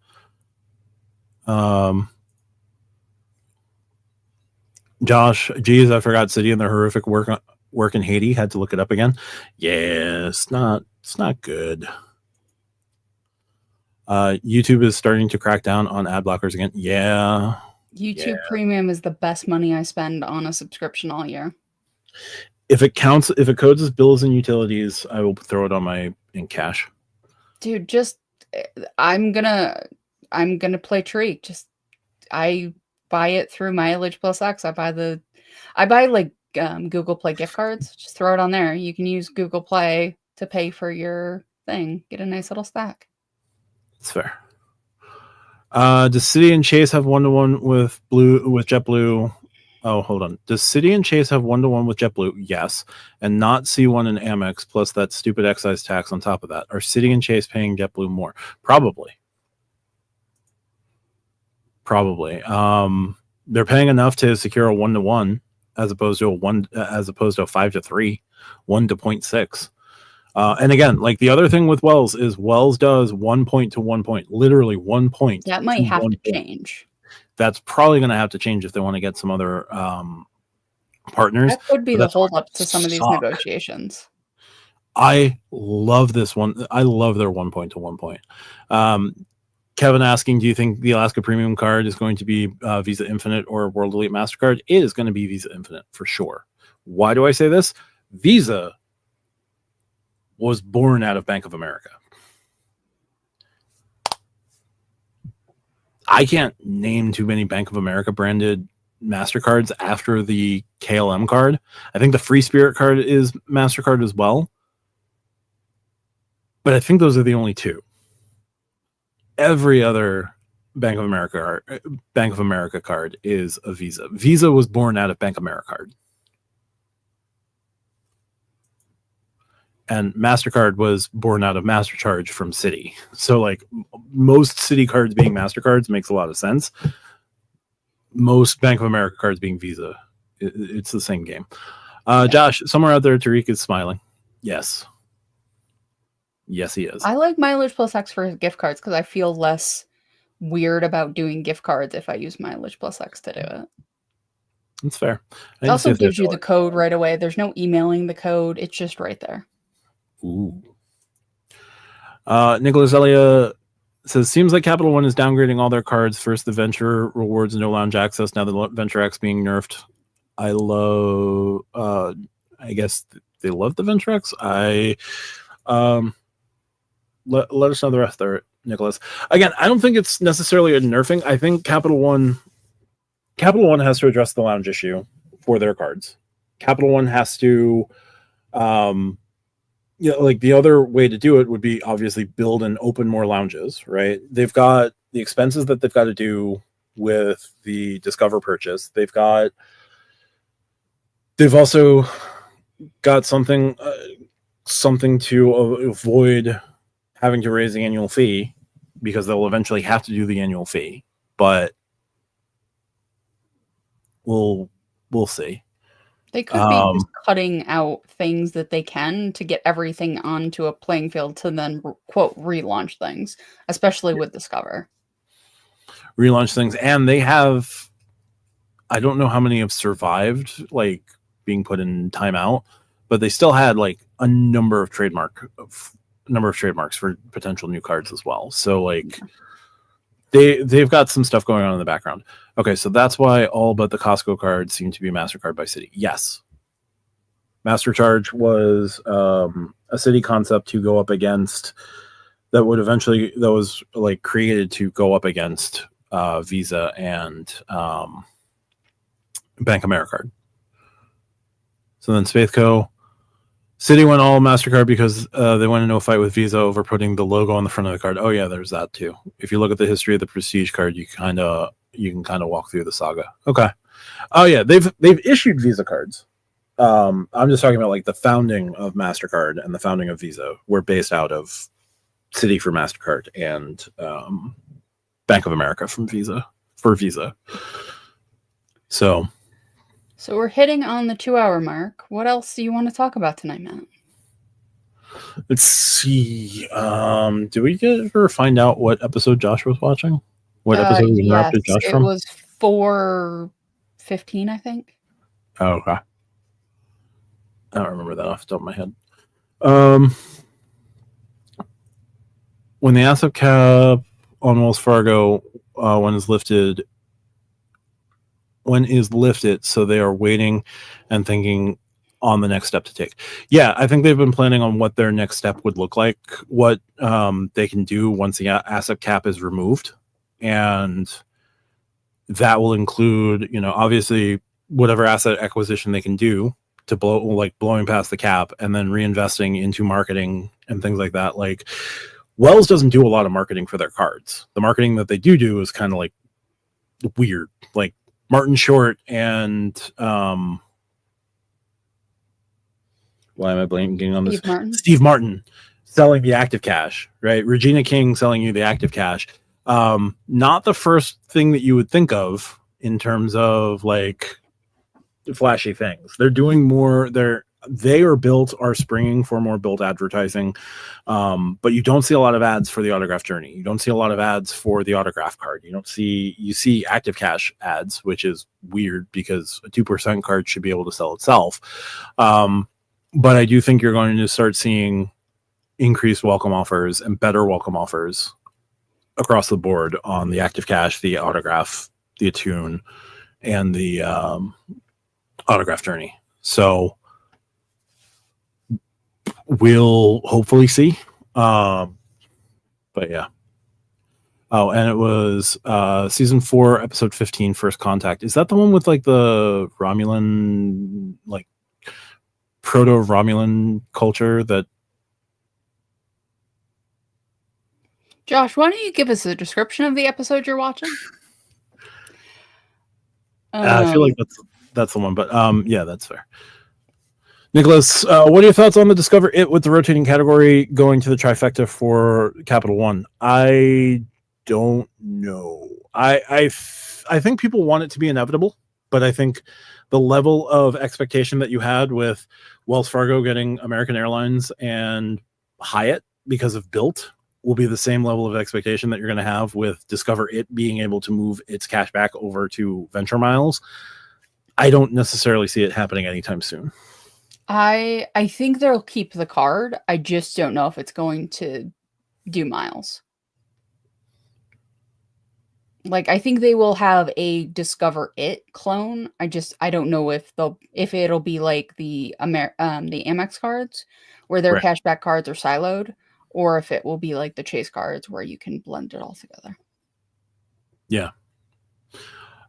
Speaker 1: Josh, geez, I forgot City and their horrific work in Haiti. Had to look it up again. Yeah, it's not good. YouTube is starting to crack down on ad blockers again. Yeah.
Speaker 2: YouTube Premium is the best money I spend on a subscription all year.
Speaker 1: If it counts, if it codes as bills and utilities, I will throw it on in cash.
Speaker 2: Dude, I'm gonna play Treat. I buy it through Mileage Plus X. I buy like Google Play gift cards. Just throw it on there. You can use Google Play to pay for your thing. Get a nice little stack.
Speaker 1: That's fair. Does Citi and Chase have 1-to-1 with JetBlue? Oh, hold on. Does Citi and Chase have 1-to-1 with JetBlue? Yes. And not C1 and Amex plus that stupid excise tax on top of that. Are Citi and Chase paying JetBlue more? Probably. They're paying enough to secure a 1-to-1 as opposed to a 5-to-3, 1-to-0.6. And again, like the other thing with Wells is Wells does 1 point to 1 point, literally 1 point.
Speaker 2: That might have to change.
Speaker 1: That's probably going to have to change if they want to get some other partners.
Speaker 2: That could be the holdup to some of these negotiations.
Speaker 1: I love this one. I love their 1 point to 1 point. Kevin asking, do you think the Alaska Premium card is going to be Visa Infinite or World Elite MasterCard? It is going to be Visa Infinite for sure. Why do I say this? Visa was born out of Bank of America. I can't name too many Bank of America branded MasterCards after the KLM card. I think the Free Spirit card is MasterCard as well. But I think those are the only two. Every other Bank of America card is a Visa. Visa was born out of Bank of America card. And MasterCard was born out of MasterCharge from Citi. So like most Citi cards being MasterCards makes a lot of sense. Most Bank of America cards being Visa. It's the same game. Josh, somewhere out there, Tariq is smiling. Yes. Yes, he is.
Speaker 2: I like Mileage Plus X for gift cards because I feel less weird about doing gift cards if I use Mileage Plus X to do it.
Speaker 1: That's fair.
Speaker 2: It also gives you the code right away. There's no emailing the code. It's just right there.
Speaker 1: Ooh. Nicholas Elia says, seems like Capital One is downgrading all their cards. First, the Venture rewards, no lounge access. Now the Venture X being nerfed. I guess they love the Venture X. Let us know the rest there, Nicholas. Again, I don't think it's necessarily a nerfing. I think Capital One has to address the lounge issue for their cards. Capital One has to, like the other way to do it would be obviously build and open more lounges, right? They've got the expenses that they've got to do with the Discover purchase. They've also got something to avoid having to raise the annual fee, because they'll eventually have to do the annual fee, but we'll see.
Speaker 2: They could be just cutting out things that they can to get everything onto a playing field to then, quote, relaunch things, especially with Discover.
Speaker 1: Relaunch things. And they have, I don't know how many have survived, like being put in timeout, but they still had like a number of trademarks for potential new cards as well. So like they've got some stuff going on in the background. Okay, so that's why all but the Costco cards seem to be MasterCard by Citi. Yes. MasterCharge was a Citi concept to go up against that was like created to go up against Visa and Bank Americard. So then Spaithco, Citi went all MasterCard because they went into a fight with Visa over putting the logo on the front of the card. Oh yeah, there's that too. If you look at the history of the Prestige card, you can kind of walk through the saga. Okay. Oh yeah, they've issued Visa cards. I'm just talking about like the founding of MasterCard and the founding of Visa were based out of Citi for MasterCard and Bank of America for Visa. So
Speaker 2: we're hitting on the 2-hour mark. What else do you want to talk about tonight, Matt?
Speaker 1: Let's see. Did we ever find out what episode Josh was watching? What episode was interrupted Josh from?
Speaker 2: It was 4:15, I think.
Speaker 1: Oh, okay. I don't remember that off the top of my head. When the asset cap on Wells Fargo when is lifted, so they are waiting and thinking on the next step to take. Yeah, I think they've been planning on what their next step would look like, what they can do once the asset cap is removed, and that will include, obviously whatever asset acquisition they can do to blowing past the cap and then reinvesting into marketing and things like that. Like Wells doesn't do a lot of marketing for their cards. The marketing that they do is kind of like weird, like Martin Short and why am I blanking on this? Steve Martin selling the active cash, right? Regina King selling you the active cash. Not the first thing that you would think of in terms of like flashy things. They're doing more. They are springing for more built advertising, but you don't see a lot of ads for the autograph journey. You don't see a lot of ads for the autograph card. You see active cash ads, which is weird because a 2% card should be able to sell itself. But I do think you're going to start seeing increased welcome offers and better welcome offers across the board on the active cash, the autograph, the attune, and the autograph journey. So we'll hopefully see. But yeah. Oh, and it was season 4, episode 15, First Contact. Is that the one with like the Romulan, like proto-Romulan culture that?
Speaker 2: Josh, why don't you give us a description of the episode you're watching?
Speaker 1: I feel like that's the one, but yeah, that's fair. Nicholas, what are your thoughts on the Discover It with the rotating category going to the trifecta for Capital One? I don't know. I think people want it to be inevitable, but I think the level of expectation that you had with Wells Fargo getting American Airlines and Hyatt because of Bilt will be the same level of expectation that you're going to have with Discover It being able to move its cash back over to Venture Miles. I don't necessarily see it happening anytime soon.
Speaker 2: I think they'll keep the card. I just don't know if it's going to do miles. Like, I think they will have a Discover It clone. I don't know if it'll be like the Amex cards where their cashback cards are siloed, or if it will be like the Chase cards where you can blend it all together.
Speaker 1: Yeah.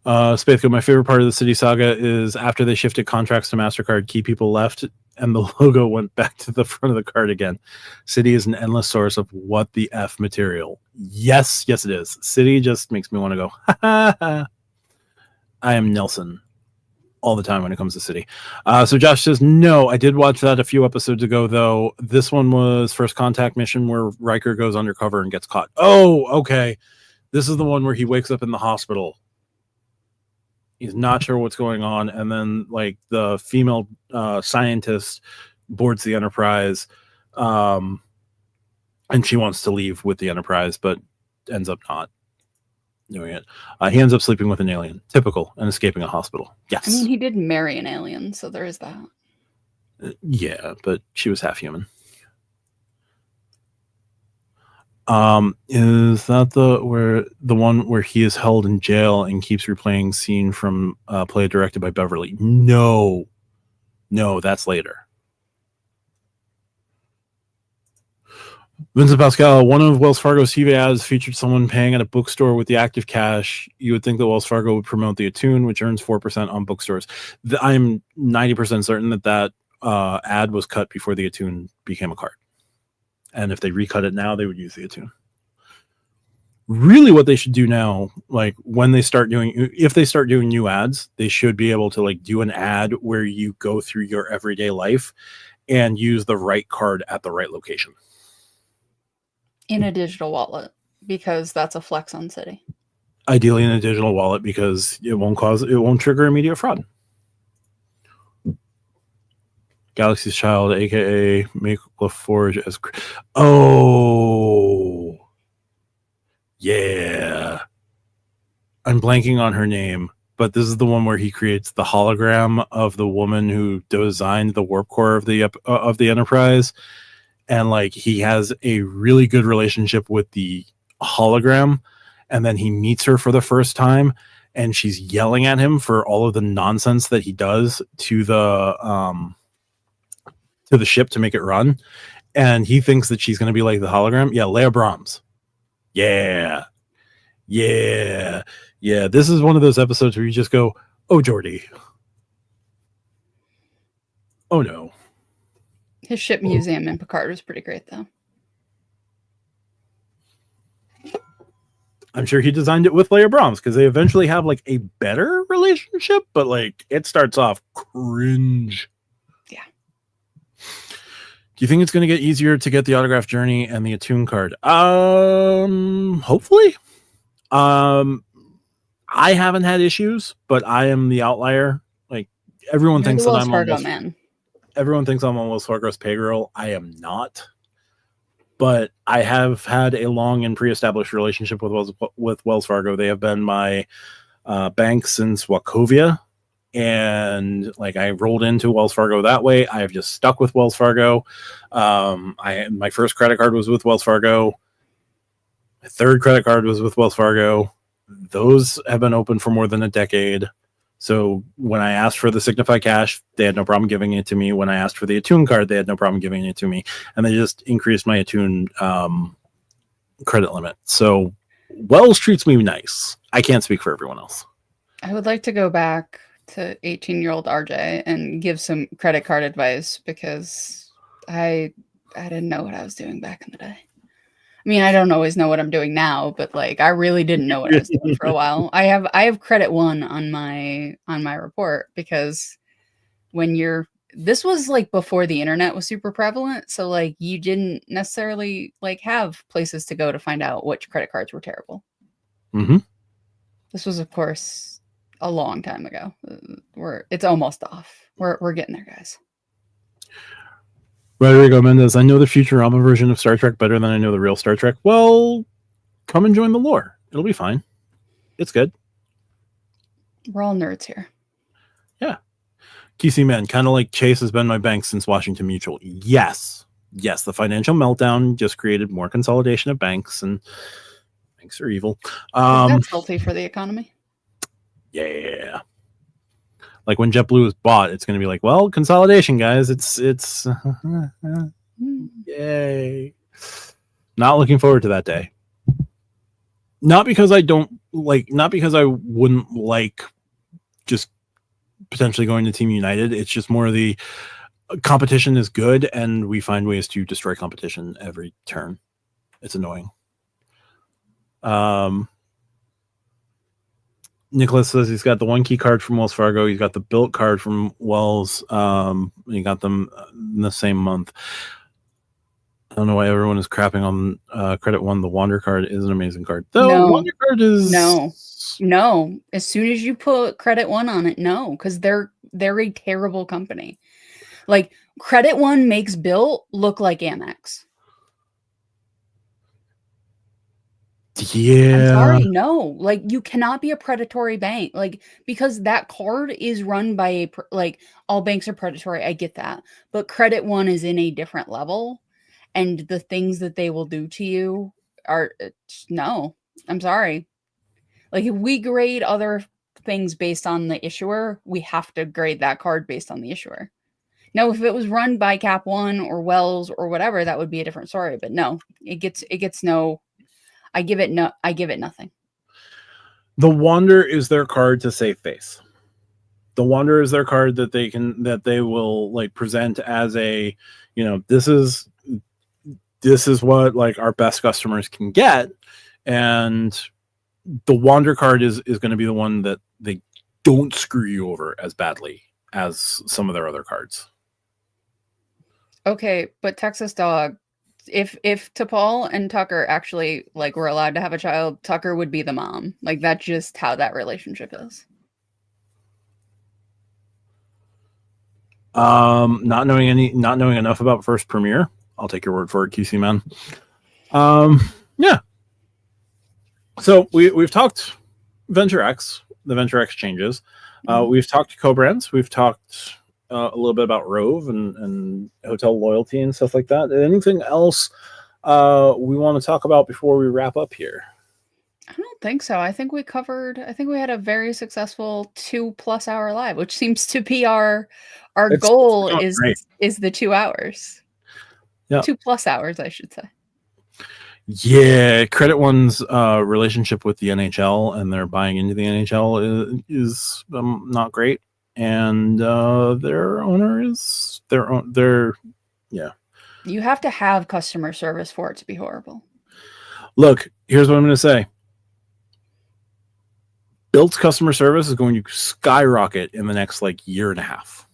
Speaker 1: Spaithco, my favorite part of the Citi saga is after they shifted contracts to MasterCard, key people left and the logo went back to the front of the card again. Citi is an endless source of what the F material. Yes, it is. Citi just makes me want to go, ha, ha, ha. I am Nelson all the time when it comes to Citi. So Josh says, no, I did watch that a few episodes ago, though. This one was First Contact mission where Riker goes undercover and gets caught. Oh, okay. This is the one where he wakes up in the hospital. He's not sure what's going on. And then like the female scientist boards the Enterprise and she wants to leave with the Enterprise, but ends up not doing it. He ends up sleeping with an alien. Typical. And escaping a hospital. Yes.
Speaker 2: I mean, he did marry an alien, so there is that.
Speaker 1: Yeah, but she was half human. Is that the one where he is held in jail and keeps replaying scene from play directed by Beverly? No, that's later. Vincent Pascal, one of Wells Fargo's TV ads featured someone paying at a bookstore with the active cash. You would think that Wells Fargo would promote the Attune, which earns 4% on bookstores. I'm 90% certain that ad was cut before the Attune became a card. And if they recut it now, they would use the Attune. Really what they should do now, like when they start doing, if they start doing new ads, they should be able to like do an ad where you go through your everyday life and use the right card at the right location.
Speaker 2: In a digital wallet, because that's a flex on Citi.
Speaker 1: Ideally in a digital wallet, because it won't trigger immediate fraud. Galaxy's Child, aka Make LaForge as yeah. I'm blanking on her name, but this is the one where he creates the hologram of the woman who designed the warp core of the Enterprise. And like he has a really good relationship with the hologram, and then he meets her for the first time, and she's yelling at him for all of the nonsense that he does to the ship to make it run, and he thinks that she's going to be like the hologram. Yeah, Leia Brahms. Yeah. This is one of those episodes where you just go, "Oh, Geordi. Oh no."
Speaker 2: His ship museum in Picard was pretty great, though.
Speaker 1: I'm sure he designed it with Leia Brahms because they eventually have like a better relationship, but like it starts off cringe.
Speaker 2: Yeah.
Speaker 1: Do you think it's going to get easier to get the autograph journey and the Attune card? Hopefully. I haven't had issues, but I am the outlier. Like everyone thinks that I'm
Speaker 2: Fargo man.
Speaker 1: Everyone thinks I'm on Wells Fargo's payroll. I am not. But I have had a long and pre-established relationship with Wells Fargo. They have been my bank since Wachovia. And like I rolled into Wells Fargo that way. I have just stuck with Wells Fargo. My first credit card was with Wells Fargo. My third credit card was with Wells Fargo. Those have been open for more than a decade. So when I asked for the Signify Cash, they had no problem giving it to me. When I asked for the Attune card, they had no problem giving it to me. And they just increased my Attune credit limit. So Wells treats me nice. I can't speak for everyone else.
Speaker 2: I would like to go back to 18-year-old RJ and give some credit card advice because I didn't know what I was doing back in the day. I mean, I don't always know what I'm doing now, but like I really didn't know what I was doing for a while. I have credit one on my report because this was like before the internet was super prevalent, so like you didn't necessarily like have places to go to find out which credit cards were terrible.
Speaker 1: Mm-hmm.
Speaker 2: This was, of course, a long time ago. It's almost off. We're getting there, guys.
Speaker 1: Rodrigo Mendez, I know the Futurama version of Star Trek better than I know the real Star Trek. Well, come and join the lore. It'll be fine. It's good.
Speaker 2: We're all nerds here.
Speaker 1: Yeah. QC Man, kind of like Chase has been my bank since Washington Mutual. Yes. The financial meltdown just created more consolidation of banks, and banks are evil.
Speaker 2: That's healthy for the economy.
Speaker 1: Yeah. Like when JetBlue is bought, it's going to be like, well, consolidation, guys. It's yay. Not looking forward to that day. Not because I wouldn't like just potentially going to Team United. It's just more the competition is good, and we find ways to destroy competition every turn. It's annoying. Nicholas says he's got the one key card from Wells Fargo. He's got the built card from Wells. He got them in the same month. I don't know why everyone is crapping on Credit One. The Wander card is an amazing card. Though Wander card is
Speaker 2: no. As soon as you put Credit One on it, no, because they're a terrible company. Like Credit One makes built look like Amex.
Speaker 1: Yeah.
Speaker 2: I'm sorry, no. Like you cannot be a predatory bank, like because that card is run by all banks are predatory. I get that, but Credit One is in a different level, and the things that they will do to you no, I'm sorry. Like if we grade other things based on the issuer, we have to grade that card based on the issuer. Now, if it was run by Cap One or Wells or whatever, that would be a different story. But no, it gets no. I give it nothing.
Speaker 1: The Wander is their card to save face. The Wander is their card that they will like present as a, this is what like our best customers can get, and the Wander card is going to be the one that they don't screw you over as badly as some of their other cards.
Speaker 2: Okay, but Texas Dog, if T'Pol and Tucker actually like were allowed to have a child, Tucker would be the mom. Like that's just how that relationship is.
Speaker 1: Not knowing enough about First Premiere, I'll take your word for it, QC man. Yeah. So we've talked Venture X, the Venture X changes. We've talked co-brands. We've talked a little bit about Rove and hotel loyalty and stuff like that. Anything else we want to talk about before we wrap up here?
Speaker 2: I don't think so. I think we had a very successful 2+ hour live, which seems to be our goal is the 2 hours. Yeah. 2+ hours, I should say.
Speaker 1: Yeah, Credit One's relationship with the NHL and their buying into the NHL is not great, and their owner is yeah.
Speaker 2: You have to have customer service for it to be horrible.
Speaker 1: Look, here's what I'm going to say. Built's customer service is going to skyrocket in the next year and a half.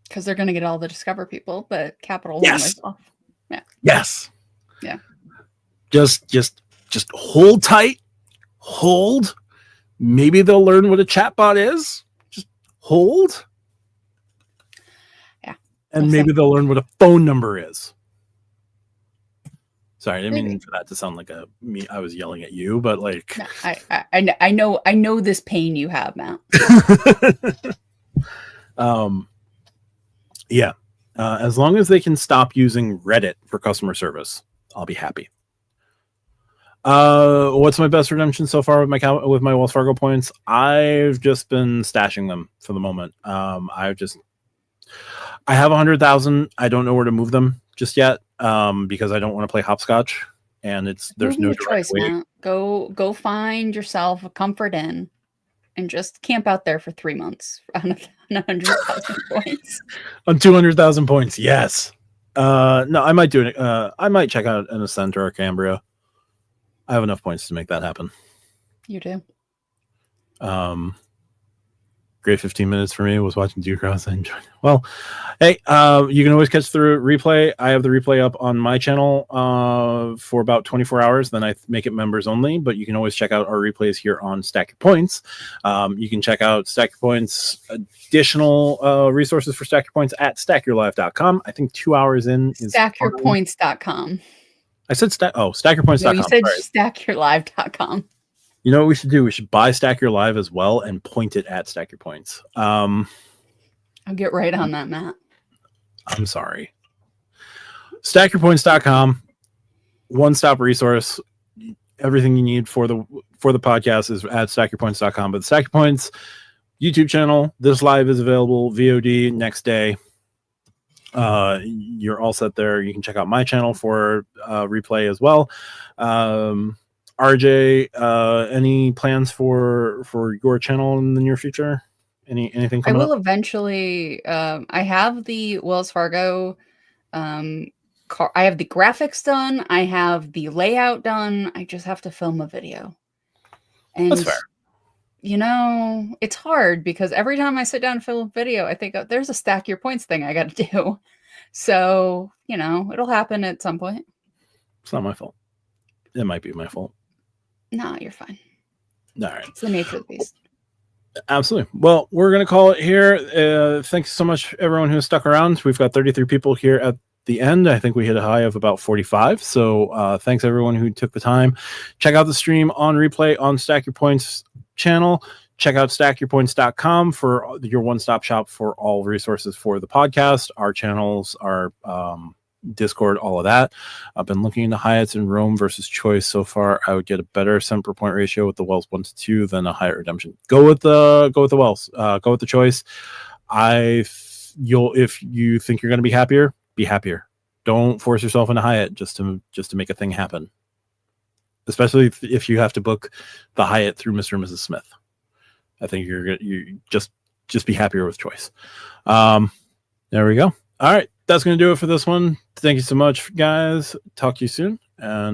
Speaker 2: Because they're going to get all the Discover people, but Capital
Speaker 1: One
Speaker 2: is off. Yeah.
Speaker 1: Yes.
Speaker 2: Yeah.
Speaker 1: Just hold tight. Hold. Maybe they'll learn what a chatbot is. Just hold.
Speaker 2: Yeah.
Speaker 1: And maybe they'll learn what a phone number is. Sorry, I didn't mean for that to sound like I was yelling at you, but
Speaker 2: No, I know this pain you have, Matt.
Speaker 1: Yeah. As long as they can stop using Reddit for customer service, I'll be happy. What's my best redemption so far with my Wells Fargo points? I've just been stashing them for the moment. I have 100,000. I don't know where to move them just yet. Because I don't want to play hopscotch, and there's no
Speaker 2: choice, Matt. Go find yourself a Comfort Inn and just camp out there for 3 months on 100,000 points.
Speaker 1: On 200,000 points, yes. No, I might do it. I might check out an Ascent or a Cambria. I have enough points to make that happen.
Speaker 2: You do.
Speaker 1: Great 15 minutes for me was watching Ducross. I enjoyed it. Well, hey, you can always catch the replay. I have the replay up on my channel for about 24 hours. Then I make it members only, but you can always check out our replays here on Stack Your Points. You can check out Stack Your Points, additional resources for Stack Your Points at stackyourlive.com. I think 2 hours in is
Speaker 2: stackyourpoints.com.
Speaker 1: I said stackyourpoints.com.
Speaker 2: No, you said stackyourlive.com.
Speaker 1: You know what we should do? We should buy Stack Your Live as well and point it at Stack Your Points.
Speaker 2: I'll get right on that, Matt.
Speaker 1: I'm sorry. StackYourPoints.com, one-stop resource. Everything you need for the podcast is at StackYourPoints.com. But the Stack Your Points YouTube channel, this live is available VOD next day. You're all set there. You can check out my channel for replay as well. RJ, any plans for your channel in the near future? Anything coming
Speaker 2: up? I will
Speaker 1: up?
Speaker 2: Eventually. I have the Wells Fargo. I have the graphics done. I have the layout done. I just have to film a video. And
Speaker 1: that's fair.
Speaker 2: It's hard because every time I sit down and film a video, I think, oh, there's a Stack Your Points thing I got to do. So, it'll happen at some point.
Speaker 1: It's not my fault. It might be my fault.
Speaker 2: No, you're fine.
Speaker 1: All right.
Speaker 2: It's the nature of the beast.
Speaker 1: Absolutely. Well, we're going to call it here. Thanks so much, everyone who stuck around. We've got 33 people here at the end. I think we hit a high of about 45. So thanks, everyone who took the time. Check out the stream on replay on Stack Your Points channel. Check out stackyourpoints.com for your one-stop shop for all resources for the podcast. Our channels are Discord, all of that. I've been looking into Hyatts in Rome versus Choice so far. I would get a better cent per point ratio with the Wells 1-2 than a Hyatt Redemption. Go with the Wells. Go with the Choice. If you think you're going to be happier, be happier. Don't force yourself into Hyatt just to make a thing happen. Especially if you have to book the Hyatt through Mr. and Mrs. Smith. I think you just be happier with Choice. There we go. All right, that's going to do it for this one. Thank you so much, guys. Talk to you soon, and